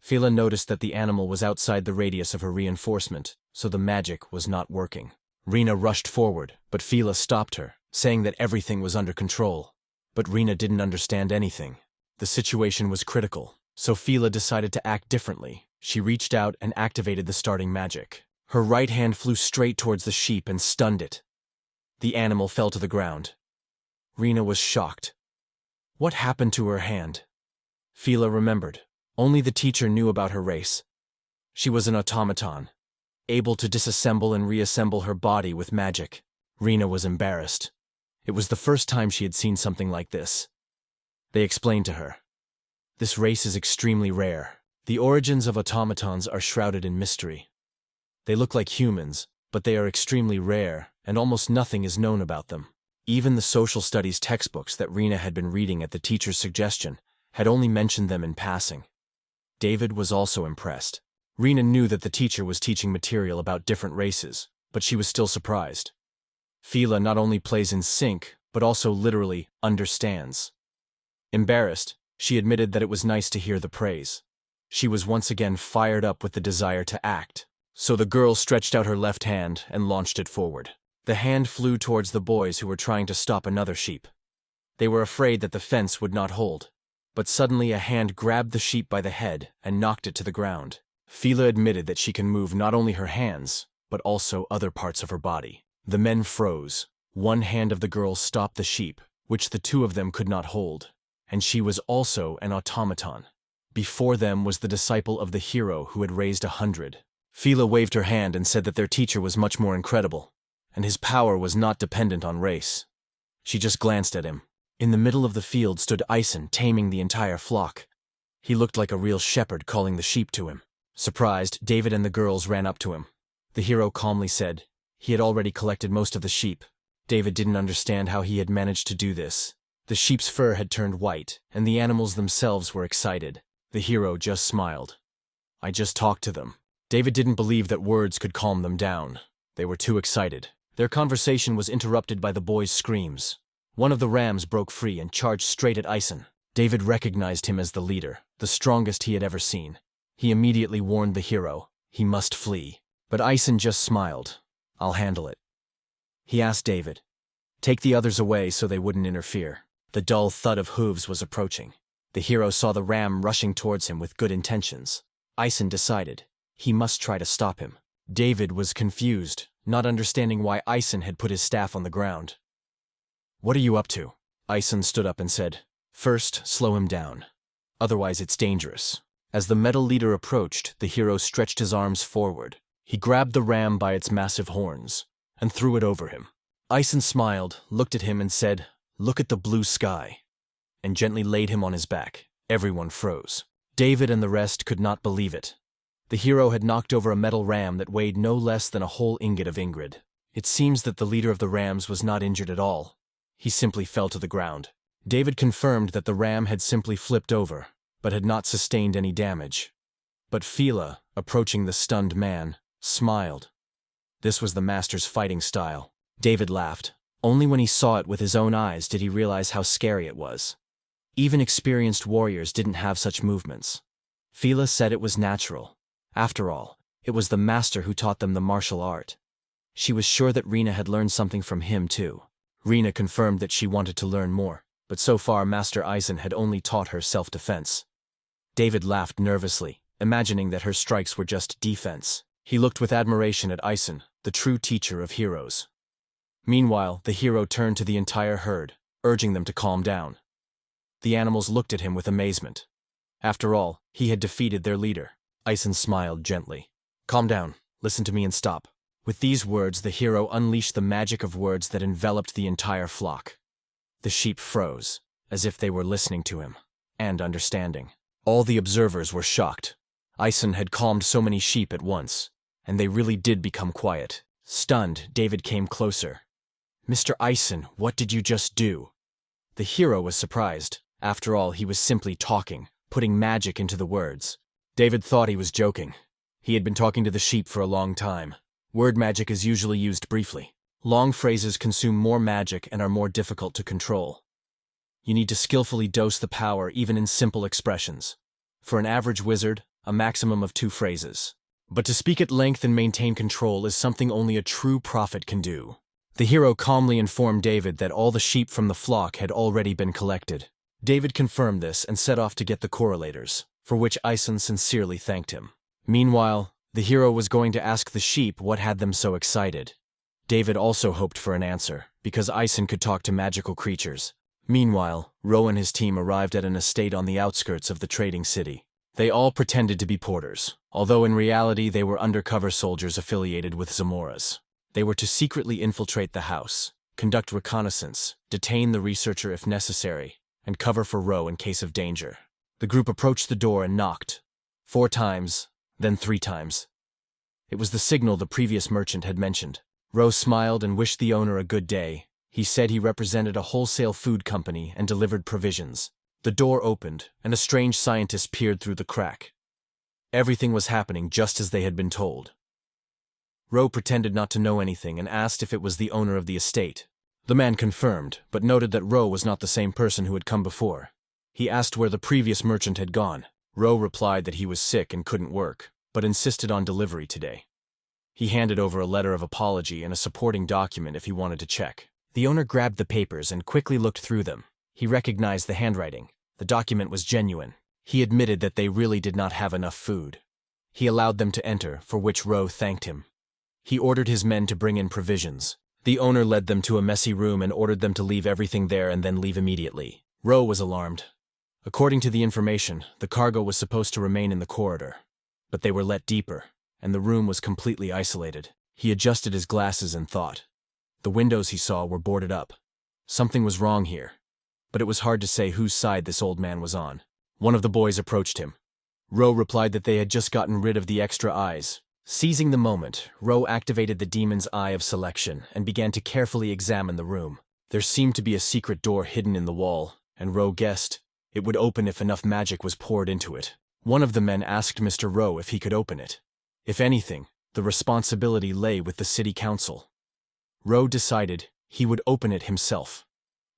Fela noticed that the animal was outside the radius of her reinforcement, so the magic was not working. Rena rushed forward, but Fela stopped her, saying that everything was under control. But Rena didn't understand anything. The situation was critical, so Fela decided to act differently. She reached out and activated the starting magic. Her right hand flew straight towards the sheep and stunned it. The animal fell to the ground. Rena was shocked. What happened to her hand? Fela remembered. Only the teacher knew about her race. She was an automaton, able to disassemble and reassemble her body with magic. Rena was embarrassed. It was the first time she had seen something like this. They explained to her. This race is extremely rare. The origins of automatons are shrouded in mystery. They look like humans, but they are extremely rare, and almost nothing is known about them. Even the social studies textbooks that Rena had been reading at the teacher's suggestion had only mentioned them in passing. David was also impressed. Rena knew that the teacher was teaching material about different races, but she was still surprised. Fela not only plays in sync, but also literally understands. Embarrassed, she admitted that it was nice to hear the praise. She was once again fired up with the desire to act, so the girl stretched out her left hand and launched it forward. The hand flew towards the boys who were trying to stop another sheep. They were afraid that the fence would not hold, but suddenly a hand grabbed the sheep by the head and knocked it to the ground. Fela admitted that she can move not only her hands, but also other parts of her body. The men froze. One hand of the girl stopped the sheep, which the two of them could not hold, and she was also an automaton. Before them was the disciple of the hero who had raised 100. Fela waved her hand and said that their teacher was much more incredible, and his power was not dependent on race. She just glanced at him. In the middle of the field stood Ison, taming the entire flock. He looked like a real shepherd calling the sheep to him. Surprised, David and the girls ran up to him. The hero calmly said he had already collected most of the sheep. David didn't understand how he had managed to do this. The sheep's fur had turned white, and the animals themselves were excited. The hero just smiled. I just talked to them. David didn't believe that words could calm them down. They were too excited. Their conversation was interrupted by the boys' screams. One of the rams broke free and charged straight at Ison. David recognized him as the leader, the strongest he had ever seen. He immediately warned the hero. He must flee. But Ison just smiled. I'll handle it. He asked David, take the others away so they wouldn't interfere. The dull thud of hooves was approaching. The hero saw the ram rushing towards him with good intentions. Ison decided he must try to stop him. David was confused, not understanding why Ison had put his staff on the ground. What are you up to? Ison stood up and said, first, slow him down. Otherwise it's dangerous. As the metal leader approached, the hero stretched his arms forward. He grabbed the ram by its massive horns and threw it over him. Ison smiled, looked at him and said, look at the blue sky, and gently laid him on his back. Everyone froze. David and the rest could not believe it. The hero had knocked over a metal ram that weighed no less than a whole ingot of Ingrid. It seems that the leader of the rams was not injured at all. He simply fell to the ground. David confirmed that the ram had simply flipped over, but had not sustained any damage. But Fela, approaching the stunned man, smiled. This was the master's fighting style. David laughed. Only when he saw it with his own eyes did he realize how scary it was. Even experienced warriors didn't have such movements. Fela said it was natural. After all, it was the master who taught them the martial art. She was sure that Rena had learned something from him too. Rena confirmed that she wanted to learn more, but so far Master Eisen had only taught her self-defense. David laughed nervously, imagining that her strikes were just defense. He looked with admiration at Eisen, the true teacher of heroes. Meanwhile, the hero turned to the entire herd, urging them to calm down. The animals looked at him with amazement. After all, he had defeated their leader. Eisen smiled gently. "Calm down, listen to me and stop." With these words, the hero unleashed the magic of words that enveloped the entire flock. The sheep froze, as if they were listening to him, and understanding. All the observers were shocked. Eisen had calmed so many sheep at once, and they really did become quiet. Stunned, David came closer. "Mr. Eisen, what did you just do?" The hero was surprised. After all, he was simply talking, putting magic into the words. David thought he was joking. He had been talking to the sheep for a long time. Word magic is usually used briefly. Long phrases consume more magic and are more difficult to control. You need to skillfully dose the power even in simple expressions. For an average wizard, a maximum of 2 phrases. But to speak at length and maintain control is something only a true prophet can do. The hero calmly informed David that all the sheep from the flock had already been collected. David confirmed this and set off to get the correlators, for which Eisen sincerely thanked him. Meanwhile, the hero was going to ask the sheep what had them so excited. David also hoped for an answer, because Eisen could talk to magical creatures. Meanwhile, Ro and his team arrived at an estate on the outskirts of the trading city. They all pretended to be porters, although in reality they were undercover soldiers affiliated with Zamoras. They were to secretly infiltrate the house, conduct reconnaissance, detain the researcher if necessary, and cover for Ro in case of danger. The group approached the door and knocked. 4 times, then 3 times. It was the signal the previous merchant had mentioned. Ro smiled and wished the owner a good day. He said he represented a wholesale food company and delivered provisions. The door opened, and a strange scientist peered through the crack. Everything was happening just as they had been told. Ro pretended not to know anything and asked if it was the owner of the estate. The man confirmed, but noted that Ro was not the same person who had come before. He asked where the previous merchant had gone. Ro replied that he was sick and couldn't work, but insisted on delivery today. He handed over a letter of apology and a supporting document if he wanted to check. The owner grabbed the papers and quickly looked through them. He recognized the handwriting. The document was genuine. He admitted that they really did not have enough food. He allowed them to enter, for which Ro thanked him. He ordered his men to bring in provisions. The owner led them to a messy room and ordered them to leave everything there and then leave immediately. Ro was alarmed. According to the information, the cargo was supposed to remain in the corridor. But they were let deeper, and the room was completely isolated. He adjusted his glasses and thought. The windows he saw were boarded up. Something was wrong here. But it was hard to say whose side this old man was on. One of the boys approached him. Ro replied that they had just gotten rid of the extra eyes. Seizing the moment, Ro activated the demon's eye of selection and began to carefully examine the room. There seemed to be a secret door hidden in the wall, and Ro guessed it would open if enough magic was poured into it. One of the men asked Mr. Ro if he could open it. If anything, the responsibility lay with the city council. Ro decided he would open it himself.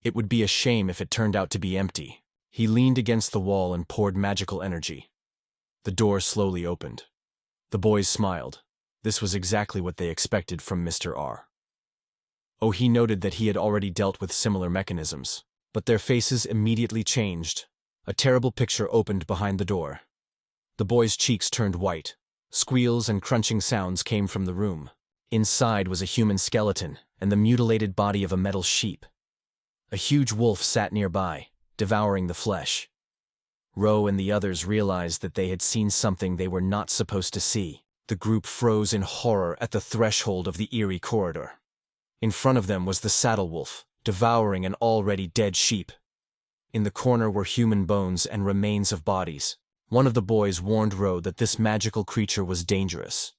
It would be a shame if it turned out to be empty. He leaned against the wall and poured magical energy. The door slowly opened. The boys smiled. This was exactly what they expected from Mr. R. Oh, he noted that he had already dealt with similar mechanisms. But their faces immediately changed. A terrible picture opened behind the door. The boys' cheeks turned white. Squeals and crunching sounds came from the room. Inside was a human skeleton and the mutilated body of a metal sheep. A huge wolf sat nearby, devouring the flesh. Ro and the others realized that they had seen something they were not supposed to see. The group froze in horror at the threshold of the eerie corridor. In front of them was the saddle wolf, devouring an already dead sheep. In the corner were human bones and remains of bodies. One of the boys warned Ro that this magical creature was dangerous.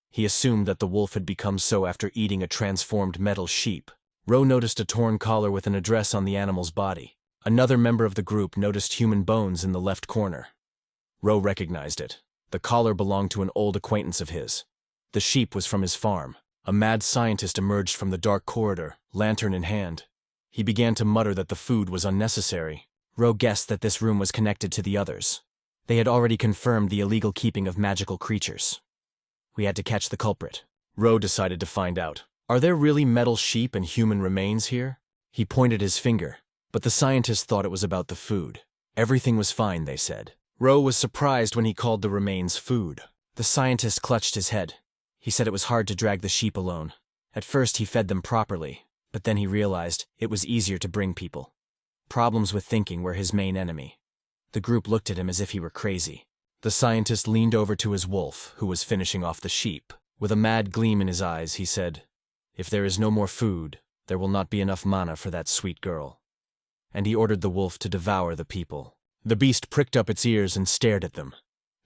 He assumed that the wolf had become so after eating a transformed metal sheep. Ro noticed a torn collar with an address on the animal's body. Another member of the group noticed human bones in the left corner. Ro recognized it. The collar belonged to an old acquaintance of his. The sheep was from his farm. A mad scientist emerged from the dark corridor, lantern in hand. He began to mutter that the food was unnecessary. Ro guessed that this room was connected to the others. They had already confirmed the illegal keeping of magical creatures. We had to catch the culprit. Ro decided to find out. Are there really metal sheep and human remains here? He pointed his finger, but the scientists thought it was about the food. Everything was fine, they said. Ro was surprised when he called the remains food. The scientist clutched his head. He said it was hard to drag the sheep alone. At first he fed them properly, but then he realized it was easier to bring people. Problems with thinking were his main enemy. The group looked at him as if he were crazy. The scientist leaned over to his wolf, who was finishing off the sheep. With a mad gleam in his eyes, he said, "If there is no more food, there will not be enough mana for that sweet girl." And he ordered the wolf to devour the people. The beast pricked up its ears and stared at them.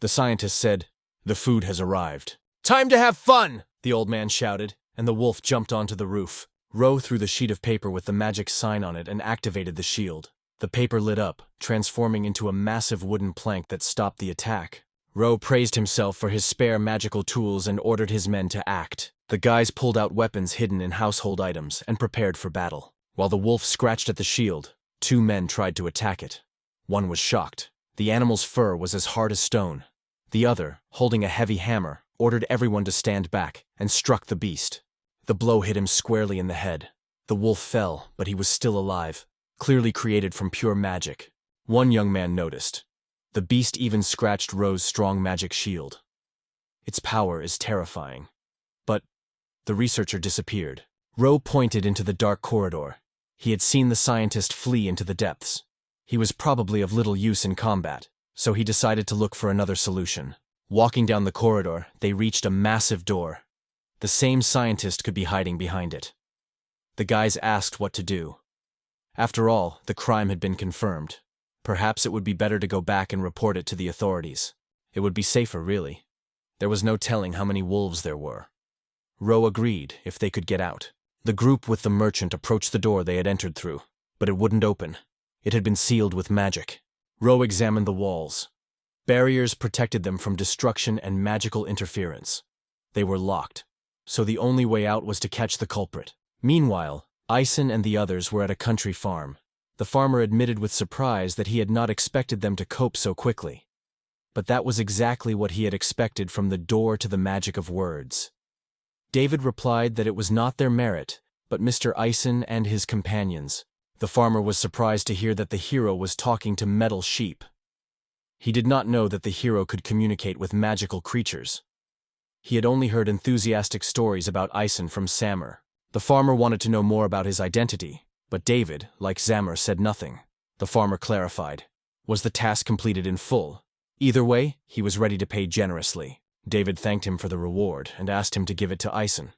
The scientist said, "The food has arrived." "Time to have fun!" the old man shouted, and the wolf jumped onto the roof. Ro threw the sheet of paper with the magic sign on it and activated the shield. The paper lit up, transforming into a massive wooden plank that stopped the attack. Ro praised himself for his spare magical tools and ordered his men to act. The guys pulled out weapons hidden in household items and prepared for battle. While the wolf scratched at the shield, 2 men tried to attack it. One was shocked. The animal's fur was as hard as stone. The other, holding a heavy hammer, ordered everyone to stand back and struck the beast. The blow hit him squarely in the head. The wolf fell, but he was still alive, clearly created from pure magic. One young man noticed. The beast even scratched Ro's strong magic shield. Its power is terrifying. But the researcher disappeared. Ro pointed into the dark corridor. He had seen the scientist flee into the depths. He was probably of little use in combat, so he decided to look for another solution. Walking down the corridor, they reached a massive door. The same scientist could be hiding behind it. The guys asked what to do. After all, the crime had been confirmed. Perhaps it would be better to go back and report it to the authorities. It would be safer, really. There was no telling how many wolves there were. Ro agreed if they could get out. The group with the merchant approached the door they had entered through, but it wouldn't open. It had been sealed with magic. Ro examined the walls. Barriers protected them from destruction and magical interference. They were locked, so the only way out was to catch the culprit. Meanwhile, Ison and the others were at a country farm. The farmer admitted with surprise that he had not expected them to cope so quickly. But that was exactly what he had expected from the door to the magic of words. David replied that it was not their merit, but Mr. Ison and his companions. The farmer was surprised to hear that the hero was talking to metal sheep. He did not know that the hero could communicate with magical creatures. He had only heard enthusiastic stories about Ison from Samur. The farmer wanted to know more about his identity, but David, like Samur, said nothing. The farmer clarified. Was the task completed in full? Either way, he was ready to pay generously. David thanked him for the reward and asked him to give it to Ison.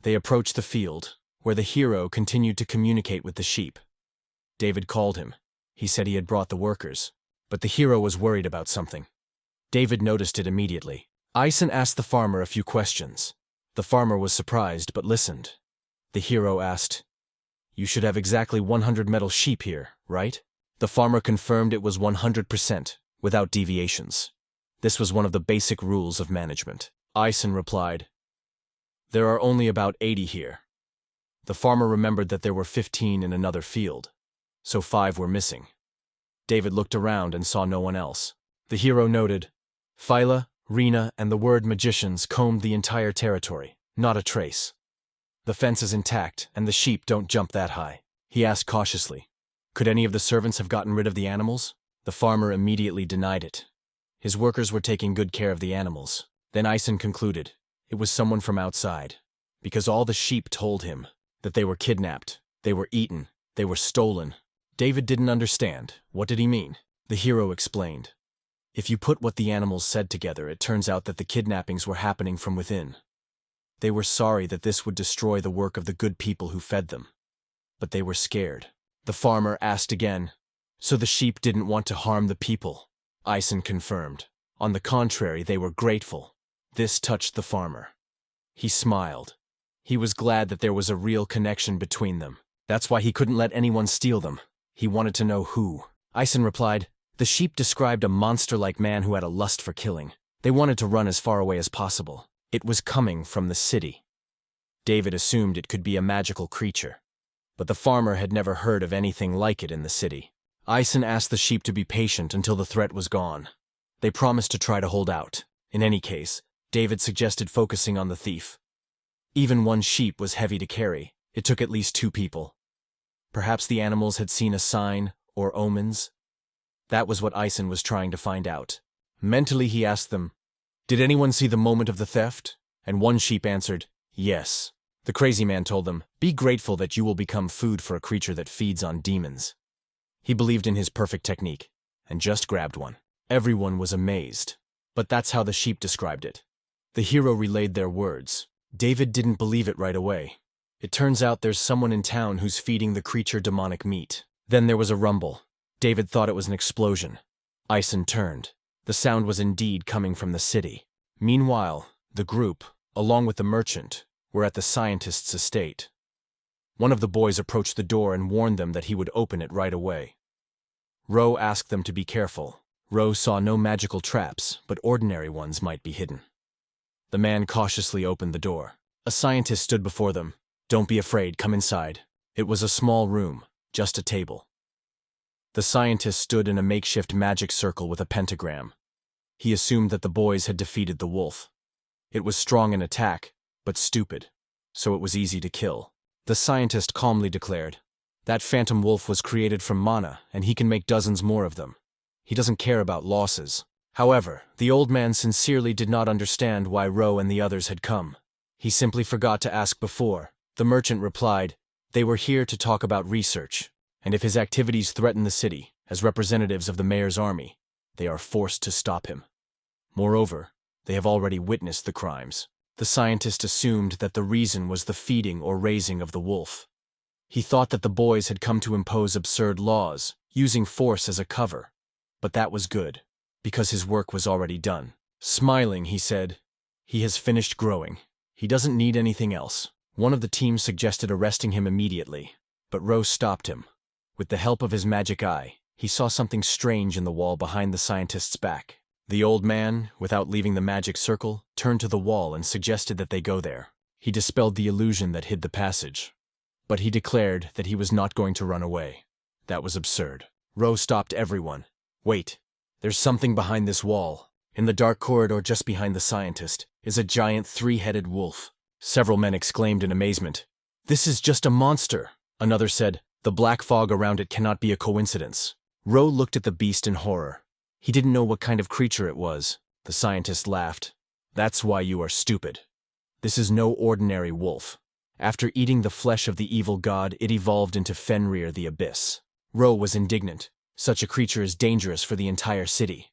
They approached the field, where the hero continued to communicate with the sheep. David called him. He said he had brought the workers, but the hero was worried about something. David noticed it immediately. Ison asked the farmer a few questions. The farmer was surprised but listened. The hero asked, "You should have exactly 100 metal sheep here, right?" The farmer confirmed it was 100%, without deviations. This was one of the basic rules of management. Ison replied, "There are only about 80 here." The farmer remembered that there were 15 in another field, so 5 were missing. David looked around and saw no one else. The hero noted, Fela, Rena, and the word magicians combed the entire territory, not a trace. The fence is intact, and the sheep don't jump that high. He asked cautiously, "Could any of the servants have gotten rid of the animals?" The farmer immediately denied it. His workers were taking good care of the animals. Then Ison concluded, it was someone from outside, because all the sheep told him that they were kidnapped, they were eaten, they were stolen. David didn't understand. What did he mean? The hero explained. If you put what the animals said together, it turns out that the kidnappings were happening from within. They were sorry that this would destroy the work of the good people who fed them. But they were scared. The farmer asked again, "So the sheep didn't want to harm the people?" Ison confirmed. On the contrary, they were grateful. This touched the farmer. He smiled. He was glad that there was a real connection between them. That's why he couldn't let anyone steal them. He wanted to know who. Ison replied, "The sheep described a monster-like man who had a lust for killing. They wanted to run as far away as possible. It was coming from the city." David assumed it could be a magical creature, but the farmer had never heard of anything like it in the city. Ison asked the sheep to be patient until the threat was gone. They promised to try to hold out. In any case, David suggested focusing on the thief. Even one sheep was heavy to carry. It took at least 2 people. Perhaps the animals had seen a sign or omens. That was what Ison was trying to find out. Mentally he asked them, "Did anyone see the moment of the theft?" And one sheep answered, "Yes." The crazy man told them, "Be grateful that you will become food for a creature that feeds on demons." He believed in his perfect technique, and just grabbed one. Everyone was amazed. But that's how the sheep described it. The hero relayed their words. David didn't believe it right away. It turns out there's someone in town who's feeding the creature demonic meat. Then there was a rumble. David thought it was an explosion. Ison turned. The sound was indeed coming from the city. Meanwhile, the group, along with the merchant, were at the scientist's estate. One of the boys approached the door and warned them that he would open it right away. Ro asked them to be careful. Ro saw no magical traps, but ordinary ones might be hidden. The man cautiously opened the door. A scientist stood before them. "Don't be afraid, come inside." It was a small room, just a table. The scientist stood in a makeshift magic circle with a pentagram. He assumed that the boys had defeated the wolf. It was strong in attack, but stupid, so it was easy to kill. The scientist calmly declared, "That phantom wolf was created from mana, and he can make dozens more of them. He doesn't care about losses." However, the old man sincerely did not understand why Ro and the others had come. He simply forgot to ask before. The merchant replied, "They were here to talk about research, and if his activities threaten the city, as representatives of the mayor's army, they are forced to stop him. Moreover, they have already witnessed the crimes." The scientist assumed that the reason was the feeding or raising of the wolf. He thought that the boys had come to impose absurd laws, using force as a cover. But that was good, because his work was already done. Smiling, he said, "He has finished growing. He doesn't need anything else." One of the team suggested arresting him immediately, but Ro stopped him. With the help of his magic eye, he saw something strange in the wall behind the scientist's back. The old man, without leaving the magic circle, turned to the wall and suggested that they go there. He dispelled the illusion that hid the passage. But he declared that he was not going to run away. That was absurd. Ro stopped everyone. "Wait, there's something behind this wall." In the dark corridor just behind the scientist is a giant 3-headed wolf. Several men exclaimed in amazement, "This is just a monster." Another said, "The black fog around it cannot be a coincidence." Ro looked at the beast in horror. He didn't know what kind of creature it was. The scientist laughed. "That's why you are stupid. This is no ordinary wolf. After eating the flesh of the evil god, it evolved into Fenrirer the Abyss." Ro was indignant. Such a creature is dangerous for the entire city.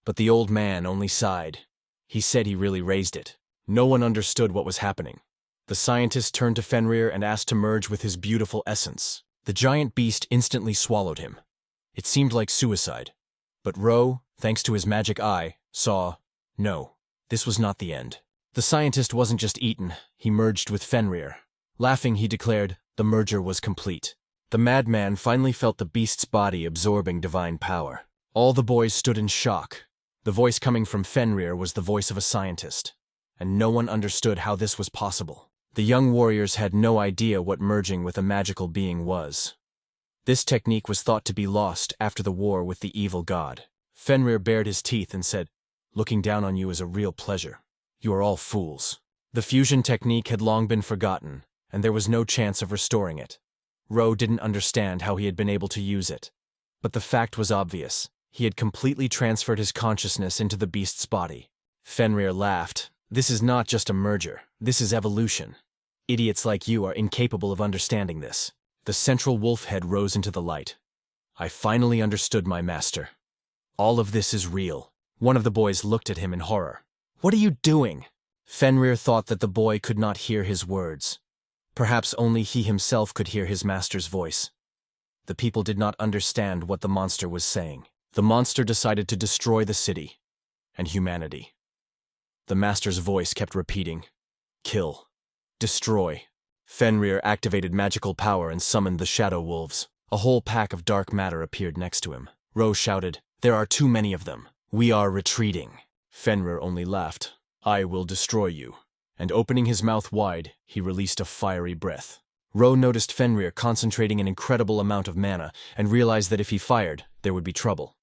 But the old man only sighed. He said he really raised it. No one understood what was happening. The scientist turned to Fenrirer and asked to merge with his beautiful essence. The giant beast instantly swallowed him. It seemed like suicide. But Ro, thanks to his magic eye, saw, no, this was not the end. The scientist wasn't just eaten, he merged with Fenrirer. Laughing, he declared, the merger was complete. The madman finally felt the beast's body absorbing divine power. All the boys stood in shock. The voice coming from Fenrirer was the voice of a scientist, and no one understood how this was possible. The young warriors had no idea what merging with a magical being was. This technique was thought to be lost after the war with the evil god. Fenrirer bared his teeth and said, "Looking down on you is a real pleasure. You are all fools." The fusion technique had long been forgotten, and there was no chance of restoring it. Ro didn't understand how he had been able to use it. But the fact was obvious. He had completely transferred his consciousness into the beast's body. Fenrirer laughed. "This is not just a merger. This is evolution. Idiots like you are incapable of understanding this." The central wolf head rose into the light. "I finally understood my master. All of this is real." One of the boys looked at him in horror. "What are you doing?" Fenrirer thought that the boy could not hear his words. Perhaps only he himself could hear his master's voice. The people did not understand what the monster was saying. The monster decided to destroy the city and humanity. The master's voice kept repeating, "Kill. Destroy." Fenrirer activated magical power and summoned the shadow wolves. A whole pack of dark matter appeared next to him. Ro shouted, "There are too many of them. We are retreating." Fenrirer only laughed. "I will destroy you." And opening his mouth wide, he released a fiery breath. Ro noticed Fenrirer concentrating an incredible amount of mana and realized that if he fired, there would be trouble.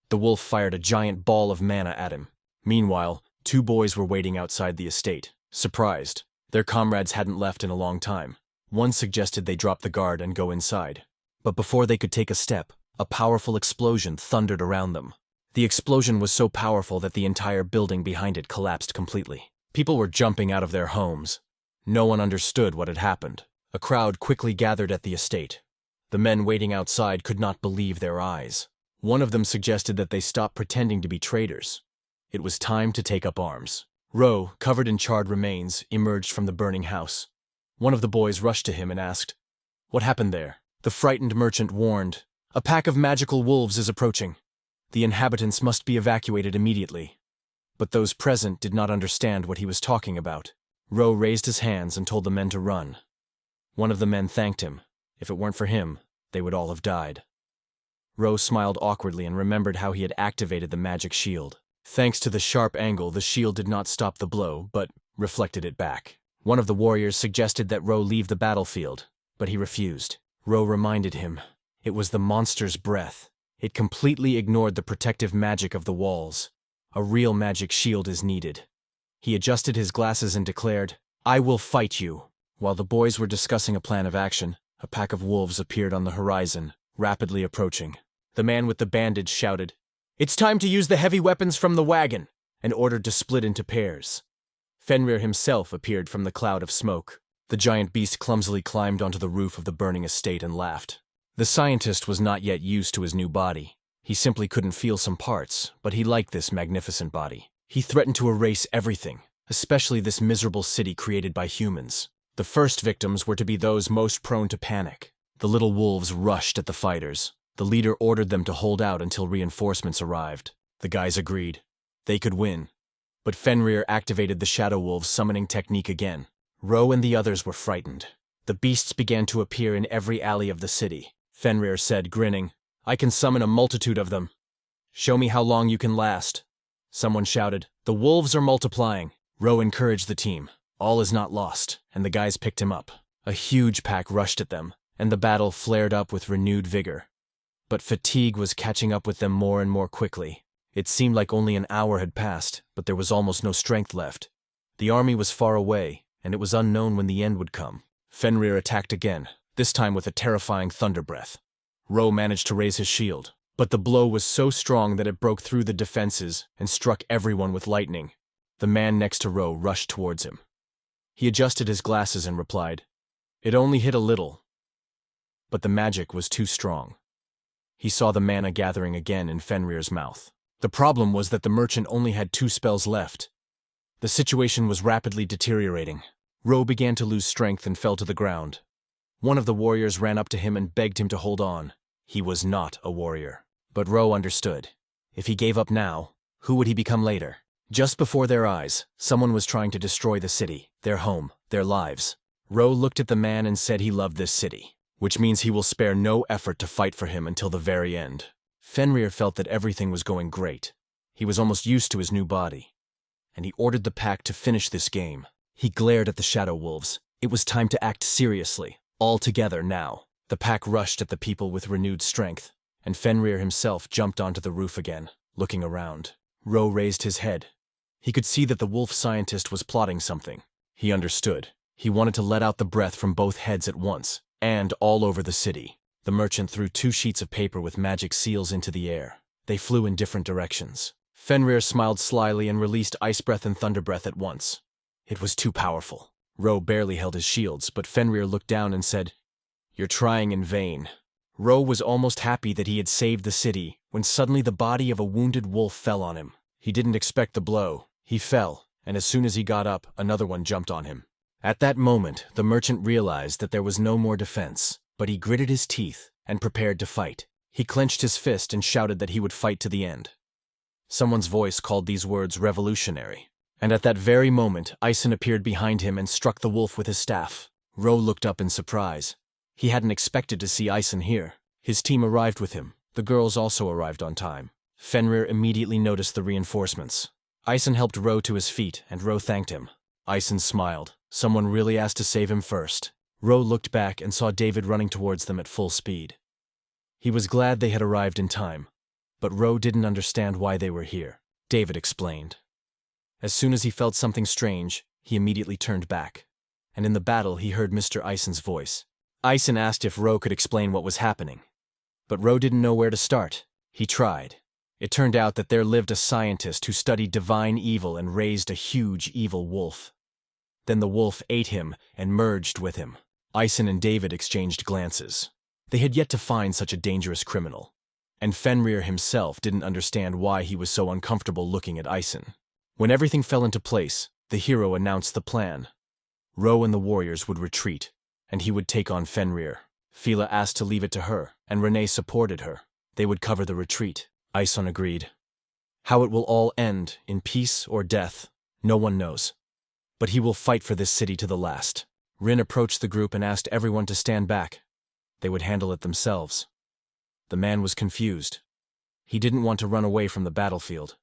The wolf fired a giant ball of mana at him. Meanwhile, two boys were waiting outside the estate, surprised. Their comrades hadn't left in a long time. One suggested they drop the guard and go inside. But before they could take a step, a powerful explosion thundered around them. The explosion was so powerful that the entire building behind it collapsed completely. People were jumping out of their homes. No one understood what had happened. A crowd quickly gathered at the estate. The men waiting outside could not believe their eyes. One of them suggested that they stop pretending to be traitors. It was time to take up arms. Ro, covered in charred remains, emerged from the burning house. One of the boys rushed to him and asked, "What happened there?" The frightened merchant warned, "A pack of magical wolves is approaching. The inhabitants must be evacuated immediately." But those present did not understand what he was talking about. Ro raised his hands and told the men to run. One of the men thanked him. If it weren't for him, they would all have died. Ro smiled awkwardly and remembered how he had activated the magic shield. Thanks to the sharp angle, the shield did not stop the blow, but reflected it back. One of the warriors suggested that Ro leave the battlefield, but he refused. Ro reminded him, it was the monster's breath. It completely ignored the protective magic of the walls. A real magic shield is needed. He adjusted his glasses and declared, "I will fight you." While the boys were discussing a plan of action, a pack of wolves appeared on the horizon, rapidly approaching. The man with the bandage shouted, "It's time to use the heavy weapons from the wagon," and ordered to split into pairs. Fenrirer himself appeared from the cloud of smoke. The giant beast clumsily climbed onto the roof of the burning estate and laughed. The scientist was not yet used to his new body. He simply couldn't feel some parts, but he liked this magnificent body. He threatened to erase everything, especially this miserable city created by humans. The first victims were to be those most prone to panic. The little wolves rushed at the fighters. The leader ordered them to hold out until reinforcements arrived. The guys agreed. They could win. But Fenrirer activated the Shadow Wolves' summoning technique again. Ro and the others were frightened. The beasts began to appear in every alley of the city. Fenrirer said, grinning, "I can summon a multitude of them. Show me how long you can last." Someone shouted, "The wolves are multiplying." Ro encouraged the team. All is not lost, and the guys picked him up. A huge pack rushed at them, and the battle flared up with renewed vigor. But fatigue was catching up with them more and more quickly. It seemed like only an hour had passed, but there was almost no strength left. The army was far away, and it was unknown when the end would come. Fenrirer attacked again, this time with a terrifying thunder breath. Ro managed to raise his shield, but the blow was so strong that it broke through the defenses and struck everyone with lightning. The man next to Ro rushed towards him. He adjusted his glasses and replied, "It only hit a little." But the magic was too strong. He saw the mana gathering again in Fenrir's mouth. The problem was that the merchant only had 2 spells left. The situation was rapidly deteriorating. Ro began to lose strength and fell to the ground. One of the warriors ran up to him and begged him to hold on. He was not a warrior. But Ro understood. If he gave up now, who would he become later? Just before their eyes, someone was trying to destroy the city, their home, their lives. Ro looked at the man and said he loved this city, which means he will spare no effort to fight for him until the very end. Fenrirer felt that everything was going great. He was almost used to his new body. And he ordered the pack to finish this game. He glared at the Shadow Wolves. It was time to act seriously, all together now. The pack rushed at the people with renewed strength, and Fenrirer himself jumped onto the roof again, looking around. Ro raised his head. He could see that the wolf scientist was plotting something. He understood. He wanted to let out the breath from both heads at once, and all over the city. The merchant threw 2 sheets of paper with magic seals into the air. They flew in different directions. Fenrirer smiled slyly and released Ice Breath and Thunder Breath at once. It was too powerful. Ro barely held his shields, but Fenrirer looked down and said, "You're trying in vain." Ro was almost happy that he had saved the city, when suddenly the body of a wounded wolf fell on him. He didn't expect the blow. He fell, and as soon as he got up, another one jumped on him. At that moment, the merchant realized that there was no more defense, but he gritted his teeth and prepared to fight. He clenched his fist and shouted that he would fight to the end. Someone's voice called these words revolutionary, and at that very moment, Ison appeared behind him and struck the wolf with his staff. Ro looked up in surprise. He hadn't expected to see Ison here. His team arrived with him. The girls also arrived on time. Fenrirer immediately noticed the reinforcements. Ison helped Ro to his feet, and Ro thanked him. Ison smiled. Someone really asked to save him first. Ro looked back and saw David running towards them at full speed. He was glad they had arrived in time, but Ro didn't understand why they were here. David explained. As soon as he felt something strange, he immediately turned back. and in the battle he heard Mr. Ison's voice. Ison asked if Ro could explain what was happening. But Ro didn't know where to start. He tried. It turned out that there lived a scientist who studied divine evil and raised a huge evil wolf. Then the wolf ate him and merged with him. Ison and David exchanged glances. They had yet to find such a dangerous criminal. And Fenrirer himself didn't understand why he was so uncomfortable looking at Ison. When everything fell into place, the hero announced the plan. Ro and the warriors would retreat, and he would take on Fenrirer. Fela asked to leave it to her, and Renee supported her. They would cover the retreat. Ison agreed. How it will all end, in peace or death, no one knows. But he will fight for this city to the last. Rin approached the group and asked everyone to stand back. They would handle it themselves. The man was confused. He didn't want to run away from the battlefield.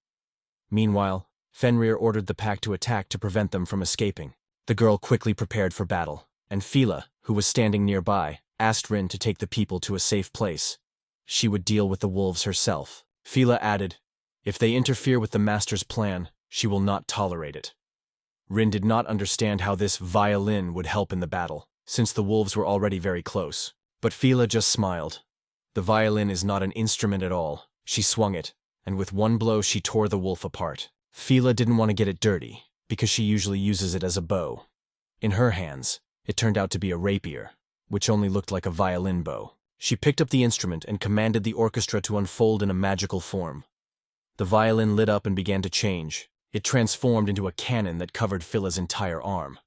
Meanwhile, Fenrirer ordered the pack to attack to prevent them from escaping. The girl quickly prepared for battle, and Fela, who was standing nearby, asked Rin to take the people to a safe place. She would deal with the wolves herself. Fela added, if they interfere with the master's plan, she will not tolerate it. Rin did not understand how this violin would help in the battle, since the wolves were already very close. But Fela just smiled. The violin is not an instrument at all. She swung it, and with one blow she tore the wolf apart. Fela didn't want to get it dirty, because she usually uses it as a bow. In her hands, it turned out to be a rapier, which only looked like a violin bow. She picked up the instrument and commanded the orchestra to unfold in a magical form. The violin lit up and began to change. It transformed into a cannon that covered Fela's entire arm.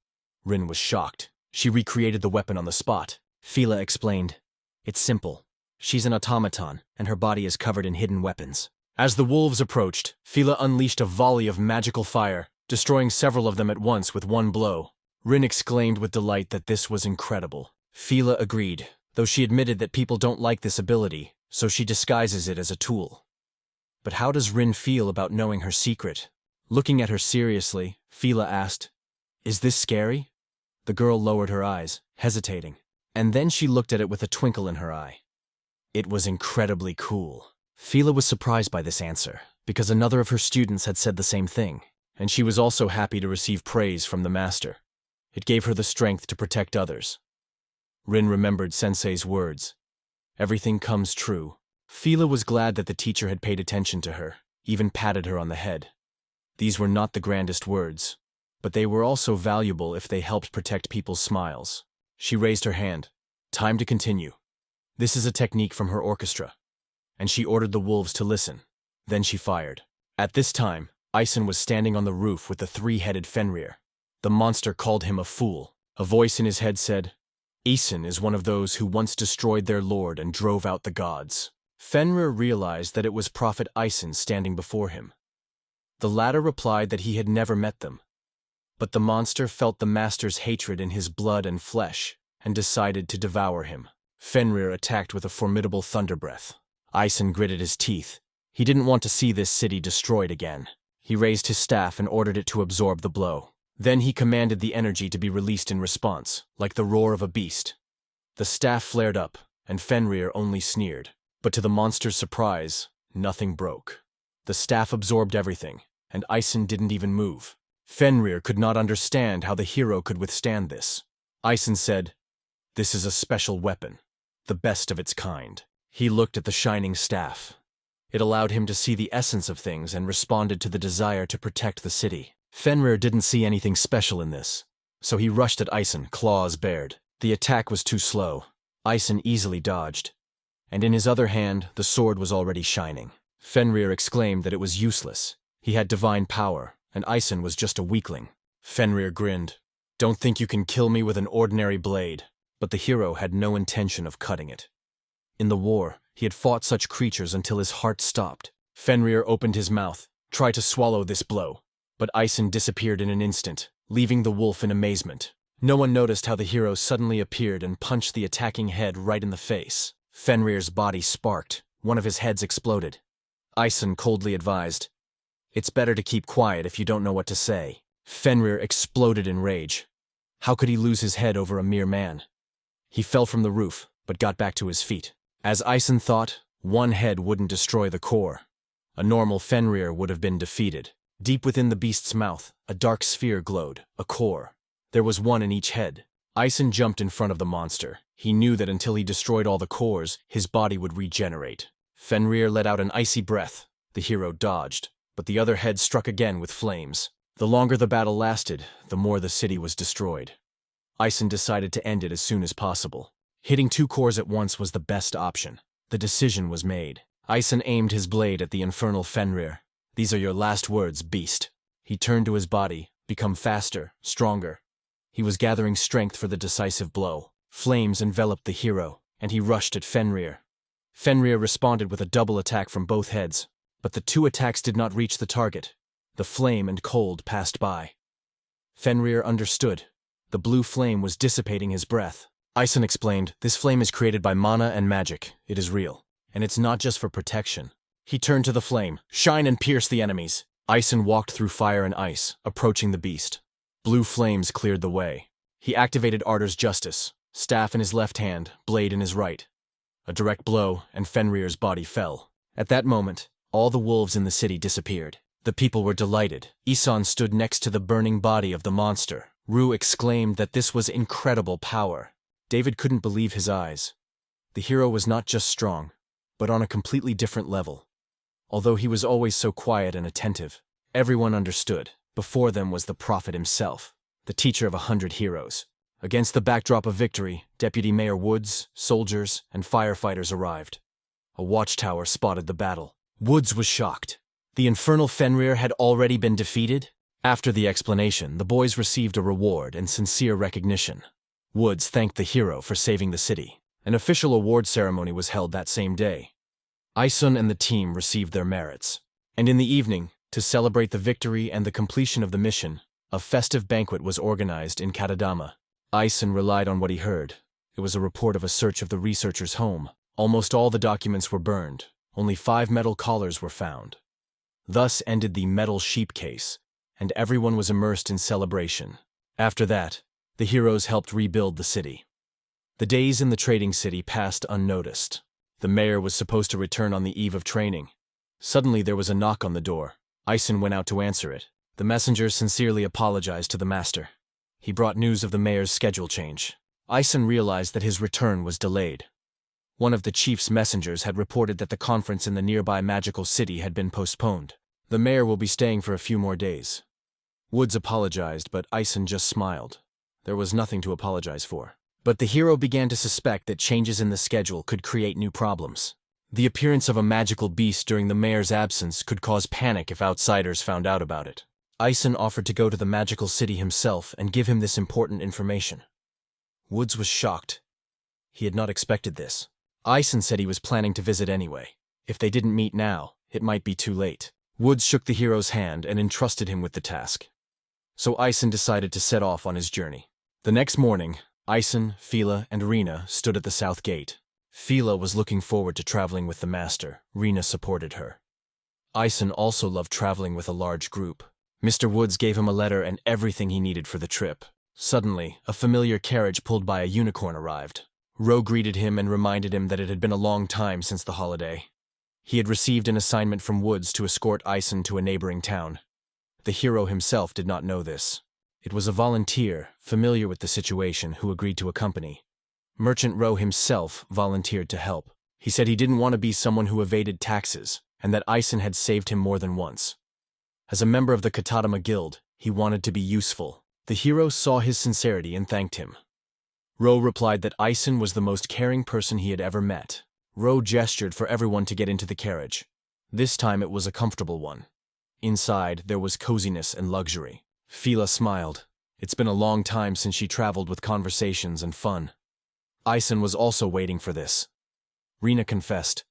Rin was shocked. She recreated the weapon on the spot. Fela explained, it's simple. She's an automaton, and her body is covered in hidden weapons. As the wolves approached, Fela unleashed a volley of magical fire, destroying several of them at once with one blow. Rin exclaimed with delight that this was incredible. Fela agreed, though she admitted that people don't like this ability, so she disguises it as a tool. But how does Rin feel about knowing her secret? Looking at her seriously, Fela asked, is this scary? The girl lowered her eyes, hesitating, and then she looked at it with a twinkle in her eye. It was incredibly cool. Fela was surprised by this answer, because another of her students had said the same thing, and she was also happy to receive praise from the master. It gave her the strength to protect others. Rin remembered Sensei's words. Everything comes true. Fela was glad that the teacher had paid attention to her, even patted her on the head. These were not the grandest words, but they were also valuable if they helped protect people's smiles. She raised her hand. Time to continue. This is a technique from her orchestra. And she ordered the wolves to listen. Then she fired. At this time, Ison was standing on the roof with the three-headed Fenrirer. The monster called him a fool. A voice in his head said, Ison is one of those who once destroyed their lord and drove out the gods. Fenrirer realized that it was Prophet Ison standing before him. The latter replied that he had never met them. But the monster felt the master's hatred in his blood and flesh, and decided to devour him. Fenrirer attacked with a formidable thunder breath. Ison gritted his teeth. He didn't want to see this city destroyed again. He raised his staff and ordered it to absorb the blow. Then he commanded the energy to be released in response, like the roar of a beast. The staff flared up, and Fenrirer only sneered. But to the monster's surprise, nothing broke. The staff absorbed everything, and Ison didn't even move. Fenrirer could not understand how the hero could withstand this. Ison said, "This is a special weapon, the best of its kind." He looked at the shining staff. It allowed him to see the essence of things and responded to the desire to protect the city. Fenrirer didn't see anything special in this, so he rushed at Ison, claws bared. The attack was too slow. Ison easily dodged, and in his other hand, the sword was already shining. Fenrirer exclaimed that it was useless. He had divine power, and Ison was just a weakling. Fenrirer grinned. "Don't think you can kill me with an ordinary blade." But the hero had no intention of cutting it. In the war, he had fought such creatures until his heart stopped. Fenrirer opened his mouth, tried to swallow this blow, but Ison disappeared in an instant, leaving the wolf in amazement. No one noticed how the hero suddenly appeared and punched the attacking head right in the face. Fenrir's body sparked. One of his heads exploded. Ison coldly advised, "It's better to keep quiet if you don't know what to say." Fenrirer exploded in rage. How could he lose his head over a mere man? He fell from the roof, but got back to his feet. As Ison thought, one head wouldn't destroy the core. A normal Fenrirer would have been defeated. Deep within the beast's mouth, a dark sphere glowed, a core. There was one in each head. Ison jumped in front of the monster. He knew that until he destroyed all the cores, his body would regenerate. Fenrirer let out an icy breath. The hero dodged, but the other head struck again with flames. The longer the battle lasted, the more the city was destroyed. Ison decided to end it as soon as possible. Hitting 2 cores at once was the best option. The decision was made. Ison aimed his blade at the infernal Fenrirer. "These are your last words, beast." He turned to his body, become faster, stronger. He was gathering strength for the decisive blow. Flames enveloped the hero, and he rushed at Fenrirer. Fenrirer responded with a double attack from both heads, but the 2 attacks did not reach the target. The flame and cold passed by. Fenrirer understood. The blue flame was dissipating his breath. Ison explained, "This flame is created by mana and magic. It is real. And it's not just for protection." He turned to the flame. "Shine and pierce the enemies." Ison walked through fire and ice, approaching the beast. Blue flames cleared the way. He activated Ardor's justice, staff in his left hand, blade in his right. A direct blow, and Fenrirer's body fell. At that moment, all the wolves in the city disappeared. The people were delighted. Isan stood next to the burning body of the monster. Rue exclaimed that this was incredible power. David couldn't believe his eyes. The hero was not just strong, but on a completely different level. Although he was always so quiet and attentive, everyone understood. Before them was the prophet himself, the teacher of 100 heroes. Against the backdrop of victory, Deputy Mayor Woods, soldiers, and firefighters arrived. A watchtower spotted the battle. Woods was shocked. The infernal Fenrirer had already been defeated? After the explanation, the boys received a reward and sincere recognition. Woods thanked the hero for saving the city. An official award ceremony was held that same day. Ison and the team received their merits. And in the evening, to celebrate the victory and the completion of the mission, a festive banquet was organized in Katadama. Ison relied on what he heard. It was a report of a search of the researcher's home. Almost all the documents were burned. Only 5 metal collars were found. Thus ended the metal sheep case, and everyone was immersed in celebration. After that, the heroes helped rebuild the city. The days in the trading city passed unnoticed. The mayor was supposed to return on the eve of training. Suddenly there was a knock on the door. Ison went out to answer it. The messenger sincerely apologized to the master. He brought news of the mayor's schedule change. Ison realized that his return was delayed. One of the chief's messengers had reported that the conference in the nearby magical city had been postponed. The mayor will be staying for a few more days. Woods apologized, but Ison just smiled. There was nothing to apologize for. But the hero began to suspect that changes in the schedule could create new problems. The appearance of a magical beast during the mayor's absence could cause panic if outsiders found out about it. Ison offered to go to the magical city himself and give him this important information. Woods was shocked. He had not expected this. Ison said he was planning to visit anyway. If they didn't meet now, it might be too late. Woods shook the hero's hand and entrusted him with the task. So Ison decided to set off on his journey. The next morning, Ison, Fela, and Rena stood at the south gate. Fela was looking forward to traveling with the master. Rena supported her. Ison also loved traveling with a large group. Mr. Woods gave him a letter and everything he needed for the trip. Suddenly, a familiar carriage pulled by a unicorn arrived. Ro greeted him and reminded him that it had been a long time since the holiday. He had received an assignment from Woods to escort Ison to a neighboring town. The hero himself did not know this. It was a volunteer, familiar with the situation, who agreed to accompany. Merchant Ro himself volunteered to help. He said he didn't want to be someone who evaded taxes, and that Ison had saved him more than once. As a member of the Katadama Guild, he wanted to be useful. The hero saw his sincerity and thanked him. Ro replied that Ison was the most caring person he had ever met. Ro gestured for everyone to get into the carriage. This time it was a comfortable one. Inside, there was coziness and luxury. Fela smiled. It's been a long time since she traveled with conversations and fun. Ison was also waiting for this. Rena confessed.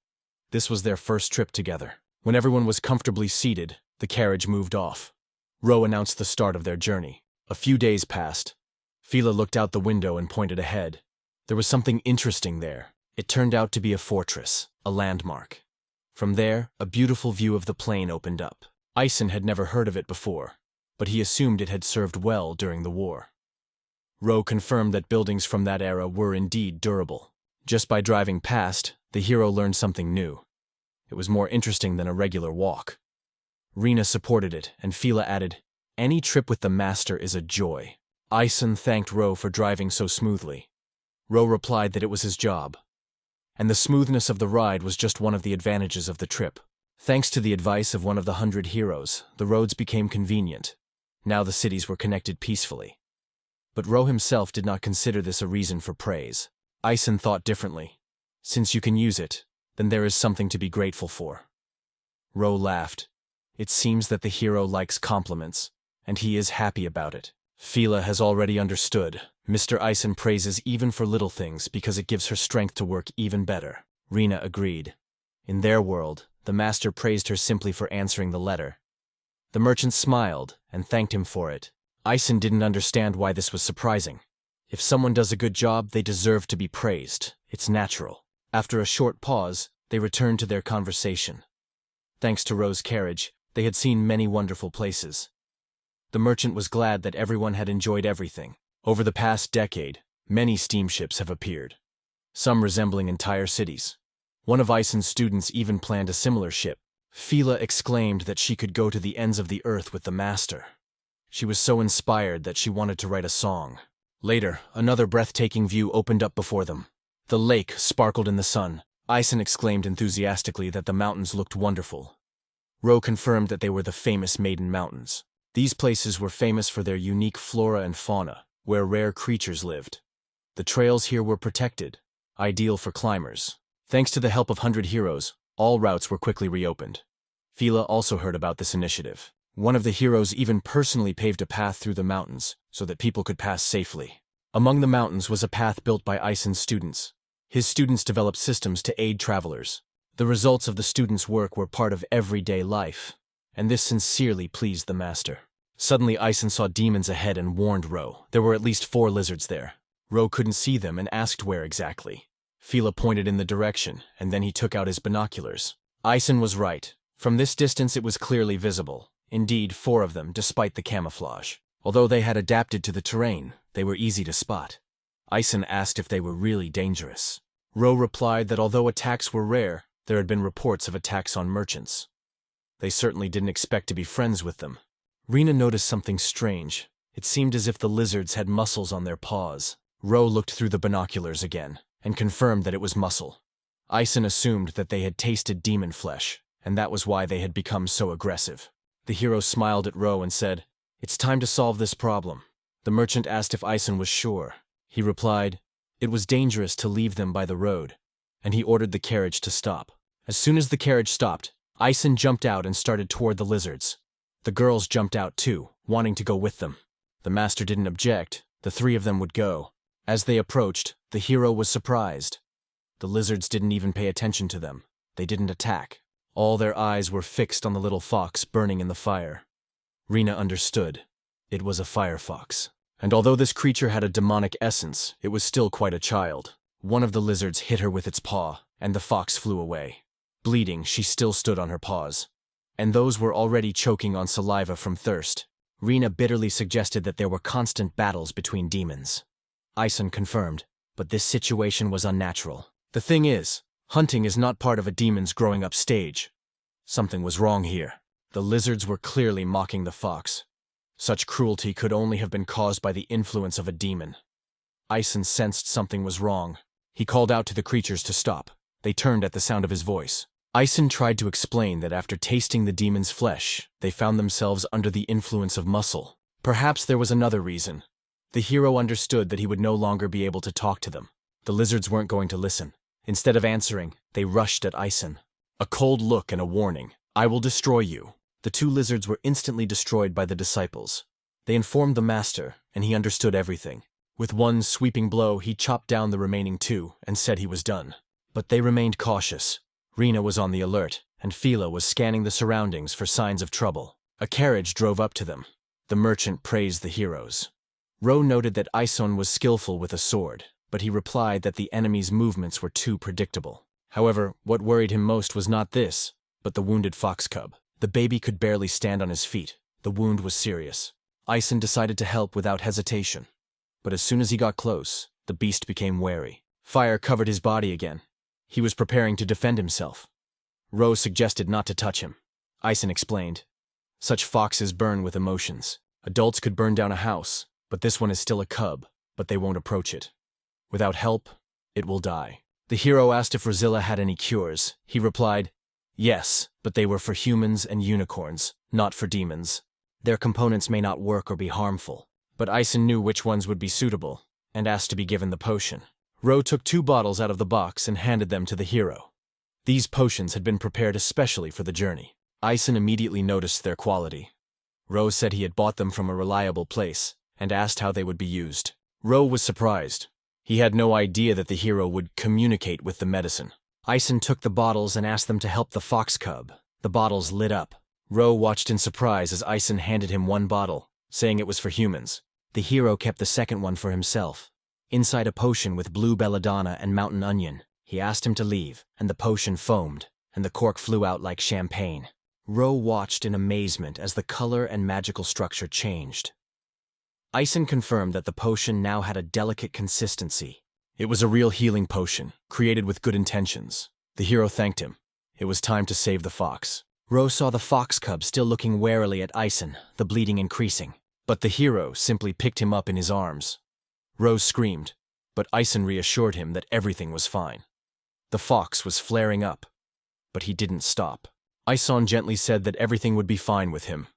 This was their first trip together. When everyone was comfortably seated, the carriage moved off. Ro announced the start of their journey. A few days passed. Fela looked out the window and pointed ahead. There was something interesting there. It turned out to be a fortress, a landmark. From there, a beautiful view of the plain opened up. Ison had never heard of it before, but he assumed it had served well during the war. Ro confirmed that buildings from that era were indeed durable. Just by driving past, the hero learned something new. It was more interesting than a regular walk. Rena supported it, and Fela added, "Any trip with the master is a joy." Ison thanked Ro for driving so smoothly. Ro replied that it was his job. And the smoothness of the ride was just one of the advantages of the trip. Thanks to the advice of one of the 100 heroes, the roads became convenient. Now the cities were connected peacefully. But Ro himself did not consider this a reason for praise. Ison thought differently. Since you can use it, then there is something to be grateful for. Ro laughed. It seems that the hero likes compliments, and he is happy about it. Fela has already understood. Mr. Ison praises even for little things because it gives her strength to work even better. Rena agreed. In their world, the master praised her simply for answering the letter. The merchant smiled and thanked him for it. Ison didn't understand why this was surprising. If someone does a good job, they deserve to be praised. It's natural. After a short pause, they returned to their conversation. Thanks to Ro's carriage, they had seen many wonderful places. The merchant was glad that everyone had enjoyed everything. Over the past decade, many steamships have appeared, some resembling entire cities. One of Ison's students even planned a similar ship. Fela exclaimed that she could go to the ends of the earth with the master. She was so inspired that she wanted to write a song. Later, another breathtaking view opened up before them. The lake sparkled in the sun. Ison exclaimed enthusiastically that the mountains looked wonderful. Ro confirmed that they were the famous Maiden Mountains. These places were famous for their unique flora and fauna, where rare creatures lived. The trails here were protected, ideal for climbers. Thanks to the help of 100 heroes, all routes were quickly reopened. Fela also heard about this initiative. One of the heroes even personally paved a path through the mountains so that people could pass safely. Among the mountains was a path built by Ison's students. His students developed systems to aid travelers. The results of the students' work were part of everyday life, and this sincerely pleased the master. Suddenly Ison saw demons ahead and warned Ro. There were at least 4 lizards there. Ro couldn't see them and asked where exactly. Fela pointed in the direction, and then he took out his binoculars. Ison was right. From this distance it was clearly visible. Indeed, 4 of them, despite the camouflage. Although they had adapted to the terrain, they were easy to spot. Ison asked if they were really dangerous. Ro replied that although attacks were rare, there had been reports of attacks on merchants. They certainly didn't expect to be friends with them. Rena noticed something strange. It seemed as if the lizards had muscles on their paws. Ro looked through the binoculars again, and confirmed that it was muscle. Ison assumed that they had tasted demon flesh, and that was why they had become so aggressive. The hero smiled at Ro and said, "It's time to solve this problem." The merchant asked if Ison was sure. He replied, it was dangerous to leave them by the road, and he ordered the carriage to stop. As soon as the carriage stopped, Ison jumped out and started toward the lizards. The girls jumped out too, wanting to go with them. The master didn't object. The 3 of them would go. As they approached, the hero was surprised. The lizards didn't even pay attention to them. They didn't attack. All their eyes were fixed on the little fox burning in the fire. Rena understood. It was a firefox. And although this creature had a demonic essence, it was still quite a child. One of the lizards hit her with its paw, and the fox flew away. Bleeding, she still stood on her paws. And those were already choking on saliva from thirst. Rena bitterly suggested that there were constant battles between demons. Ison confirmed, but this situation was unnatural. The thing is, hunting is not part of a demon's growing up stage. Something was wrong here. The lizards were clearly mocking the fox. Such cruelty could only have been caused by the influence of a demon. Ison sensed something was wrong. He called out to the creatures to stop. They turned at the sound of his voice. Ison tried to explain that after tasting the demon's flesh, they found themselves under the influence of muscle. Perhaps there was another reason. The hero understood that he would no longer be able to talk to them. The lizards weren't going to listen. Instead of answering, they rushed at Ison. A cold look and a warning. "I will destroy you." The 2 lizards were instantly destroyed by the disciples. They informed the master, and he understood everything. With one sweeping blow, he chopped down the remaining 2 and said he was done. But they remained cautious. Rena was on the alert, and Fela was scanning the surroundings for signs of trouble. A carriage drove up to them. The merchant praised the heroes. Ro noted that Ison was skillful with a sword, but he replied that the enemy's movements were too predictable. However, what worried him most was not this, but the wounded fox cub. The baby could barely stand on his feet. The wound was serious. Ison decided to help without hesitation. But as soon as he got close, the beast became wary. Fire covered his body again. He was preparing to defend himself. Ro suggested not to touch him. Ison explained, "Such foxes burn with emotions. Adults could burn down a house, But this one is still a cub, but they won't approach it. Without help, it will die. The hero asked if Rosilla had any cures. He replied, yes, but they were for humans and unicorns, not for demons. Their components may not work or be harmful. But Ison knew which ones would be suitable, and asked to be given the potion. Ro took 2 bottles out of the box and handed them to the hero. These potions had been prepared especially for the journey. Ison immediately noticed their quality. Ro said he had bought them from a reliable place, and asked how they would be used. Ro was surprised. He had no idea that the hero would communicate with the medicine. Ison took the bottles and asked them to help the fox cub. The bottles lit up. Ro watched in surprise as Ison handed him 1 bottle, saying it was for humans. The hero kept the second one for himself. Inside a potion with blue belladonna and mountain onion, he asked him to leave, and the potion foamed, and the cork flew out like champagne. Ro watched in amazement as the color and magical structure changed. Ison confirmed that the potion now had a delicate consistency. It was a real healing potion, created with good intentions. The hero thanked him. It was time to save the fox. Ro saw the fox cub still looking warily at Ison, the bleeding increasing. But the hero simply picked him up in his arms. Ro screamed, but Ison reassured him that everything was fine. The fox was flaring up, but he didn't stop. Ison gently said that everything would be fine with him,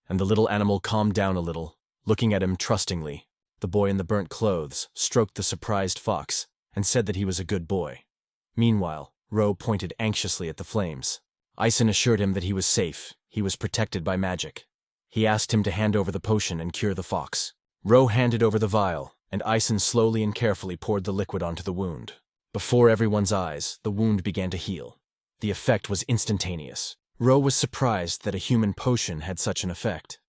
and the little animal calmed down a little, looking at him trustingly. The boy in the burnt clothes stroked the surprised fox and said that he was a good boy. Meanwhile, Ro pointed anxiously at the flames. Ison assured him that he was safe, he was protected by magic. He asked him to hand over the potion and cure the fox. Ro handed over the vial, and Ison slowly and carefully poured the liquid onto the wound. Before everyone's eyes, the wound began to heal. The effect was instantaneous. Ro was surprised that a human potion had such an effect.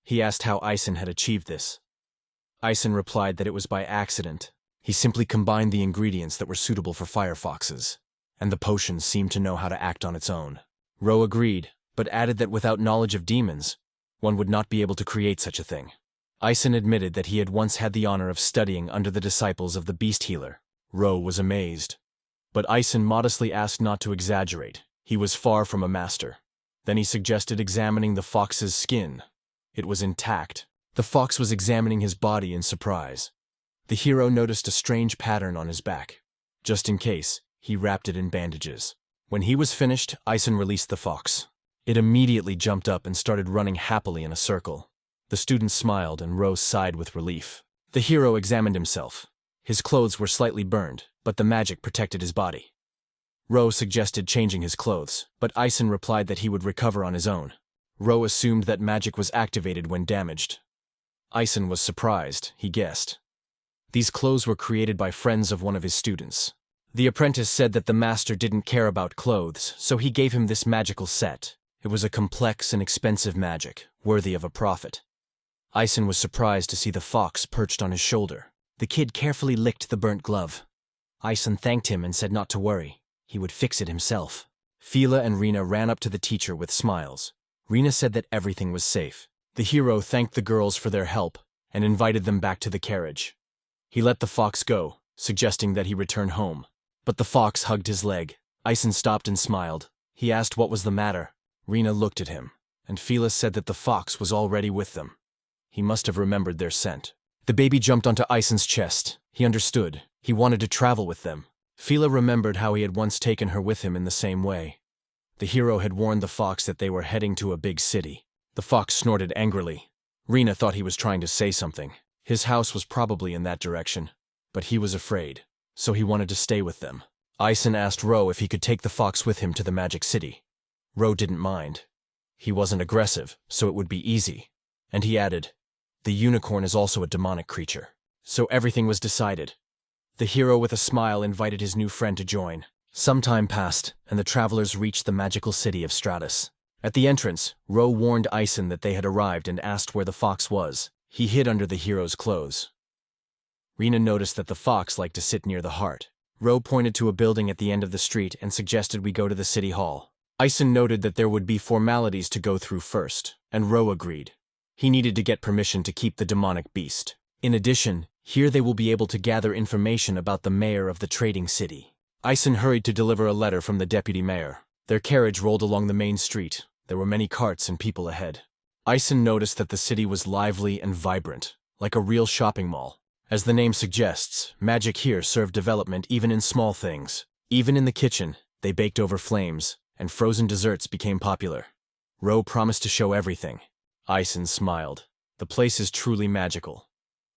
He asked how Ison had achieved this. Ison replied that it was by accident. He simply combined the ingredients that were suitable for firefoxes, and the potion seemed to know how to act on its own. Ro agreed, but added that without knowledge of demons, one would not be able to create such a thing. Ison admitted that he had once had the honor of studying under the disciples of the beast healer. Ro was amazed. But Ison modestly asked not to exaggerate. He was far from a master. Then he suggested examining the fox's skin. It was intact. The fox was examining his body in surprise. The hero noticed a strange pattern on his back. Just in case, he wrapped it in bandages. When he was finished, Ison released the fox. It immediately jumped up and started running happily in a circle. The students smiled and Ro sighed with relief. The hero examined himself. His clothes were slightly burned, but the magic protected his body. Ro suggested changing his clothes, but Ison replied that he would recover on his own. Ro assumed that magic was activated when damaged. Ison was surprised, he guessed. These clothes were created by friends of one of his students. The apprentice said that the master didn't care about clothes, so he gave him this magical set. It was a complex and expensive magic, worthy of a prophet. Ison was surprised to see the fox perched on his shoulder. The kid carefully licked the burnt glove. Ison thanked him and said not to worry. He would fix it himself. Fela and Rena ran up to the teacher with smiles. Rena said that everything was safe. The hero thanked the girls for their help and invited them back to the carriage. He let the fox go, suggesting that he return home. But the fox hugged his leg. Ison stopped and smiled. He asked what was the matter. Rena looked at him, and Fela said that the fox was already with them. He must have remembered their scent. The baby jumped onto Ison's chest. He understood. He wanted to travel with them. Fela remembered how he had once taken her with him in the same way. The hero had warned the fox that they were heading to a big city. The fox snorted angrily. Rena thought he was trying to say something. His house was probably in that direction, but he was afraid, so he wanted to stay with them. Ison asked Ro if he could take the fox with him to the magic city. Ro didn't mind. He wasn't aggressive, so it would be easy. And he added, "The unicorn is also a demonic creature." So everything was decided. The hero with a smile invited his new friend to join. Some time passed, and the travelers reached the magical city of Stratus. At the entrance, Ro warned Ison that they had arrived and asked where the fox was. He hid under the hero's clothes. Rena noticed that the fox liked to sit near the heart. Ro pointed to a building at the end of the street and suggested we go to the city hall. Ison noted that there would be formalities to go through first, and Ro agreed. He needed to get permission to keep the demonic beast. In addition, here they will be able to gather information about the mayor of the trading city. Ison hurried to deliver a letter from the deputy mayor. Their carriage rolled along the main street. There were many carts and people ahead. Ison noticed that the city was lively and vibrant. like a real shopping mall. As the name suggests, magic here served development even in small things. Even in the kitchen, they baked over flames, and frozen desserts became popular. Ro promised to show everything. Ison smiled. The place is truly magical.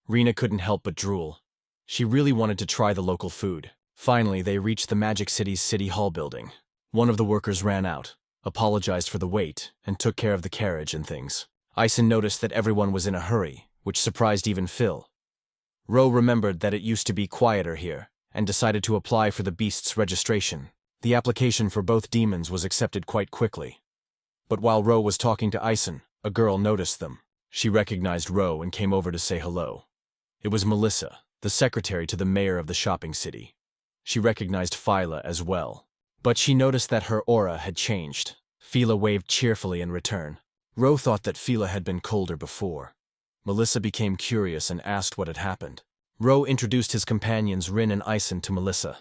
Rena couldn't help but drool. She really wanted to try the local food. Finally, they reached the Magic City's City Hall building. One of the workers ran out, apologized for the wait, and took care of the carriage and things. Ison noticed that everyone was in a hurry, which surprised even Phil. Ro remembered that it used to be quieter here, and decided to apply for the beast's registration. The application for both demons was accepted quite quickly. But while Ro was talking to Ison, a girl noticed them. She recognized Ro and came over to say hello. It was Melissa, the secretary to the mayor of the shopping city. She recognized Filela as well. But she noticed that her aura had changed. Fela waved cheerfully in return. Ro thought that Fela had been colder before. Melissa became curious and asked what had happened. Ro introduced his companions Rin and Ison to Melissa.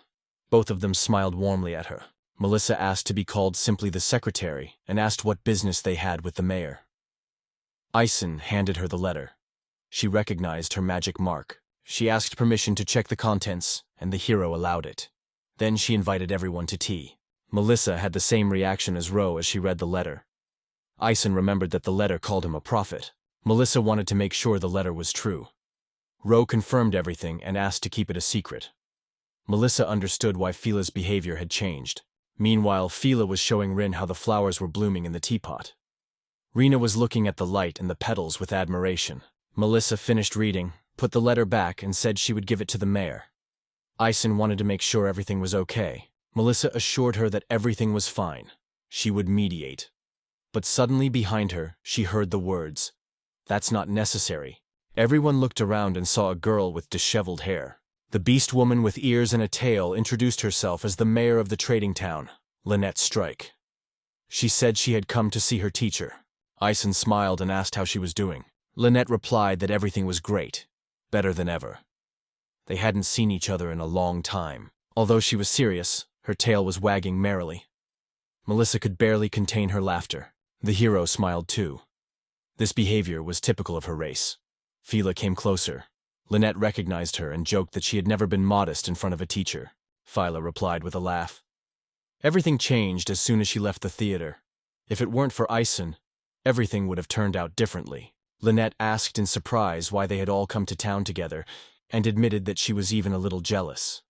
Both of them smiled warmly at her. Melissa asked to be called simply the secretary and asked what business they had with the mayor. Ison handed her the letter. She recognized her magic mark. She asked permission to check the contents, and the hero allowed it. Then she invited everyone to tea. Melissa had the same reaction as Ro as she read the letter. Ison remembered that the letter called him a prophet. Melissa wanted to make sure the letter was true. Ro confirmed everything and asked to keep it a secret. Melissa understood why Fela's behavior had changed. Meanwhile, Fela was showing Rin how the flowers were blooming in the teapot. Rena was looking at the light and the petals with admiration. Melissa finished reading, put the letter back, and said she would give it to the mayor. Ison wanted to make sure everything was okay. Melissa assured her that everything was fine. She would mediate. But suddenly behind her, she heard the words, "That's not necessary." Everyone looked around and saw a girl with disheveled hair. The beast woman with ears and a tail introduced herself as the mayor of the trading town, Lynette Strike. She said she had come to see her teacher. Ison smiled and asked how she was doing. Lynette replied that everything was great, better than ever. They hadn't seen each other in a long time. Although she was serious, her tail was wagging merrily. Melissa could barely contain her laughter. The hero smiled too. This behavior was typical of her race. Fela came closer. Lynette recognized her and joked that she had never been modest in front of a teacher. Fela replied with a laugh. Everything changed as soon as she left the theater. If it weren't for Ison, everything would have turned out differently. Lynette asked in surprise why they had all come to town together, and admitted that she was even a little jealous.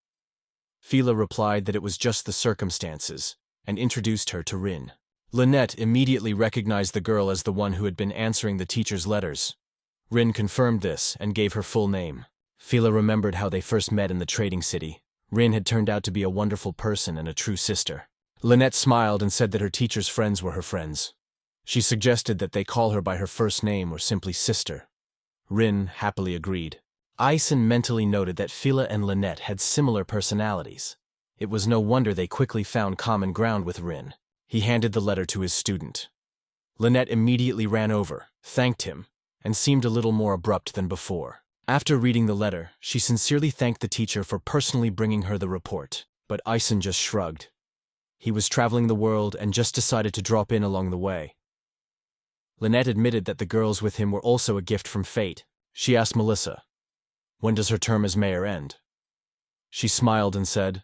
Fela replied that it was just the circumstances, and introduced her to Rin. Lynette immediately recognized the girl as the one who had been answering the teacher's letters. Rin confirmed this and gave her full name. Fela remembered how they first met in the trading city. Rin had turned out to be a wonderful person and a true sister. Lynette smiled and said that her teacher's friends were her friends. She suggested that they call her by her first name or simply sister. Rin happily agreed. Ison mentally noted that Fela and Lynette had similar personalities. It was no wonder they quickly found common ground with Rin. He handed the letter to his student. Lynette immediately ran over, thanked him, and seemed a little more abrupt than before. After reading the letter, she sincerely thanked the teacher for personally bringing her the report, but Ison just shrugged. He was traveling the world and just decided to drop in along the way. Lynette admitted that the girls with him were also a gift from fate. She asked Melissa, "When does her term as mayor end?" She smiled and said,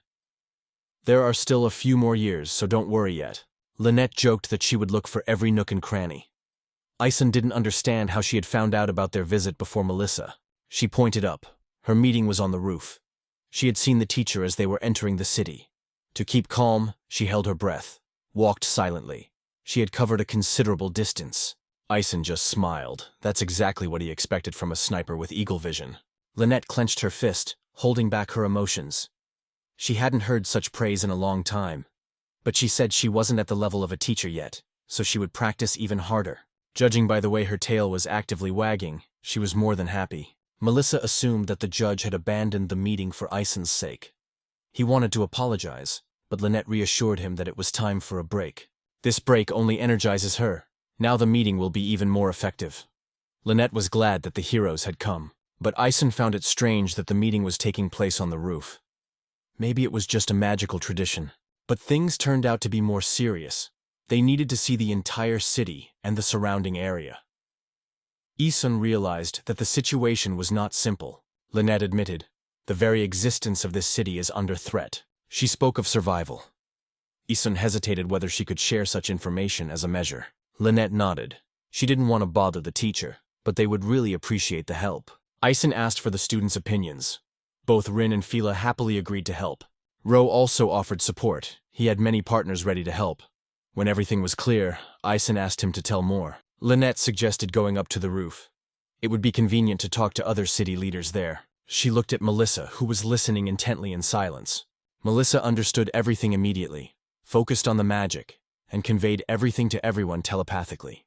"There are still a few more years, so don't worry yet." Lynette joked that she would look for every nook and cranny. Ison didn't understand how she had found out about their visit before Melissa. She pointed up. Her meeting was on the roof. She had seen the teacher as they were entering the city. To keep calm, she held her breath, walked silently. She had covered a considerable distance. Ison just smiled. That's exactly what he expected from a sniper with eagle vision. Lynette clenched her fist, holding back her emotions. She hadn't heard such praise in a long time. But she said she wasn't at the level of a teacher yet, so she would practice even harder. Judging by the way her tail was actively wagging, she was more than happy. Melissa assumed that the judge had abandoned the meeting for Ison's sake. He wanted to apologize, but Lynette reassured him that it was time for a break. This break only energizes her. Now the meeting will be even more effective. Lynette was glad that the heroes had come, but Ison found it strange that the meeting was taking place on the roof. Maybe it was just a magical tradition. But things turned out to be more serious. They needed to see the entire city and the surrounding area. Isun realized that the situation was not simple. Lynette admitted, the very existence of this city is under threat. She spoke of survival. Isun hesitated whether she could share such information as a measure. Lynette nodded. She didn't want to bother the teacher, but they would really appreciate the help. Isun asked for the students' opinions. Both Rin and Fela happily agreed to help. Ro also offered support. He had many partners ready to help. When everything was clear, Isun asked him to tell more. Lynette suggested going up to the roof. It would be convenient to talk to other city leaders there. She looked at Melissa, who was listening intently in silence. Melissa understood everything immediately, focused on the magic, and conveyed everything to everyone telepathically.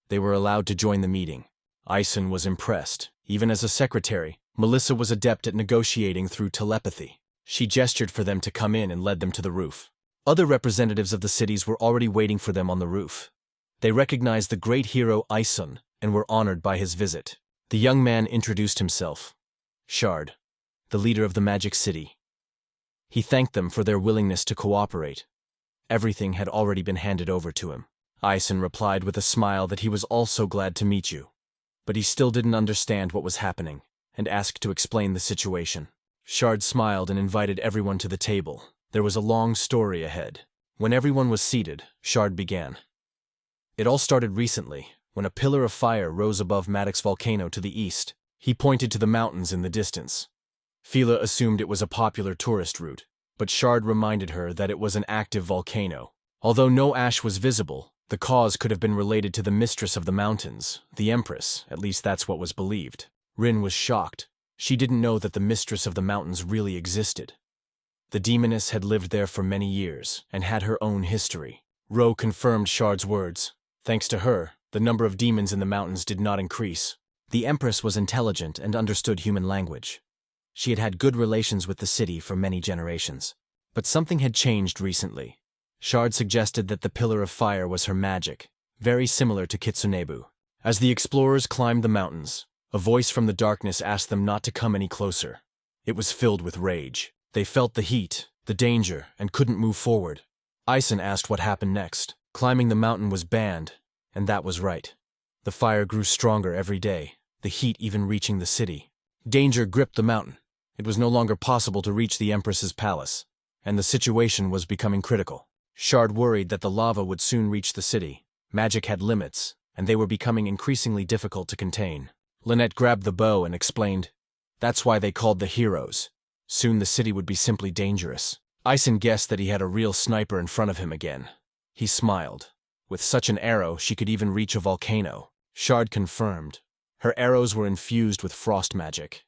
They were allowed to join the meeting. Isun was impressed. Even as a secretary, Melissa was adept at negotiating through telepathy. She gestured for them to come in and led them to the roof. Other representatives of the cities were already waiting for them on the roof. They recognized the great hero Isun and were honored by his visit. The young man introduced himself. Shard, the leader of the Magic City. He thanked them for their willingness to cooperate. Everything had already been handed over to him. Isun replied with a smile that he was also glad to meet you. But he still didn't understand what was happening, and asked to explain the situation. Shard smiled and invited everyone to the table. There was a long story ahead. When everyone was seated, Shard began. It all started recently, when a pillar of fire rose above Maddox volcano to the east. He pointed to the mountains in the distance. Fela assumed it was a popular tourist route, but Shard reminded her that it was an active volcano. Although no ash was visible, the cause could have been related to the mistress of the mountains, the Empress, at least that's what was believed. Rin was shocked. She didn't know that the mistress of the mountains really existed. The demoness had lived there for many years, and had her own history. Ro confirmed Shard's words. Thanks to her, the number of demons in the mountains did not increase. The Empress was intelligent and understood human language. She had had good relations with the city for many generations. But something had changed recently. Shard suggested that the Pillar of Fire was her magic, very similar to Kitsunebu. As the explorers climbed the mountains, a voice from the darkness asked them not to come any closer. It was filled with rage. They felt the heat, the danger, and couldn't move forward. Isun asked what happened next. Climbing the mountain was banned, and that was right. The fire grew stronger every day, the heat even reaching the city. Danger gripped the mountain. It was no longer possible to reach the Empress's palace, and the situation was becoming critical. Shard worried that the lava would soon reach the city. Magic had limits, and they were becoming increasingly difficult to contain. Lynette grabbed the bow and explained, that's why they called the heroes. Soon the city would be simply dangerous. Isun guessed that he had a real sniper in front of him again. He smiled. With such an arrow, she could even reach a volcano. Shard confirmed. Her arrows were infused with frost magic.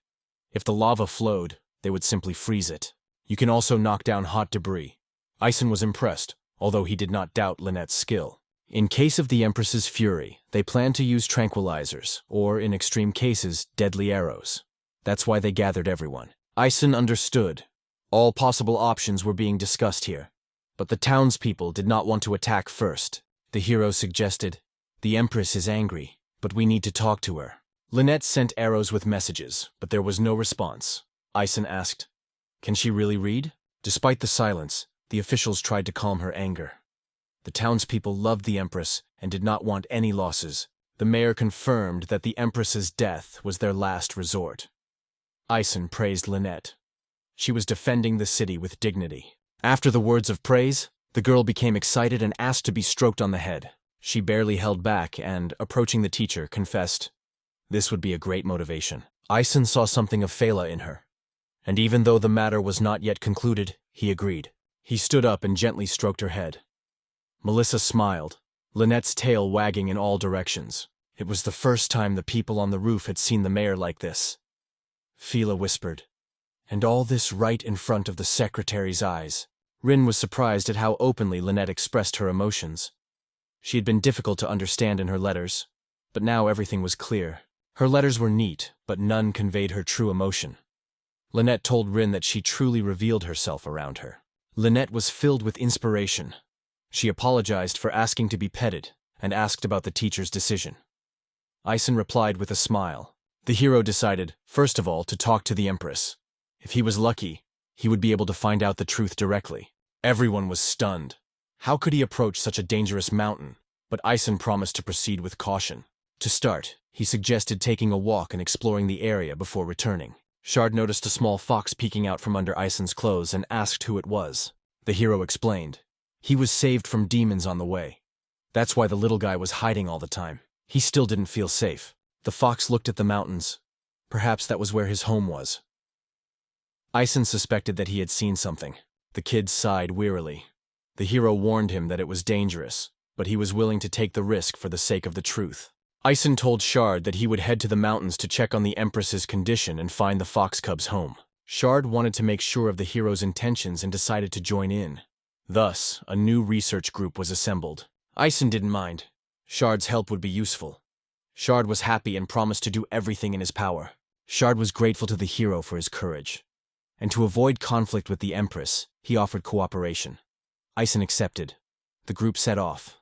If the lava flowed, they would simply freeze it. You can also knock down hot debris. Isun was impressed, although he did not doubt Lynette's skill. In case of the Empress's fury, they planned to use tranquilizers, or, in extreme cases, deadly arrows. That's why they gathered everyone. Isun understood. All possible options were being discussed here. But the townspeople did not want to attack first. The hero suggested, the Empress is angry, but we need to talk to her. Lynette sent arrows with messages, but there was no response. Isun asked, can she really read? Despite the silence, the officials tried to calm her anger. The townspeople loved the Empress and did not want any losses. The mayor confirmed that the Empress's death was their last resort. Isun praised Lynette. She was defending the city with dignity. After the words of praise, the girl became excited and asked to be stroked on the head. She barely held back and, approaching the teacher, confessed, this would be a great motivation. Isun saw something of Fela in her. And even though the matter was not yet concluded, he agreed. He stood up and gently stroked her head. Melissa smiled, Lynette's tail wagging in all directions. It was the first time the people on the roof had seen the mayor like this. Fela whispered, and all this right in front of the secretary's eyes. Rin was surprised at how openly Lynette expressed her emotions. She had been difficult to understand in her letters, but now everything was clear. Her letters were neat, but none conveyed her true emotion. Lynette told Rin that she truly revealed herself around her. Lynette was filled with inspiration. She apologized for asking to be petted and asked about the teacher's decision. Isun replied with a smile. The hero decided, first of all, to talk to the Empress. If he was lucky, he would be able to find out the truth directly. Everyone was stunned. How could he approach such a dangerous mountain? But Isun promised to proceed with caution. To start, He suggested taking a walk and exploring the area before returning. Shard noticed a small fox peeking out from under Ison's clothes and asked who it was. The hero explained. He was saved from demons on the way. That's why the little guy was hiding all the time. He still didn't feel safe. The fox looked at the mountains. Perhaps that was where his home was. Ison suspected that he had seen something. The kid sighed wearily. The hero warned him that it was dangerous, but he was willing to take the risk for the sake of the truth. Ison told Shard that he would head to the mountains to check on the Empress's condition and find the fox cub's home. Shard wanted to make sure of the hero's intentions and decided to join in. Thus, a new research group was assembled. Ison didn't mind. Shard's help would be useful. Shard was happy and promised to do everything in his power. Shard was grateful to the hero for his courage. And to avoid conflict with the Empress, he offered cooperation. Ison accepted. The group set off.